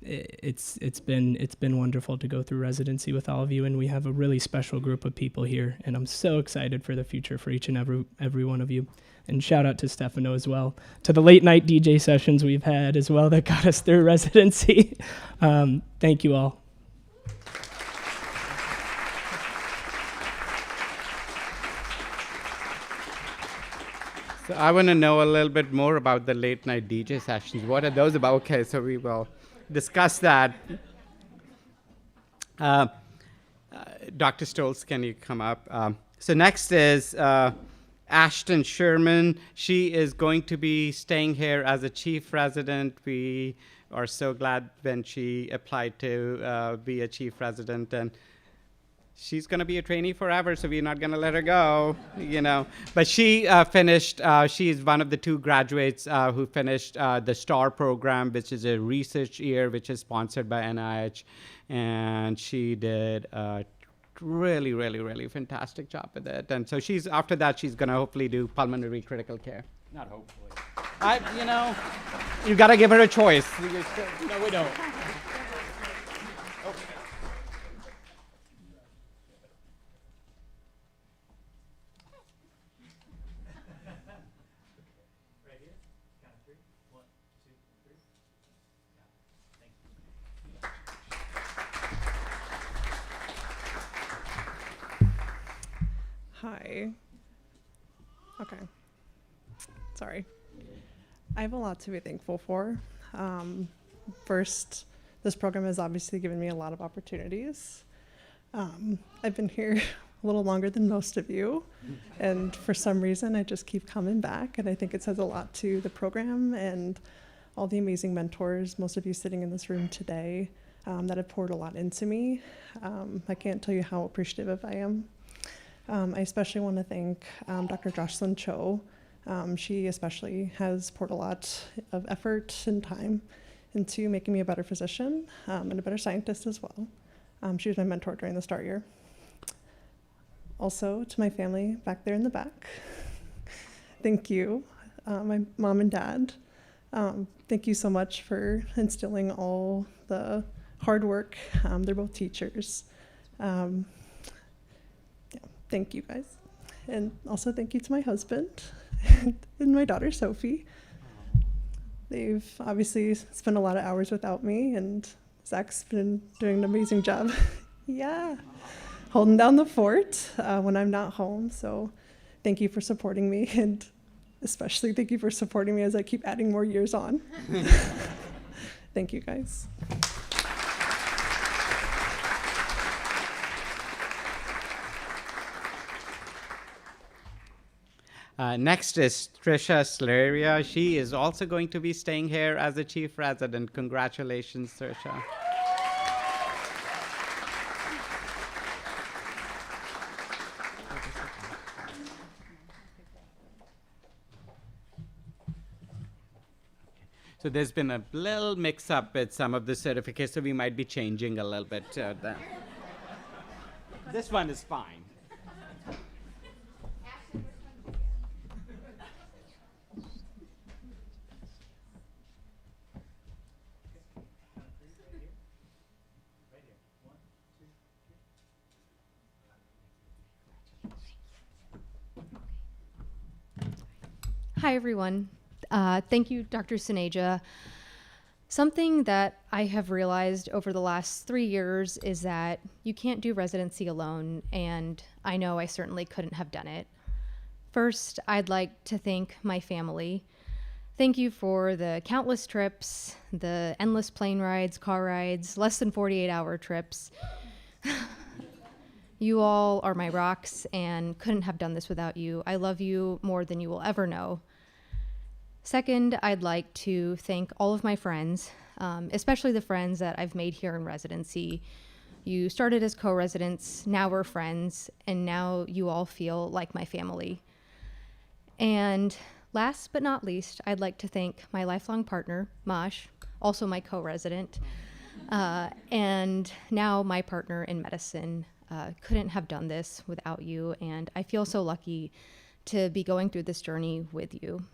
[SPEAKER 4] It's been wonderful to go through residency with all of you, and we have a really special group of people here, and I'm so excited for the future for each and every one of you. And shout out to Stefano as well, to the late night DJ sessions we've had as well that got us through residency. Thank you all.
[SPEAKER 23] So I want to know a little bit more about the late night DJ sessions. What are those about? Okay, so we will discuss that. Dr. Stoltz, can you come up? So next is Ashton Sherman. She is going to be staying here as a chief resident. We are so glad when she applied to be a chief resident, and she's going to be a trainee forever, so we're not going to let her go, you know. But she finished, she's one of the 2 graduates who finished the STAR program, which is a research year, which is sponsored by NIH. And she did a really, really, really fantastic job with it. And so after that, she's going to hopefully do pulmonary critical care. Not hopefully. You know, you got to give her a choice. No, we don't.
[SPEAKER 19] Hi. Okay. Sorry. I have a lot to be thankful for. First, this program has obviously given me a lot of opportunities. I've been here a little longer than most of you, and for some reason I just keep coming back, and I think it says a lot to the program and all the amazing mentors, most of you sitting in this room today, that have poured a lot into me. I can't tell you how appreciative I am. I especially want to thank Dr. Jocelyn Cho. She especially has poured a lot of effort and time into making me a better physician and a better scientist as well. She was my mentor during the STAR year. Also, to my family back there in the back, thank you. My mom and dad, thank you so much for instilling all the hard work. They're both teachers. Thank you guys. And also thank you to my husband and my daughter Sophie. They've obviously spent a lot of hours without me, and Zach's been doing an amazing job. Yeah, holding down the fort when I'm not home. So thank you for supporting me, and especially thank you for supporting me as I keep adding more years on. Thank you guys.
[SPEAKER 23] Next is Trisha Slaria. She is also going to be staying here as a chief resident. Congratulations, Trisha. So there's been a little mix-up with some of the certificates, so we might be changing a little bit. This one is fine.
[SPEAKER 5] Hi, everyone. Thank you, Dr. Sineja. Something that I have realized over the last 3 years is that you can't do residency alone, and I know I certainly couldn't have done it. First, I'd like to thank my family. Thank you for the countless trips, the endless plane rides, car rides, less than 48-hour trips. You all are my rocks and couldn't have done this without you. I love you more than you will ever know. Second, I'd like to thank all of my friends, especially the friends that I've made here in residency. You started as co-residents, now we're friends, and now you all feel like my family. And last but not least, I'd like to thank my lifelong partner, Mosh, also my co-resident, and now my partner in medicine. Couldn't have done this without you, and I feel so lucky to be going through this journey with you.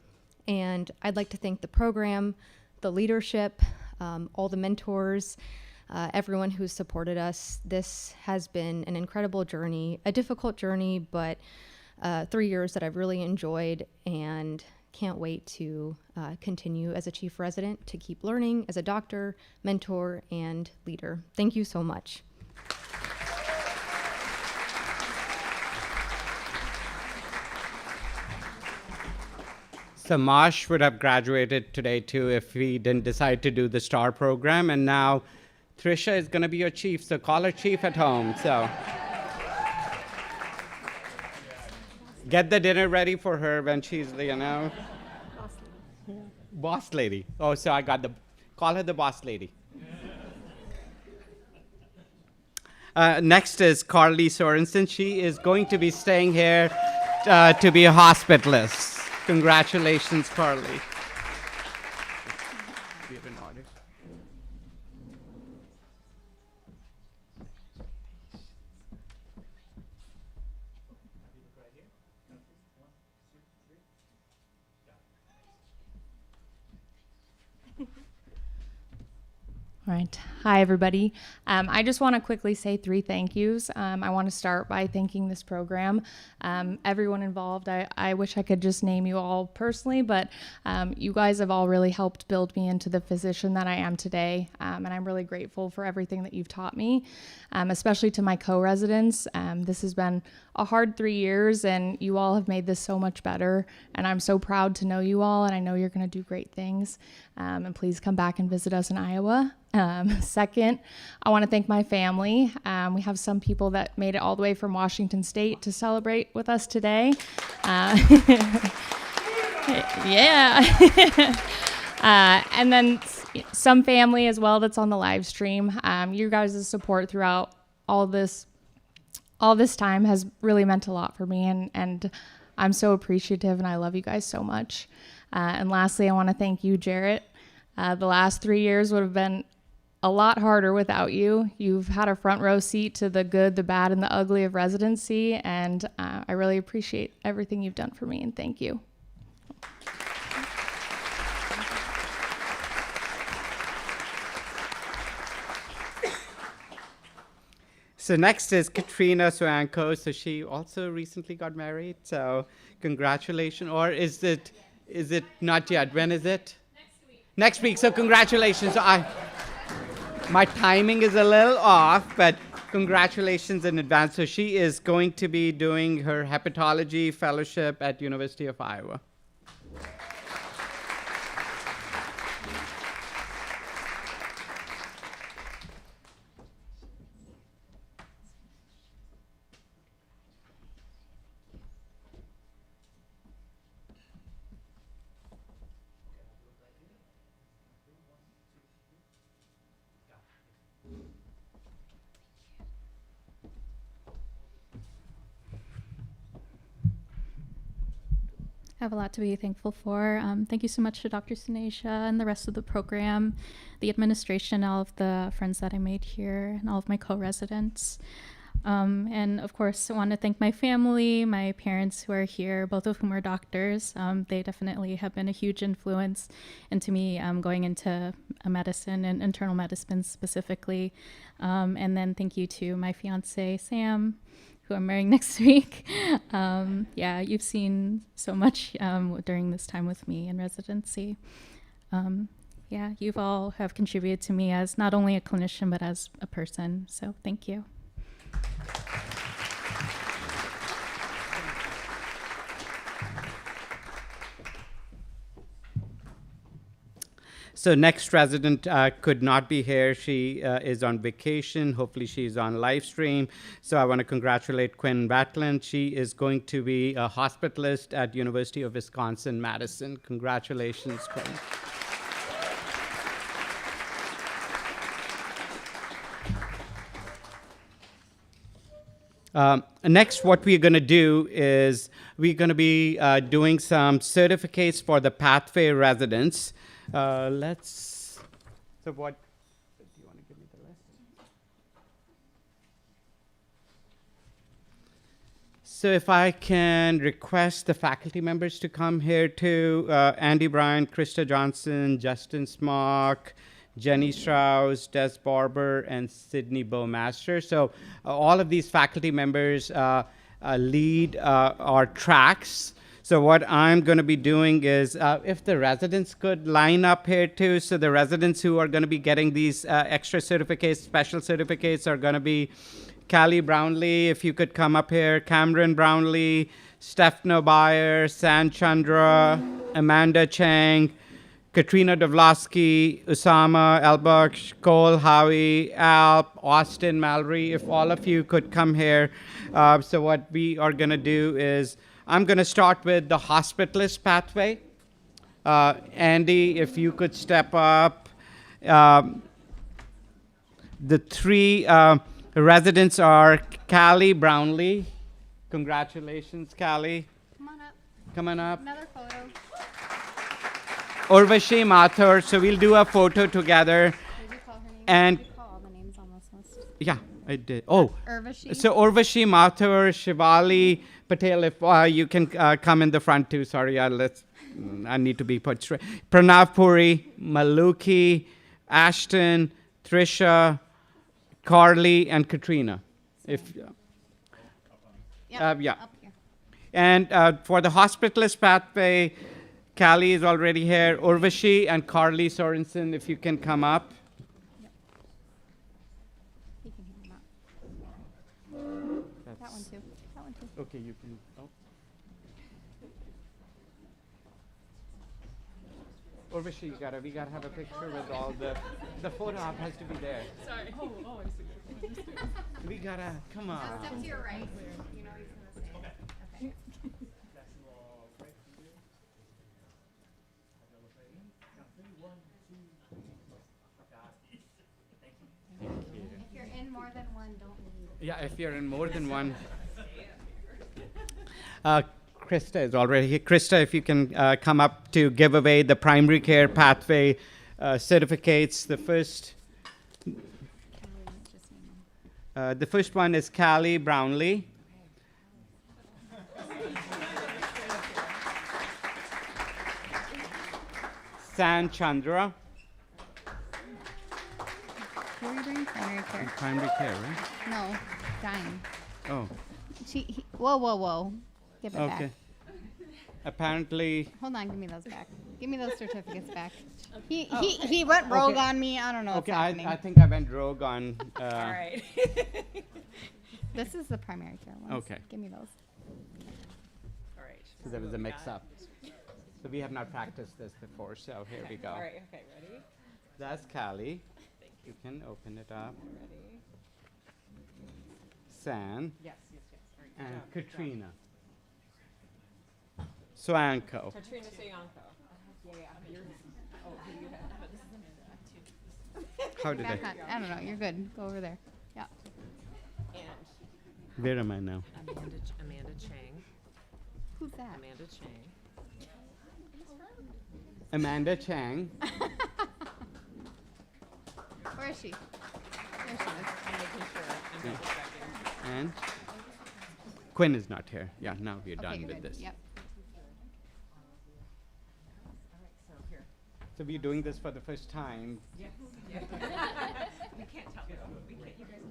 [SPEAKER 5] And I'd like to thank the program, the leadership, all the mentors, everyone who's supported us. This has been an incredible journey, a difficult journey, but 3 years that I've really enjoyed and can't wait to continue as a chief resident, to keep learning as a doctor, mentor, and leader. Thank you so much.
[SPEAKER 23] So Marsh would have graduated today too if we didn't decide to do the STAR program, and now Trisha is going to be your chief, so call her chief at home. So get the dinner ready for her when she's, boss lady. Oh, so I got call her the boss lady. Next is Carly Sorensen. She is going to be staying here to be a hospitalist. Congratulations, Carly.
[SPEAKER 20] All right. Hi, everybody. I just want to quickly say 3 thank yous. I want to start by thanking this program. Everyone involved. I wish I could just name you all personally, but you guys have all really helped build me into the physician that I am today. And I'm really grateful for everything that you've taught me, especially to my co-residents. This has been a hard 3 years, and you all have made this so much better. And I'm so proud to know you all, and I know you're going to do great things. And please come back and visit us in Iowa. Second, I want to thank my family. We have some people that made it all the way from Washington State to celebrate with us today. Yeah. And then some family as well that's on the live stream. Your guys' support throughout all this time has really meant a lot for me, and I'm so appreciative, and I love you guys so much. And lastly, I want to thank you, Jarrett. The last 3 years would have been a lot harder without you. You've had a front row seat to the good, the bad, and the ugly of residency, and I really appreciate everything you've done for me, and thank you.
[SPEAKER 23] So next is Katrina Swanko. So she also recently got married. So congratulations. Or is it not yet? When is it? Next week. So congratulations. So my timing is a little off, but congratulations in advance. So she is going to be doing her hepatology fellowship at University of Iowa.
[SPEAKER 21] I have a lot to be thankful for. Thank you so much to Dr. Sineja and the rest of the program, the administration, all of the friends that I made here, and all of my co-residents. And of course, I want to thank my family, my parents who are here, both of whom are doctors. They definitely have been a huge influence into me going into medicine and internal medicine specifically. And then thank you to my fiance, Sam, who I'm marrying next week. Yeah, you've seen so much during this time with me in residency. Yeah, you've all have contributed to me as not only a clinician, but as a person. So thank you.
[SPEAKER 23] So next resident could not be here. She is on vacation. Hopefully she's on live stream. So I want to congratulate Quinn Batlin. She is going to be a hospitalist at University of Wisconsin-Madison. Congratulations, Quinn. Next, what we're going to do is we're going to be doing some certificates for the Pathway residents. So what, do you want to give me the list? So if I can request the faculty members to come here too, Andy Bryant, Krista Johnson, Justin Smock, Jenny Strauss, Des Barber, and Sydney Bowmaster. So all of these faculty members lead our tracks. So what I'm going to be doing is, if the residents could line up here too, so the residents who are going to be getting these extra certificates, special certificates, are going to be Callie Brownlee, if you could come up here, Cameron Brownlee, Stefano Bayer, San Chandra, Amanda Chang, Katrina Dovlosky, Usama Elbach, Cole Howie, Alp, Austin Mallory, if all of you could come here. So what we are going to do is, I'm going to start with the hospitalist pathway. Andy, if you could step up. The three residents are Callie Brownlee. Congratulations, Callie.
[SPEAKER 12] Come on up.
[SPEAKER 23] Come on up.
[SPEAKER 12] Another photo.
[SPEAKER 23] Urvashi Mathur. So we'll do a photo together.
[SPEAKER 12] Did you call her name?
[SPEAKER 23] And
[SPEAKER 12] Did you call all the names on this list?
[SPEAKER 23] yeah, I did. Oh,
[SPEAKER 12] Urvashi?
[SPEAKER 23] So Urvashi Mathur, Shivali Patel, if you can come in the front too. Sorry, I need to be put straight. Pranav Puri, Maluki, Ashton, Trisha, Carly, and Katrina. If yeah.
[SPEAKER 12] Up here.
[SPEAKER 23] And for the hospitalist pathway, Callie is already here. Urvashi and Carly Sorensen, if you can come up.
[SPEAKER 12] That one too. That one too.
[SPEAKER 23] Okay, you can. Oh. Urvashi, we gotta have a picture with all the photo op has to be there.
[SPEAKER 12] Sorry. Oh, I see.
[SPEAKER 23] We gotta, come on.
[SPEAKER 12] Step to your right. You know he's gonna stay. Okay. If you're in more than one, don't leave.
[SPEAKER 23] Yeah, if you're in more than one. Krista is already here. Krista, if you can come up to give away the primary care pathway certificates. The first one is Callie Brownlee. San Chandra.
[SPEAKER 12] Who are you doing? Primary care.
[SPEAKER 23] Primary care, right?
[SPEAKER 12] No, dying.
[SPEAKER 23] Oh.
[SPEAKER 12] Whoa. Give it back.
[SPEAKER 23] Okay. Apparently.
[SPEAKER 12] Hold on, give me those back. Give me those certificates back. He went rogue on me. I don't know what's happening.
[SPEAKER 23] I think I went rogue on.
[SPEAKER 12] All right. This is the primary care ones.
[SPEAKER 23] Okay.
[SPEAKER 12] Give me those.
[SPEAKER 23] All right. So there was a mix-up. So we have not practiced this before, so here we go.
[SPEAKER 6] All right, okay, ready?
[SPEAKER 23] That's Callie. You can open it up.
[SPEAKER 6] Ready?
[SPEAKER 23] San.
[SPEAKER 6] Yes. Right,
[SPEAKER 23] And
[SPEAKER 6] good job,
[SPEAKER 23] Katrina. Swanko.
[SPEAKER 6] Katrina Sayanko. Yeah. Oh, who do you have? But this is Amanda.
[SPEAKER 23] How did
[SPEAKER 12] Back
[SPEAKER 23] I?
[SPEAKER 12] on. I don't know. You're good. Go over there. Yeah.
[SPEAKER 6] And
[SPEAKER 23] Where am I now?
[SPEAKER 6] Amanda Chang.
[SPEAKER 12] Who's that?
[SPEAKER 6] Amanda Chang.
[SPEAKER 23] Amanda Chang.
[SPEAKER 12] Where is she?
[SPEAKER 23] And Quinn is not here. Yeah, now we're done with this.
[SPEAKER 6] Yep.
[SPEAKER 23] So we're doing this for the first time.
[SPEAKER 6] Yeah. We can't tell. You guys can't tell.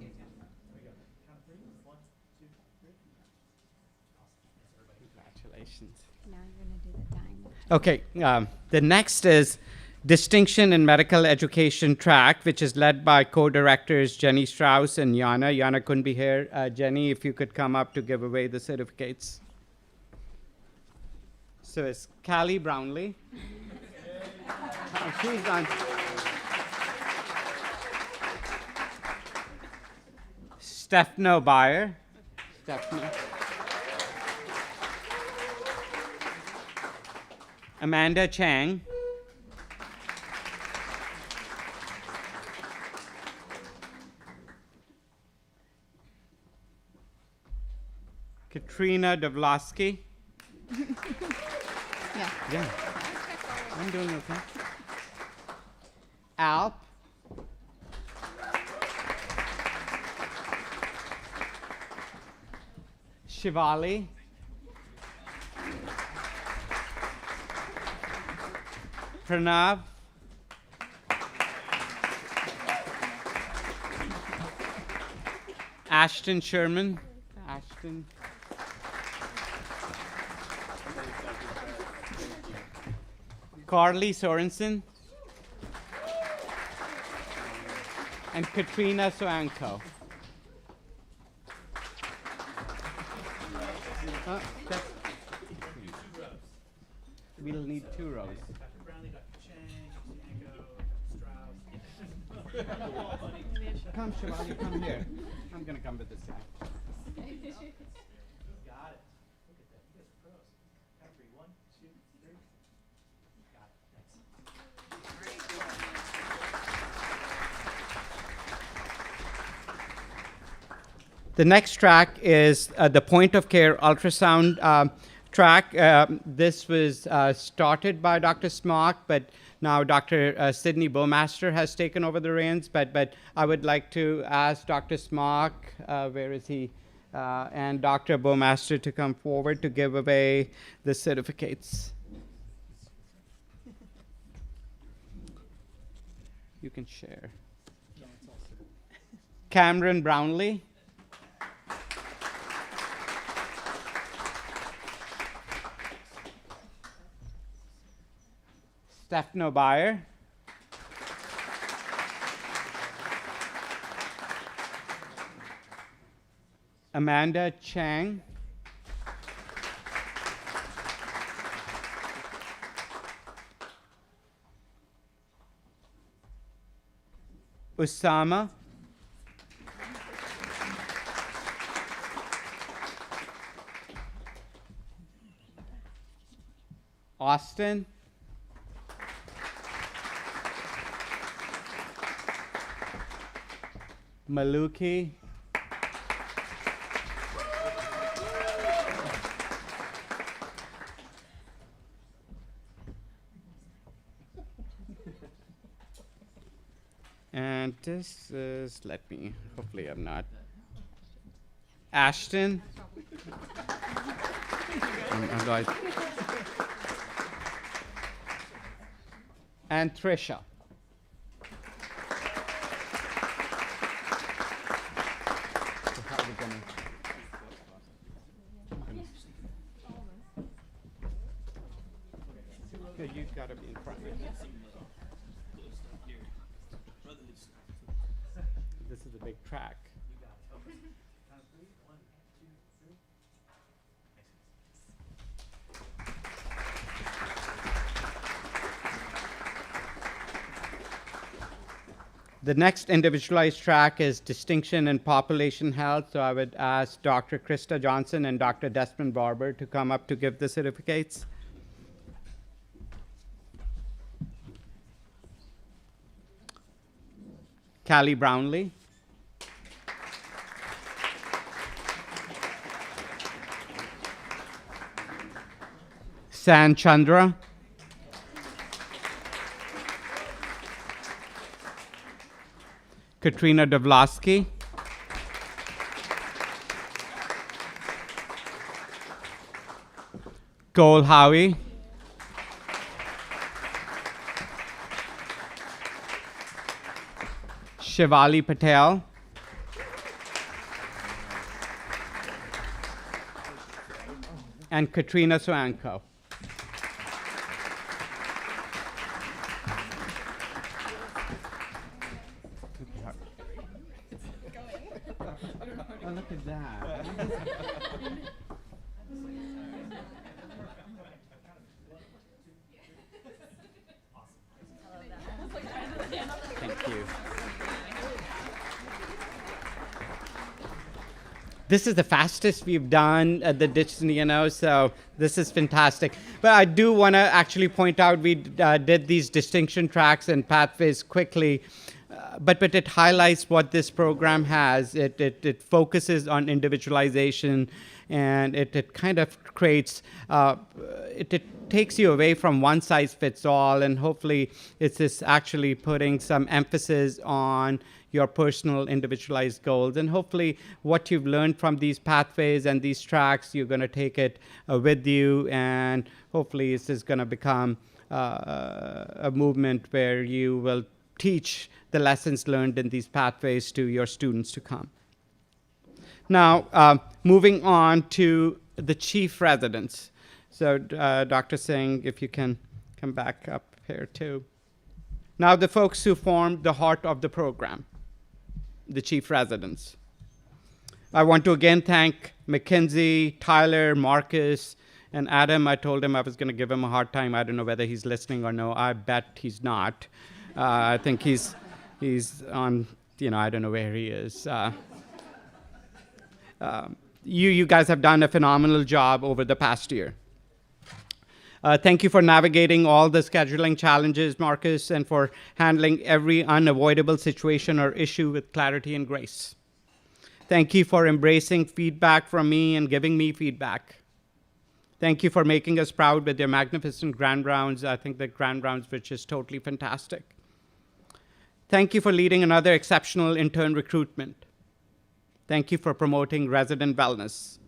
[SPEAKER 23] Congratulations.
[SPEAKER 6] Now you're going to do the dying.
[SPEAKER 23] Okay, the next is Distinction in Medical Education track, which is led by co-directors Jenny Strauss and Yana. Yana couldn't be here. Jenny, if you could come up to give away the certificates. So it's Callie Brownlee. Oh, she's on. Stefano Bayer. Stefano. Amanda Chang. Katrina Dovlosky. Yeah. I'm doing okay. Alp. Shivali. Pranav. Ashton Sherman. Ashton. Carly Sorensen. And Katrina Soanko. We'll need 2 rows. Come, Shivali, come here. I'm going to come with this guy.
[SPEAKER 6] Got it.
[SPEAKER 7] Look at that. You guys are pros. Count 3. 1, 2, 3. Got it. Thanks.
[SPEAKER 23] The next track is the point of care ultrasound track. This was started by Dr. Smock, but now Dr. Sydney Bowmaster has taken over the reins. But I would like to ask Dr. Smock, where is he, and Dr. Bowmaster to come forward to give away the certificates. You can share. Cameron Brownlee. Stefano Bayer. Amanda Chang. Usama. Austin. Maluki. And this is, hopefully I'm not. Ashton. And Trisha. You've got to be in front. This is a big track. The next individualized track is Distinction in Population Health. So I would ask Dr. Krista Johnson and Dr. Desmond Barber to come up to give the certificates. Callie Brownlee. San Chandra. Katrina Dovlosky, Cole Howie, Shivali Patel, and Katrina Swanko. Oh, look at that. Thank you. This is the fastest we've done at the ditch, so this is fantastic. But I do want to actually point out we did these distinction tracks and pathways quickly, but it highlights what this program has. It focuses on individualization, and it kind of creates, it takes you away from one size fits all, and hopefully it's this actually putting some emphasis on your personal individualized goals. And hopefully what you've learned from these pathways and these tracks, you're going to take it with you, and hopefully this is going to become a movement where you will teach the lessons learned in these pathways to your students to come. Now, moving on to the chief residents. So Dr. Singh, if you can come back up here too. Now the folks who formed the heart of the program, the chief residents. I want to again thank Mackenzie, Tyler, Marcus, and Adam. I told him I was going to give him a hard time. I don't know whether he's listening or no. I bet he's not. I think he's on, I don't know where he is. You guys have done a phenomenal job over the past year. Thank you for navigating all the scheduling challenges, Marcus, and for handling every unavoidable situation or issue with clarity and grace. Thank you for embracing feedback from me and giving me feedback. Thank you for making us proud with your magnificent grand rounds. I think the grand rounds, which is totally fantastic. Thank you for leading another exceptional intern recruitment. Thank you for promoting resident wellness.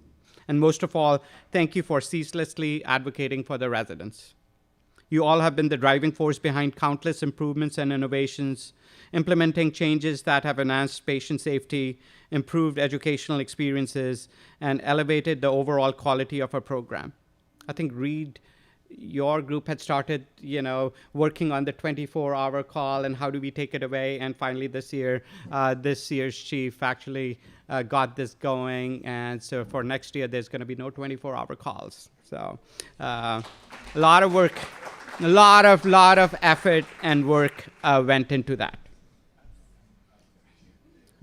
[SPEAKER 23] And most of all, thank you for ceaselessly advocating for the residents. You all have been the driving force behind countless improvements and innovations, implementing changes that have enhanced patient safety, improved educational experiences, and elevated the overall quality of our program. I think Reed, your group had started, working on the 24-hour call and how do we take it away. And finally this year's chief actually got this going. And so for next year, there's going to be no 24-hour calls. So a lot of work, a lot of effort and work went into that.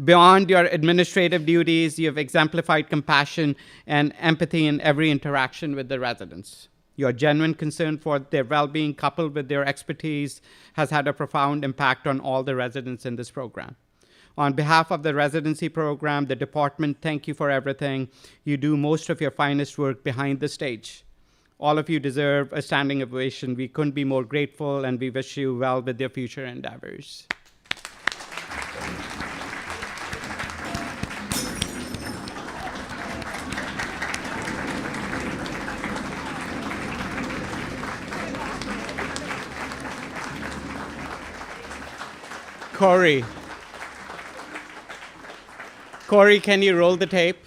[SPEAKER 23] Beyond your administrative duties, you have exemplified compassion and empathy in every interaction with the residents. Your genuine concern for their well-being, coupled with their expertise, has had a profound impact on all the residents in this program. On behalf of the residency program, the department, thank you for everything. You do most of your finest work behind the stage. All of you deserve a standing ovation. We couldn't be more grateful, and we wish you well with your future endeavors. Corey, can you roll the tape?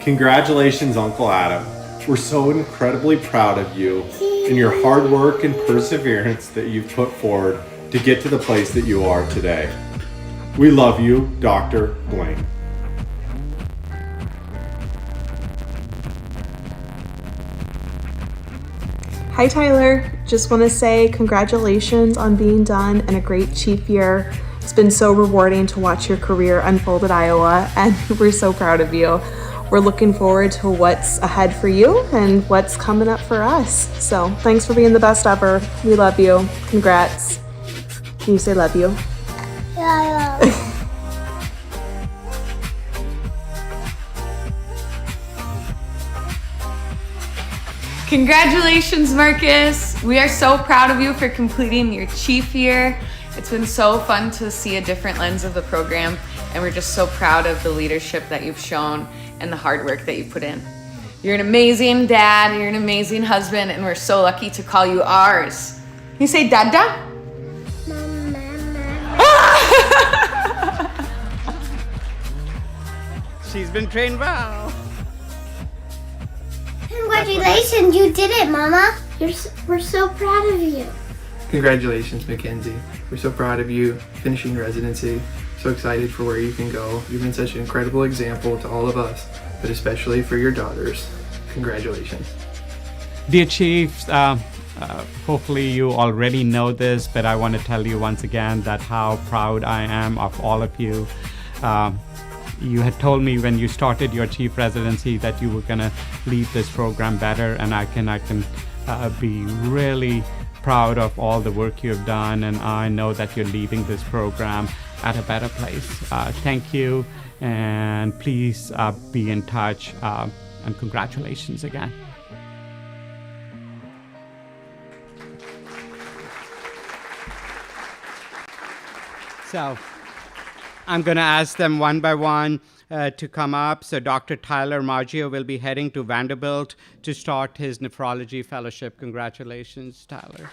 [SPEAKER 8] Congratulations, Uncle Adam. We're so incredibly proud of you and your hard work and perseverance that you've put forward to get to the place that you are today. We love you, Dr. Blaine.
[SPEAKER 13] Hi Tyler, just want to say congratulations on being done and a great chief year. It's been so rewarding to watch your career unfold at Iowa, and we're so proud of you. We're looking forward to what's ahead for you and what's coming up for us. So thanks for being the best ever. We love you. Congrats. Can you say love you?
[SPEAKER 3] Congratulations, Marcus. We are so proud of you for completing your chief year. It's been so fun to see a different lens of the program, and we're just so proud of the leadership that you've shown and the hard work that you put in. You're an amazing dad, you're an amazing husband, and we're so lucky to call you ours. Can you say Dada?
[SPEAKER 23] She's been trained well.
[SPEAKER 10] Congratulations, you did it, Mama. We're so proud of you.
[SPEAKER 22] Congratulations, Mackenzie. We're so proud of you finishing residency. So excited for where you can go. You've been such an incredible example to all of us, but especially for your daughters. Congratulations.
[SPEAKER 14] Dear Chiefs, hopefully you already know this, but I want to tell you once again that how proud I am of all of you. You had told me when you started your chief residency that you were gonna lead this program better, and I can be really proud of all the work you have done, and I know that you're leaving this program at a better place. Thank you, and please be in touch, and congratulations again. So I'm going to ask them one by one to come up. So Dr. Tyler Maggio will be heading to Vanderbilt to start his nephrology fellowship. Congratulations, Tyler.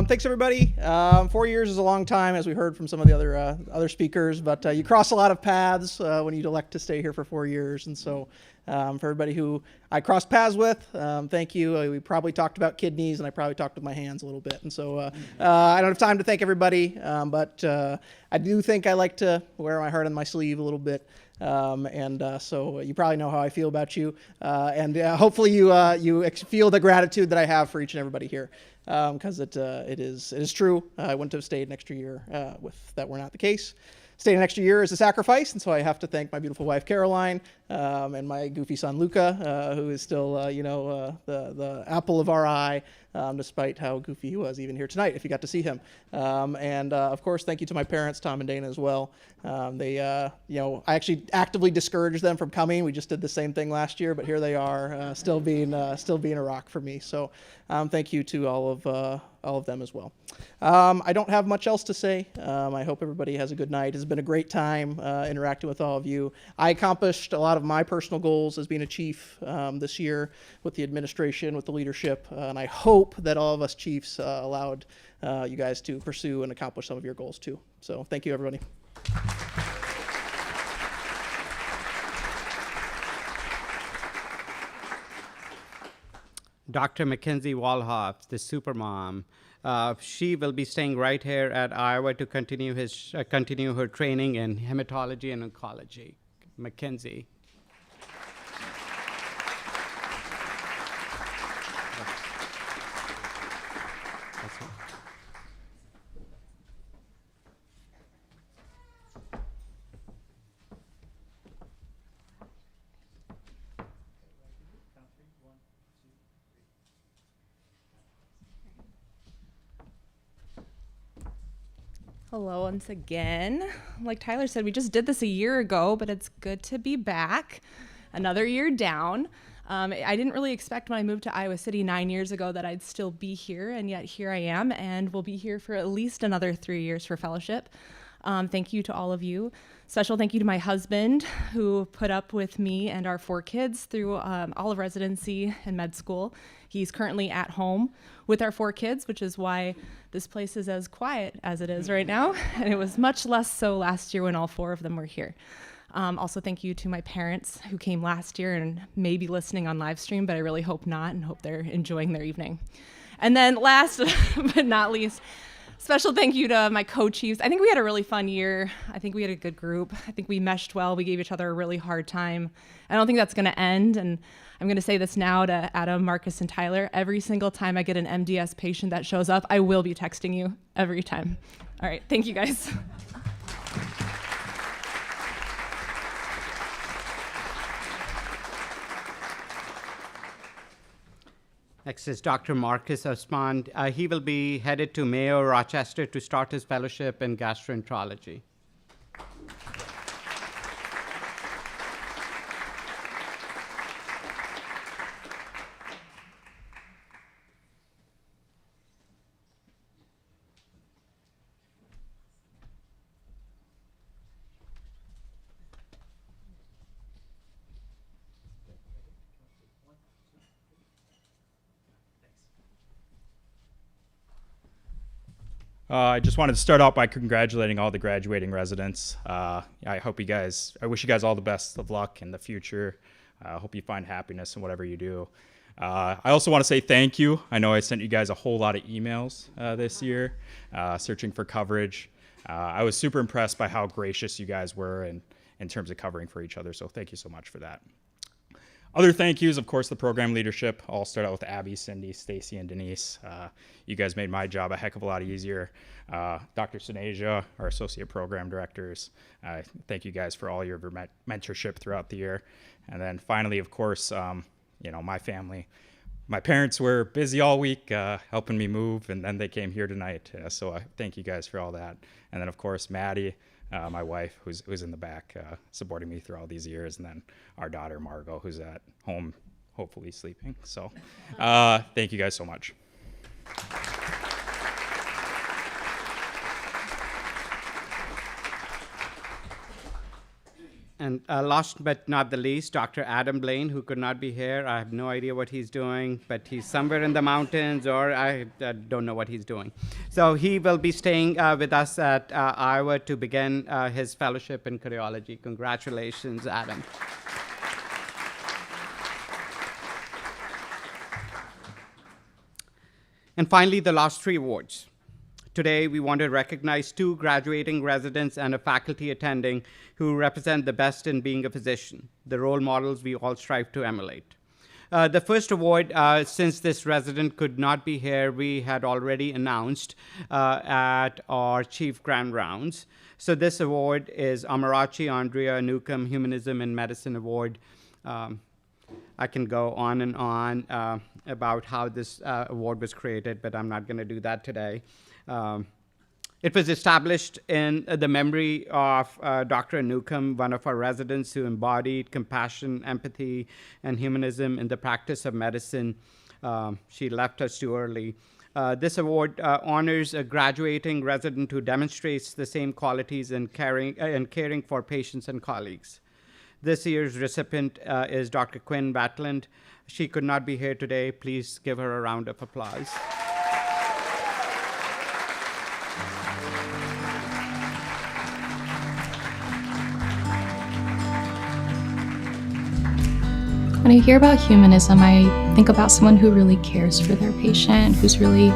[SPEAKER 24] Thanks, everybody. 4 years is a long time, as we heard from some of the other speakers, but you cross a lot of paths when you elect to stay here for 4 years. And so for everybody who I crossed paths with, thank you. We probably talked about kidneys, and I probably talked with my hands a little bit. And so I don't have time to thank everybody, but I do think I like to wear my heart on my sleeve a little bit. So you probably know how I feel about you, and hopefully you feel the gratitude that I have for each and everybody here, because it is true. I wouldn't have stayed an extra year if that were not the case. Staying an extra year is a sacrifice, and so I have to thank my beautiful wife Caroline and my goofy son Luca, who is still the apple of our eye, despite how goofy he was even here tonight, if you got to see him. And of course, thank you to my parents, Tom and Dana, as well. I actually actively discouraged them from coming. We just did the same thing last year, but here they are, still being a rock for me. So thank you to all of them as well. I don't have much else to say. I hope everybody has a good night. It's been a great time interacting with all of you. I accomplished a lot of my personal goals as being a chief this year with the administration, with the leadership, and I hope that all of us chiefs allowed you guys to pursue and accomplish some of your goals too. So thank you, everybody.
[SPEAKER 23] Dr. Mackenzie Walhoff, the supermom. She will be staying right here at Iowa to continue her training in hematology and oncology. Mackenzie.
[SPEAKER 6] Hello once again. Like Tyler said, we just did this a year ago, but it's good to be back. Another year down. I didn't really expect when I moved to Iowa City 9 years ago that I'd still be here, and yet here I am, and we'll be here for at least another 3 years for fellowship. Thank you to all of you. Special thank you to my husband, who put up with me and our 4 kids through all of residency and med school. He's currently at home with our 4 kids, which is why this place is as quiet as it is right now. And it was much less so last year when all 4 of them were here. Also, thank you to my parents who came last year and may be listening on live stream, but I really hope not, and hope they're enjoying their evening. And then last but not least, special thank you to my co-chiefs. I think we had a really fun year. I think we had a good group. I think we meshed well. We gave each other a really hard time. I don't think that's going to end. And I'm going to say this now to Adam, Marcus, and Tyler. Every single time I get an MDS patient that shows up, I will be texting you every time. All right, thank you guys.
[SPEAKER 23] Next is Dr. Marcus Osmond. He will be headed to Mayo, Rochester to start his fellowship in gastroenterology.
[SPEAKER 1] I just wanted to start out by congratulating all the graduating residents. I wish you guys all the best of luck in the future. I hope you find happiness in whatever you do. I also want to say thank you. I know I sent you guys a whole lot of emails this year, searching for coverage. I was super impressed by how gracious you guys were in terms of covering for each other, so thank you so much for that. Other thank yous, of course, the program leadership. I'll start out with Abby, Cindy, Stacy, and Denise. You guys made my job a heck of a lot easier. Dr. Sinasia, our associate program directors. Thank you guys for all your mentorship throughout the year. And then finally, of course, my family. My parents were busy all week helping me move, and then they came here tonight. So thank you guys for all that. And then, of course, Maddie, my wife, who's in the back supporting me through all these years, and then our daughter Margot, who's at home hopefully sleeping. So thank you guys so much.
[SPEAKER 23] And last but not the least, Dr. Adam Blaine, who could not be here. I have no idea what he's doing, but he's somewhere in the mountains, or I don't know what he's doing. So he will be staying with us at Iowa to begin his fellowship in cardiology. Congratulations, Adam. And finally, the last three awards. Today, we want to recognize 2 graduating residents and a faculty attending who represent the best in being a physician, the role models we all strive to emulate. The first award, since this resident could not be here, we had already announced at our Chief Grand Rounds. So this award is Amarachi Andrea Newcomb Humanism in Medicine Award. I can go on and on about how this award was created, but I'm not going to do that today. It was established in the memory of Dr. Newcomb, one of our residents who embodied compassion, empathy, and humanism in the practice of medicine. She left us too early. This award honors a graduating resident who demonstrates the same qualities in caring for patients and colleagues. This year's recipient is Dr. Quinn Batland. She could not be here today. Please give her a round of applause.
[SPEAKER 20] When I hear about humanism, I think about someone who really cares for their patient, who's really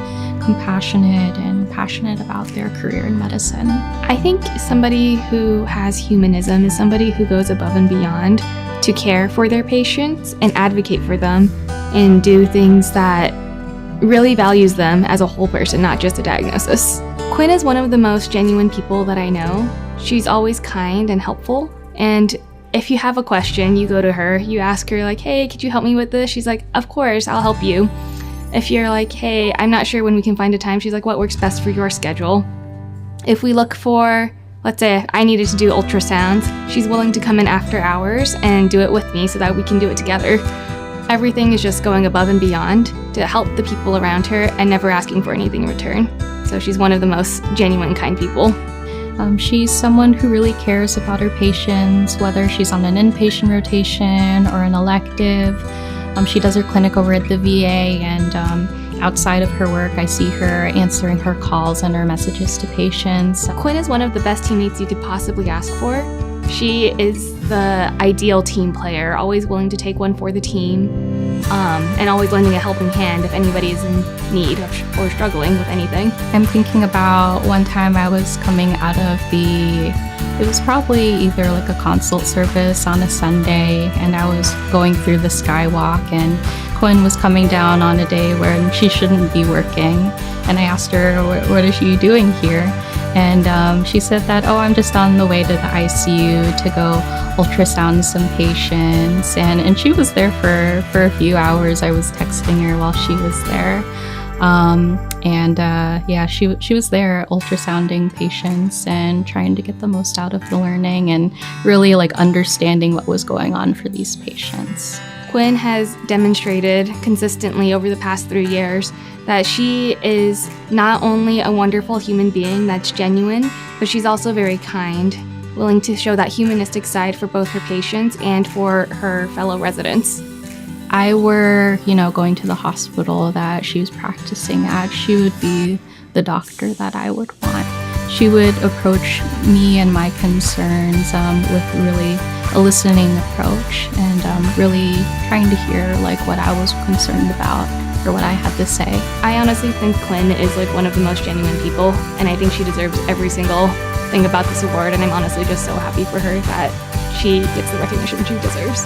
[SPEAKER 20] compassionate and passionate about their career in medicine.
[SPEAKER 2] I think somebody who has humanism is somebody who goes above and beyond to care for their patients and advocate for them and do things that really values them as a whole person, not just a diagnosis. Quinn is one of the most genuine people that I know. She's always kind and helpful, and if you have a question, you go to her, you ask her like, hey, could you help me with this? She's like, of course, I'll help you. If you're like, hey, I'm not sure when we can find a time, she's like, what works best for your schedule? If we look for, let's say I needed to do ultrasounds, she's willing to come in after hours and do it with me so that we can do it together. Everything is just going above and beyond to help the people around her and never asking for anything in return. So she's one of the most genuine, kind people.
[SPEAKER 20] She's someone who really cares about her patients, whether she's on an inpatient rotation or an elective. She does her clinic over at the VA, and outside of her work, I see her answering her calls and her messages to patients.
[SPEAKER 2] Quinn is one of the best teammates you could possibly ask for. She is the ideal team player, always willing to take one for the team, and always lending a helping hand if anybody is in need or struggling with anything.
[SPEAKER 20] I'm thinking about one time I was coming out of it was probably either like a consult service on a Sunday, and I was going through the Skywalk, and Quinn was coming down on a day when she shouldn't be working, and I asked her, what is she doing here?
[SPEAKER 21] And she said that, oh, I'm just on the way to the ICU to go ultrasound some patients. And she was there for a few hours. I was texting her while she was there. She was there ultrasounding patients and trying to get the most out of the learning and really like understanding what was going on for these patients.
[SPEAKER 2] Quinn has demonstrated consistently over the past 3 years that she is not only a wonderful human being that's genuine, but she's also very kind, willing to show that humanistic side for both her patients and for her fellow residents.
[SPEAKER 21] I were, going to the hospital that she was practicing at, she would be the doctor that I would want. She would approach me and my concerns with really a listening approach and really trying to hear like what I was concerned about or what I had to say.
[SPEAKER 2] I honestly think Quinn is like one of the most genuine people, and I think she deserves every single thing about this award, and I'm honestly just so happy for her that she gets the recognition she deserves.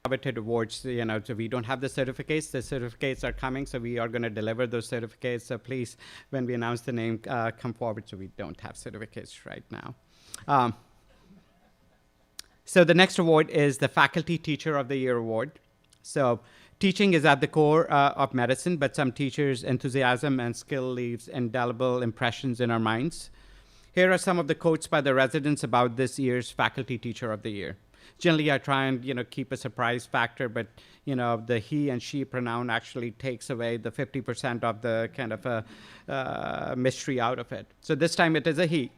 [SPEAKER 23] Coveted awards, so we don't have the certificates are coming, so we are going to deliver those certificates. So please, when we announce the name, come forward. So we don't have certificates right now. So the next award is the Faculty Teacher of the Year award. So teaching is at the core of medicine, but some teachers' enthusiasm and skill leaves indelible impressions in our minds. Here are some of the quotes by the residents about this year's Faculty Teacher of the Year. Generally, I try and keep a surprise factor, but the he and she pronoun actually takes away the 50% of the kind of mystery out of it. So this time it is a he.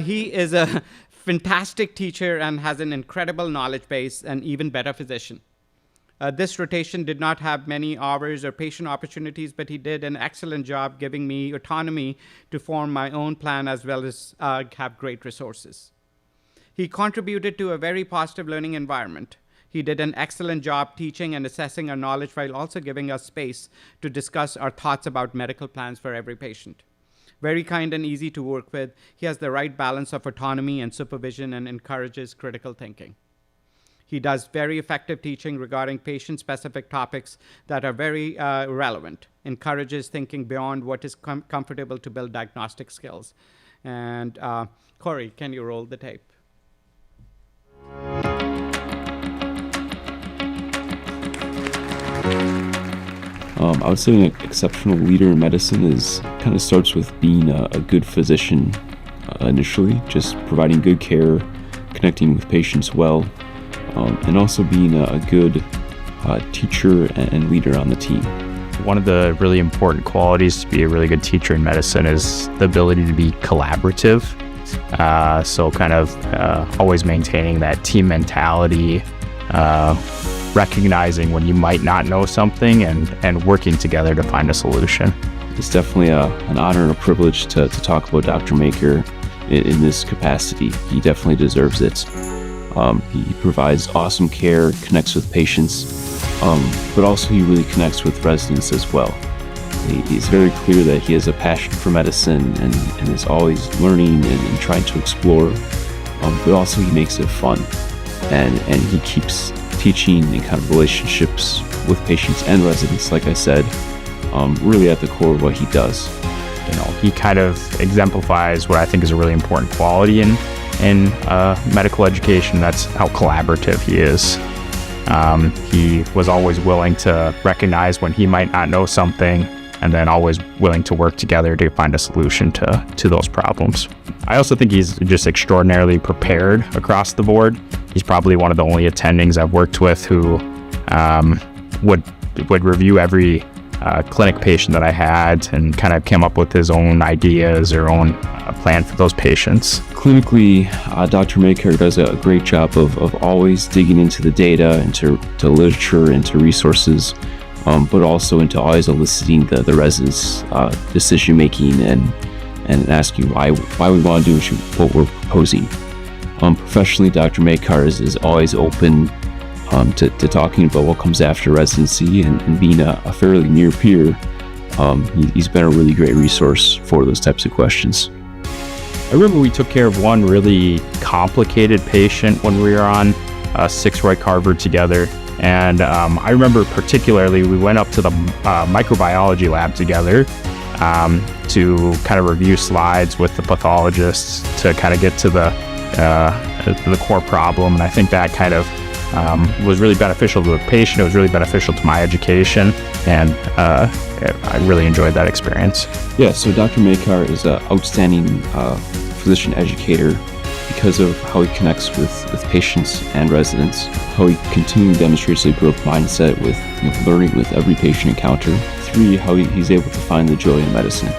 [SPEAKER 23] He is a fantastic teacher and has an incredible knowledge base and even better physician. This rotation did not have many hours or patient opportunities, but he did an excellent job giving me autonomy to form my own plan as well as have great resources. He contributed to a very positive learning environment. He did an excellent job teaching and assessing our knowledge while also giving us space to discuss our thoughts about medical plans for every patient. Very kind and easy to work with. He has the right balance of autonomy and supervision and encourages critical thinking. He does very effective teaching regarding patient-specific topics that are very relevant, encourages thinking beyond what is comfortable to build diagnostic skills. And Corey, can you roll the tape?
[SPEAKER 9] I would say an exceptional leader in medicine kind of starts with being a good physician initially, just providing good care, connecting with patients well, and also being a good teacher and leader on the team.
[SPEAKER 1] One of the really important qualities to be a really good teacher in medicine is the ability to be collaborative. So kind of always maintaining that team mentality, recognizing when you might not know something and working together to find a solution.
[SPEAKER 9] It's definitely an honor and a privilege to talk about Dr. Maker in this capacity. He definitely deserves it. He provides awesome care, connects with patients, but also he really connects with residents as well. It's very clear that he has a passion for medicine and is always learning and trying to explore, but also he makes it fun. And he keeps teaching and kind of relationships with patients and residents, like I said, really at the core of what he does.
[SPEAKER 1] He kind of exemplifies what I think is a really important quality in medical education. That's how collaborative he is. He was always willing to recognize when he might not know something, and then always willing to work together to find a solution to those problems. I also think he's just extraordinarily prepared across the board. He's probably one of the only attendings I've worked with who would review every clinic patient that I had and kind of came up with his own ideas or own plan for those patients.
[SPEAKER 9] Clinically, Dr. Maker does a great job of always digging into the data, into literature, into resources, but also into always eliciting the residents' decision-making and asking why we want to do what we're proposing. Professionally, Dr. Maker is always open to talking about what comes after residency and being a fairly near peer. He's been a really great resource for those types of questions.
[SPEAKER 1] I remember we took care of one really complicated patient when we were on 6 Roy Carver together. And I remember particularly we went up to the microbiology lab together to kind of review slides with the pathologists to kind of get to the core problem. And I think that kind of was really beneficial to the patient. It was really beneficial to my education, and I really enjoyed that experience.
[SPEAKER 9] Yeah, so Dr. Makar is an outstanding physician educator because of how he connects with patients and residents, how he continually demonstrates a growth mindset with learning with every patient encounter. 3, how he's able to find the joy in medicine.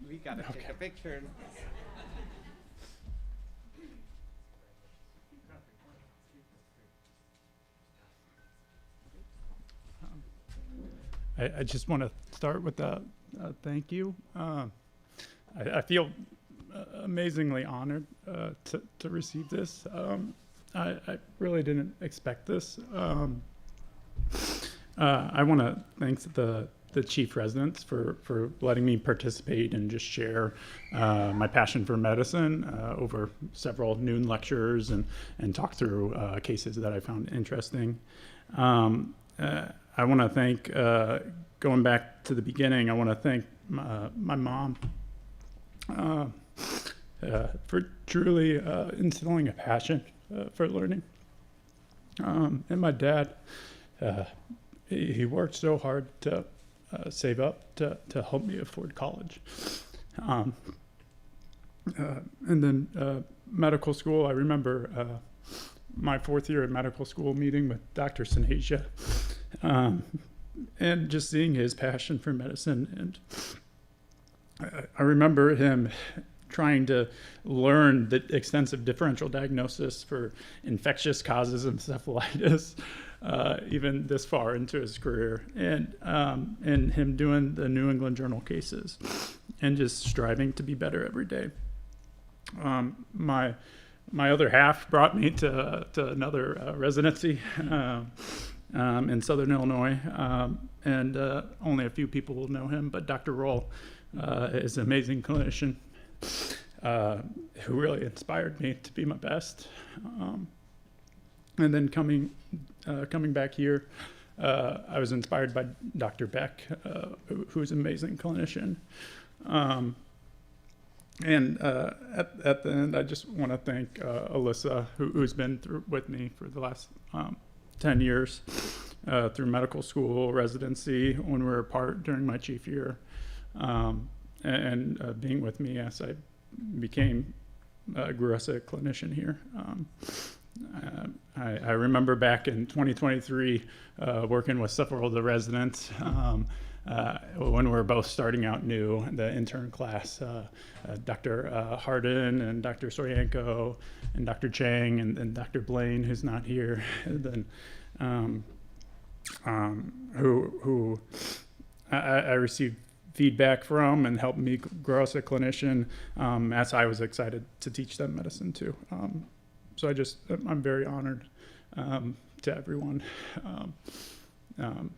[SPEAKER 23] We gotta take a picture.
[SPEAKER 15] I just want to start with a thank you. I feel amazingly honored to receive this. I really didn't expect this. I want to thank the chief residents for letting me participate and just share my passion for medicine over several noon lectures and talk through cases that I found interesting. I want to thank, going back to the beginning, I want to thank my mom for truly instilling a passion for learning. And my dad, he worked so hard to save up to help me afford college. And then medical school, I remember my 4th year at medical school meeting with Dr. Sanasia, and just seeing his passion for medicine. And I remember him trying to learn the extensive differential diagnosis for infectious causes of encephalitis, even this far into his career, and him doing the New England Journal cases and just striving to be better every day. My other half brought me to another residency in Southern Illinois, and only a few people will know him, but Dr. Roll is an amazing clinician who really inspired me to be my best. And then coming back here, I was inspired by Dr. Beck, who's an amazing clinician. And at the end, I just want to thank Alyssa, who's been with me for the last 10 years through medical school, residency, when we were apart during my chief year, and being with me as I grew as a clinician here. I remember back in 2023 working with several of the residents when we were both starting out new, the intern class, Dr. Hardin and Dr. Soyanko and Dr. Chang and Dr. Blaine, who's not here, and then who I received feedback from and helped me grow as a clinician as I was excited to teach them medicine too. So I'm very honored to everyone, and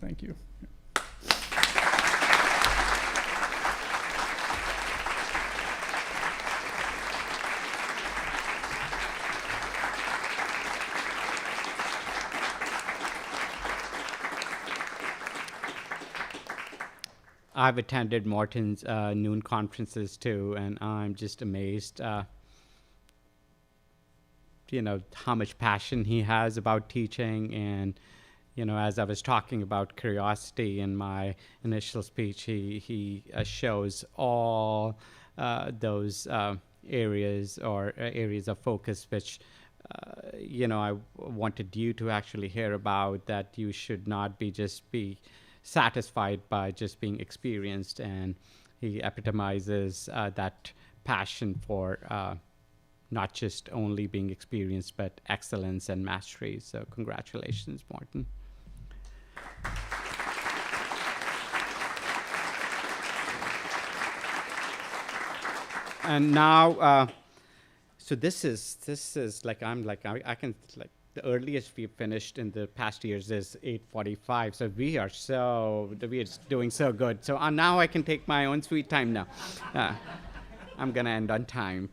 [SPEAKER 15] thank you.
[SPEAKER 23] I've attended Morton's noon conferences too, and I'm just amazed, how much passion he has about teaching. And, as I was talking about curiosity in my initial speech, he shows all those areas or areas of focus, which, I wanted you to actually hear about, that you should not be satisfied by just being experienced, and he epitomizes that passion for not just only being experienced, but excellence and mastery. So congratulations, Morton. And now, so this is like I can like the earliest we've finished in the past years is 8:45. So we are doing so good. So now I can take my own sweet time now. I'm gonna end on time.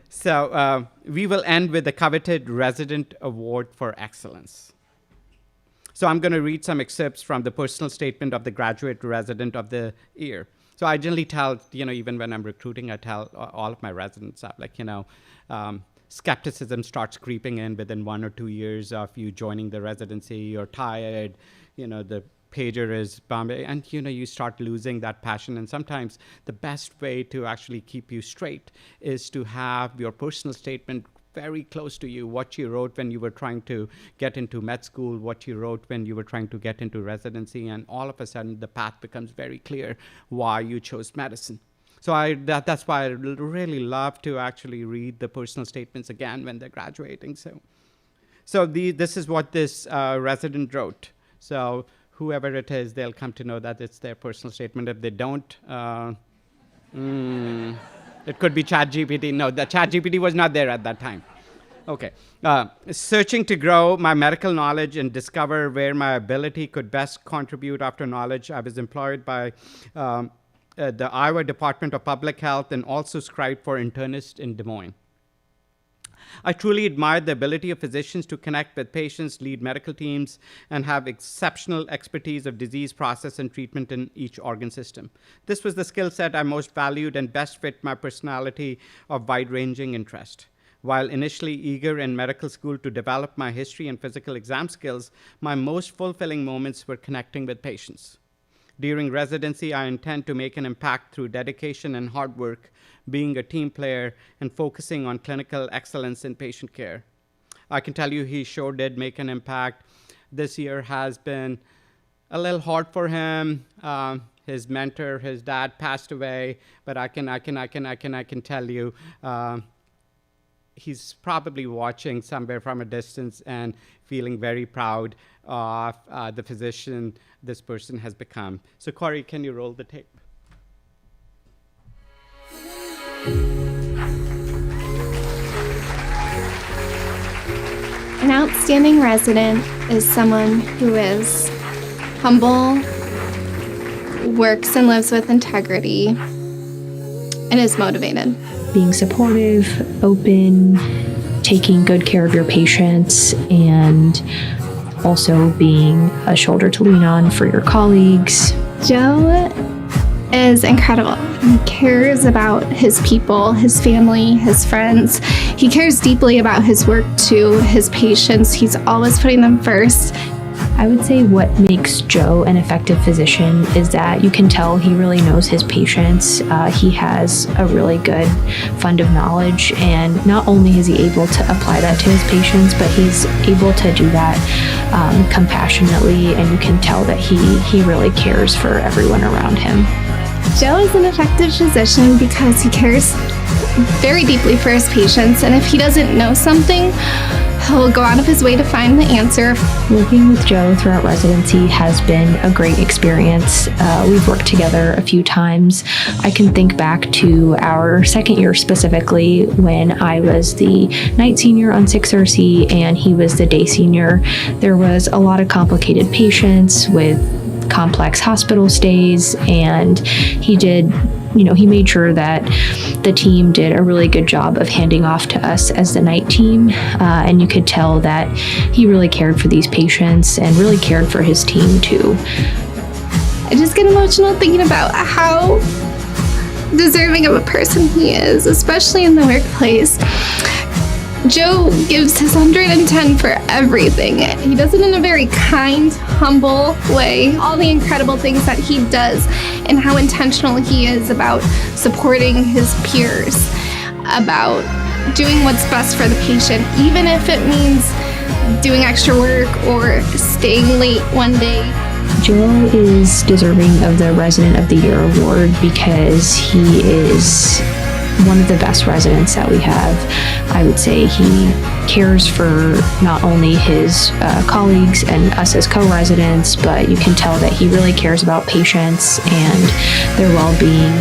[SPEAKER 23] So we will end with the coveted Resident Award for Excellence. So I'm going to read some excerpts from the personal statement of the graduate resident of the year. So I generally tell, even when I'm recruiting, I tell all of my residents, skepticism starts creeping in within 1 or 2 years of you joining the residency. You're tired, the pager is Bombay, and you start losing that passion. And sometimes the best way to actually keep you straight is to have your personal statement very close to you, what you wrote when you were trying to get into med school, what you wrote when you were trying to get into residency, and all of a sudden the path becomes very clear why you chose medicine. So that's why I really love to actually read the personal statements again when they're graduating. So this is what this resident wrote. So whoever it is, they'll come to know that it's their personal statement. If they don't, it could be ChatGPT. No, the ChatGPT was not there at that time. Okay. Searching to grow my medical knowledge and discover where my ability could best contribute after knowledge, I was employed by the Iowa Department of Public Health and also scribed for internist in Des Moines. I truly admired the ability of physicians to connect with patients, lead medical teams, and have exceptional expertise of disease process and treatment in each organ system. This was the skill set I most valued and best fit my personality of wide-ranging interest. While initially eager in medical school to develop my history and physical exam skills, my most fulfilling moments were connecting with patients. During residency, I intend to make an impact through dedication and hard work, being a team player, and focusing on clinical excellence in patient care. I can tell you he sure did make an impact. This year has been a little hard for him. His mentor, his dad passed away, but I can tell you, he's probably watching somewhere from a distance and feeling very proud of the physician this person has become. So Corey, can you roll the tape?
[SPEAKER 12] An outstanding resident is someone who is humble, works and lives with integrity, and is motivated.
[SPEAKER 11] Being supportive, open, taking good care of your patients, and also being a shoulder to lean on for your colleagues.
[SPEAKER 12] Joe is incredible. He cares about his people, his family, his friends. He cares deeply about his work too, his patients. He's always putting them first.
[SPEAKER 11] I would say what makes Joe an effective physician is that you can tell he really knows his patients. He has a really good fund of knowledge, and not only is he able to apply that to his patients, but he's able to do that compassionately, and you can tell that he really cares for everyone around him.
[SPEAKER 12] Joe is an effective physician because he cares very deeply for his patients, and if he doesn't know something, he'll go out of his way to find the answer.
[SPEAKER 11] Working with Joe throughout residency has been a great experience. We've worked together a few times. I can think back to our second year specifically when I was the night senior on 6RC and he was the day senior. There was a lot of complicated patients with complex hospital stays, and he made sure that the team did a really good job of handing off to us as the night team, and you could tell that he really cared for these patients and really cared for his team too.
[SPEAKER 12] I just get emotional thinking about how deserving of a person he is, especially in the workplace. Joe gives his 110 for everything. He does it in a very kind, humble way. All the incredible things that he does and how intentional he is about supporting his peers, about doing what's best for the patient, even if it means doing extra work or staying late one day.
[SPEAKER 11] Joe is deserving of the Resident of the Year award because he is one of the best residents that we have. I would say he cares for not only his colleagues and us as co-residents, but you can tell that he really cares about patients and their well-being.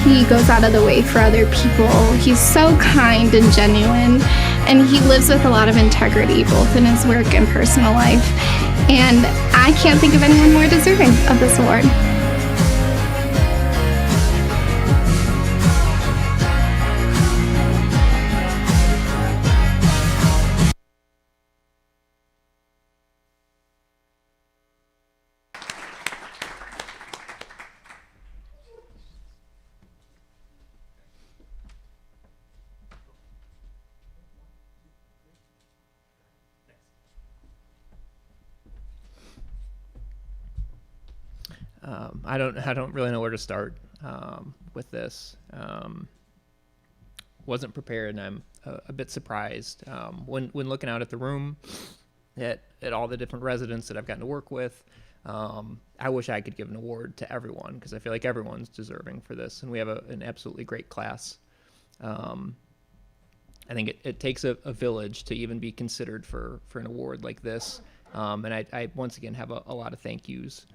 [SPEAKER 12] He goes out of the way for other people. He's so kind and genuine, and he lives with a lot of integrity, both in his work and personal life. And I can't think of anyone more deserving of this award.
[SPEAKER 7] I don't really know where to start with this. Wasn't prepared, and I'm a bit surprised when looking out at the room at all the different residents that I've gotten to work with. I wish I could give an award to everyone, because I feel like everyone's deserving for this, and we have an absolutely great class. I think it takes a village to even be considered for an award like this. And I once again have a lot of thank yous.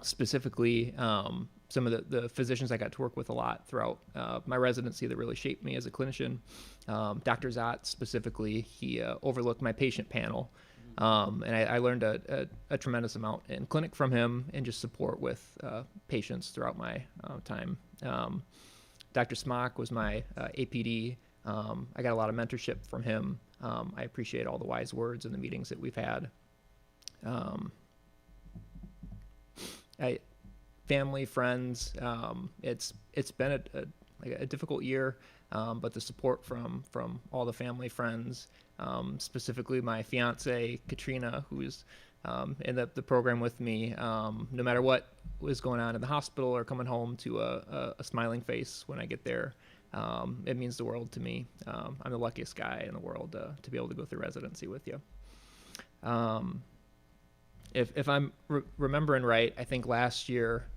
[SPEAKER 7] Specifically, some of the physicians I got to work with a lot throughout my residency that really shaped me as a clinician. Dr. Zott specifically, he overlooked my patient panel. And I learned a tremendous amount in clinic from him, and just support with patients throughout my time. Dr. Smock was my APD. I got a lot of mentorship from him. I appreciate all the wise words in the meetings that we've had. Family, friends, it's been a difficult year, but the support from all the family, friends, specifically my fiance Katrina, who's in the program with me, no matter what was going on in the hospital or coming home, to a smiling face when I get there. It means the world to me. I'm the luckiest guy in the world to be able to go through residency with you. If I'm remembering right, I think last year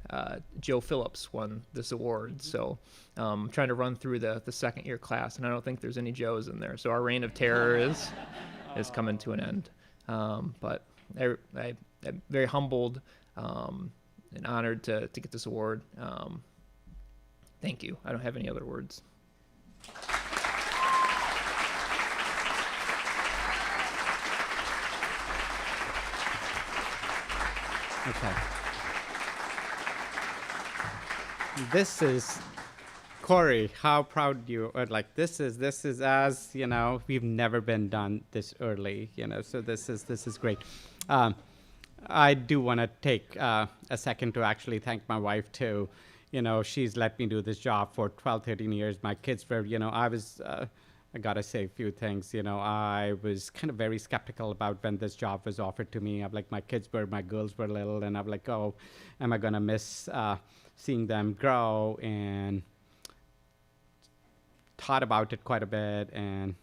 [SPEAKER 7] Joe Phillips won this award. So I'm trying to run through the second year class, and I don't think there's any Joes in there. So our reign of terror is coming to an end. But I'm very humbled and honored to get this award. Thank you. I don't have any other words.
[SPEAKER 23] Okay. This is Corey. How proud you are! Like this is as we've never been done this early. So this is great. I do want to take a second to actually thank my wife too. She's let me do this job for 12, 13 years. My kids were, I gotta say a few things. I was kind of very skeptical about when this job was offered to me. I'm like, my girls were little, and I'm like, oh, am I gonna miss seeing them grow? And thought about it quite a bit, and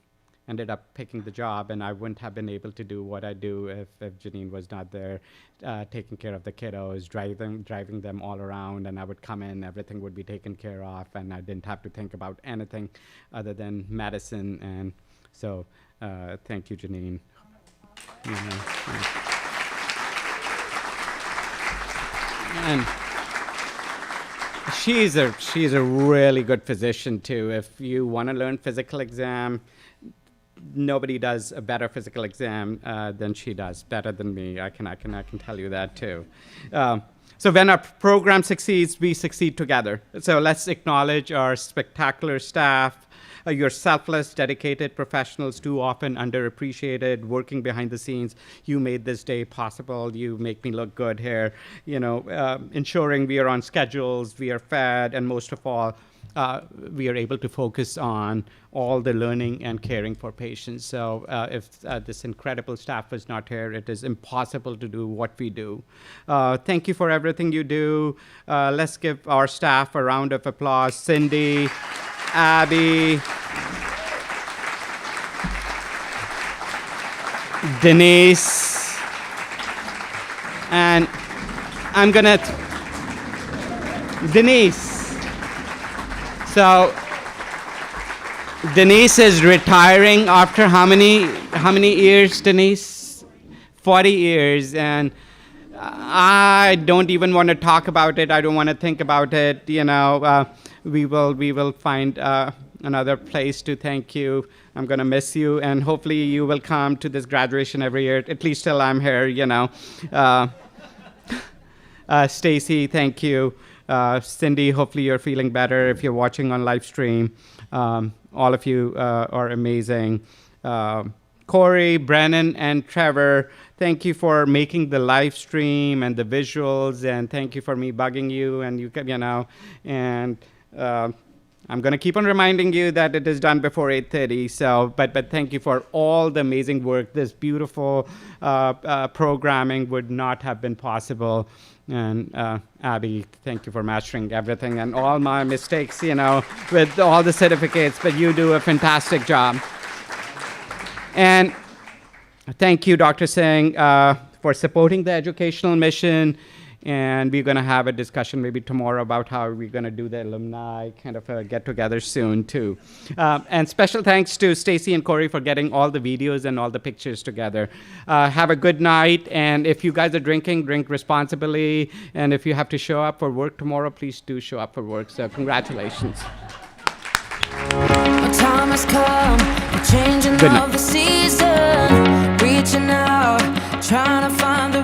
[SPEAKER 23] ended up picking the job. And I wouldn't have been able to do what I do if Janine was not there, taking care of the kiddos, driving them all around, and I would come in, everything would be taken care of, and I didn't have to think about anything other than medicine. And so thank you, Janine. And she's a really good physician too. If you want to learn physical exam, nobody does a better physical exam than she does, better than me. I can tell you that too. So when our program succeeds, we succeed together. So let's acknowledge our spectacular staff. You're selfless, dedicated professionals, too often underappreciated, working behind the scenes. You made this day possible. You make me look good here. Ensuring we are on schedules, we are fed, and most of all, we are able to focus on all the learning and caring for patients. So if this incredible staff was not here, it is impossible to do what we do. Thank you for everything you do. Let's give our staff a round of applause. Cindy, Abby, Denise, and I'm gonna, Denise. So Denise is retiring after how many years, Denise? 40 years. And I don't even want to talk about it. I don't want to think about it. We will find another place to thank you. I'm gonna miss you, and hopefully you will come to this graduation every year, at least till I'm here. Stacy, thank you. Cindy, hopefully you're feeling better if you're watching on live stream. All of you are amazing. Corey, Brennan, and Trevor, thank you for making the live stream and the visuals, and thank you for me bugging you, and and I'm going to keep on reminding you that it is done before 8:30. So, but thank you for all the amazing work. This beautiful programming would not have been possible. And Abby, thank you for mastering everything and all my mistakes, with all the certificates. But you do a fantastic job. And thank you, Dr. Singh, for supporting the educational mission. And we're going to have a discussion maybe tomorrow about how we're going to do the alumni kind of get-together soon, too. And special thanks to Stacy and Corey for getting all the videos and all the pictures together. Have a good night. And if you guys are drinking, drink responsibly. And if you have to show up for work tomorrow, please do show up for work. So congratulations.
[SPEAKER 4] Time has come, the changing of the season, reaching out, trying to find the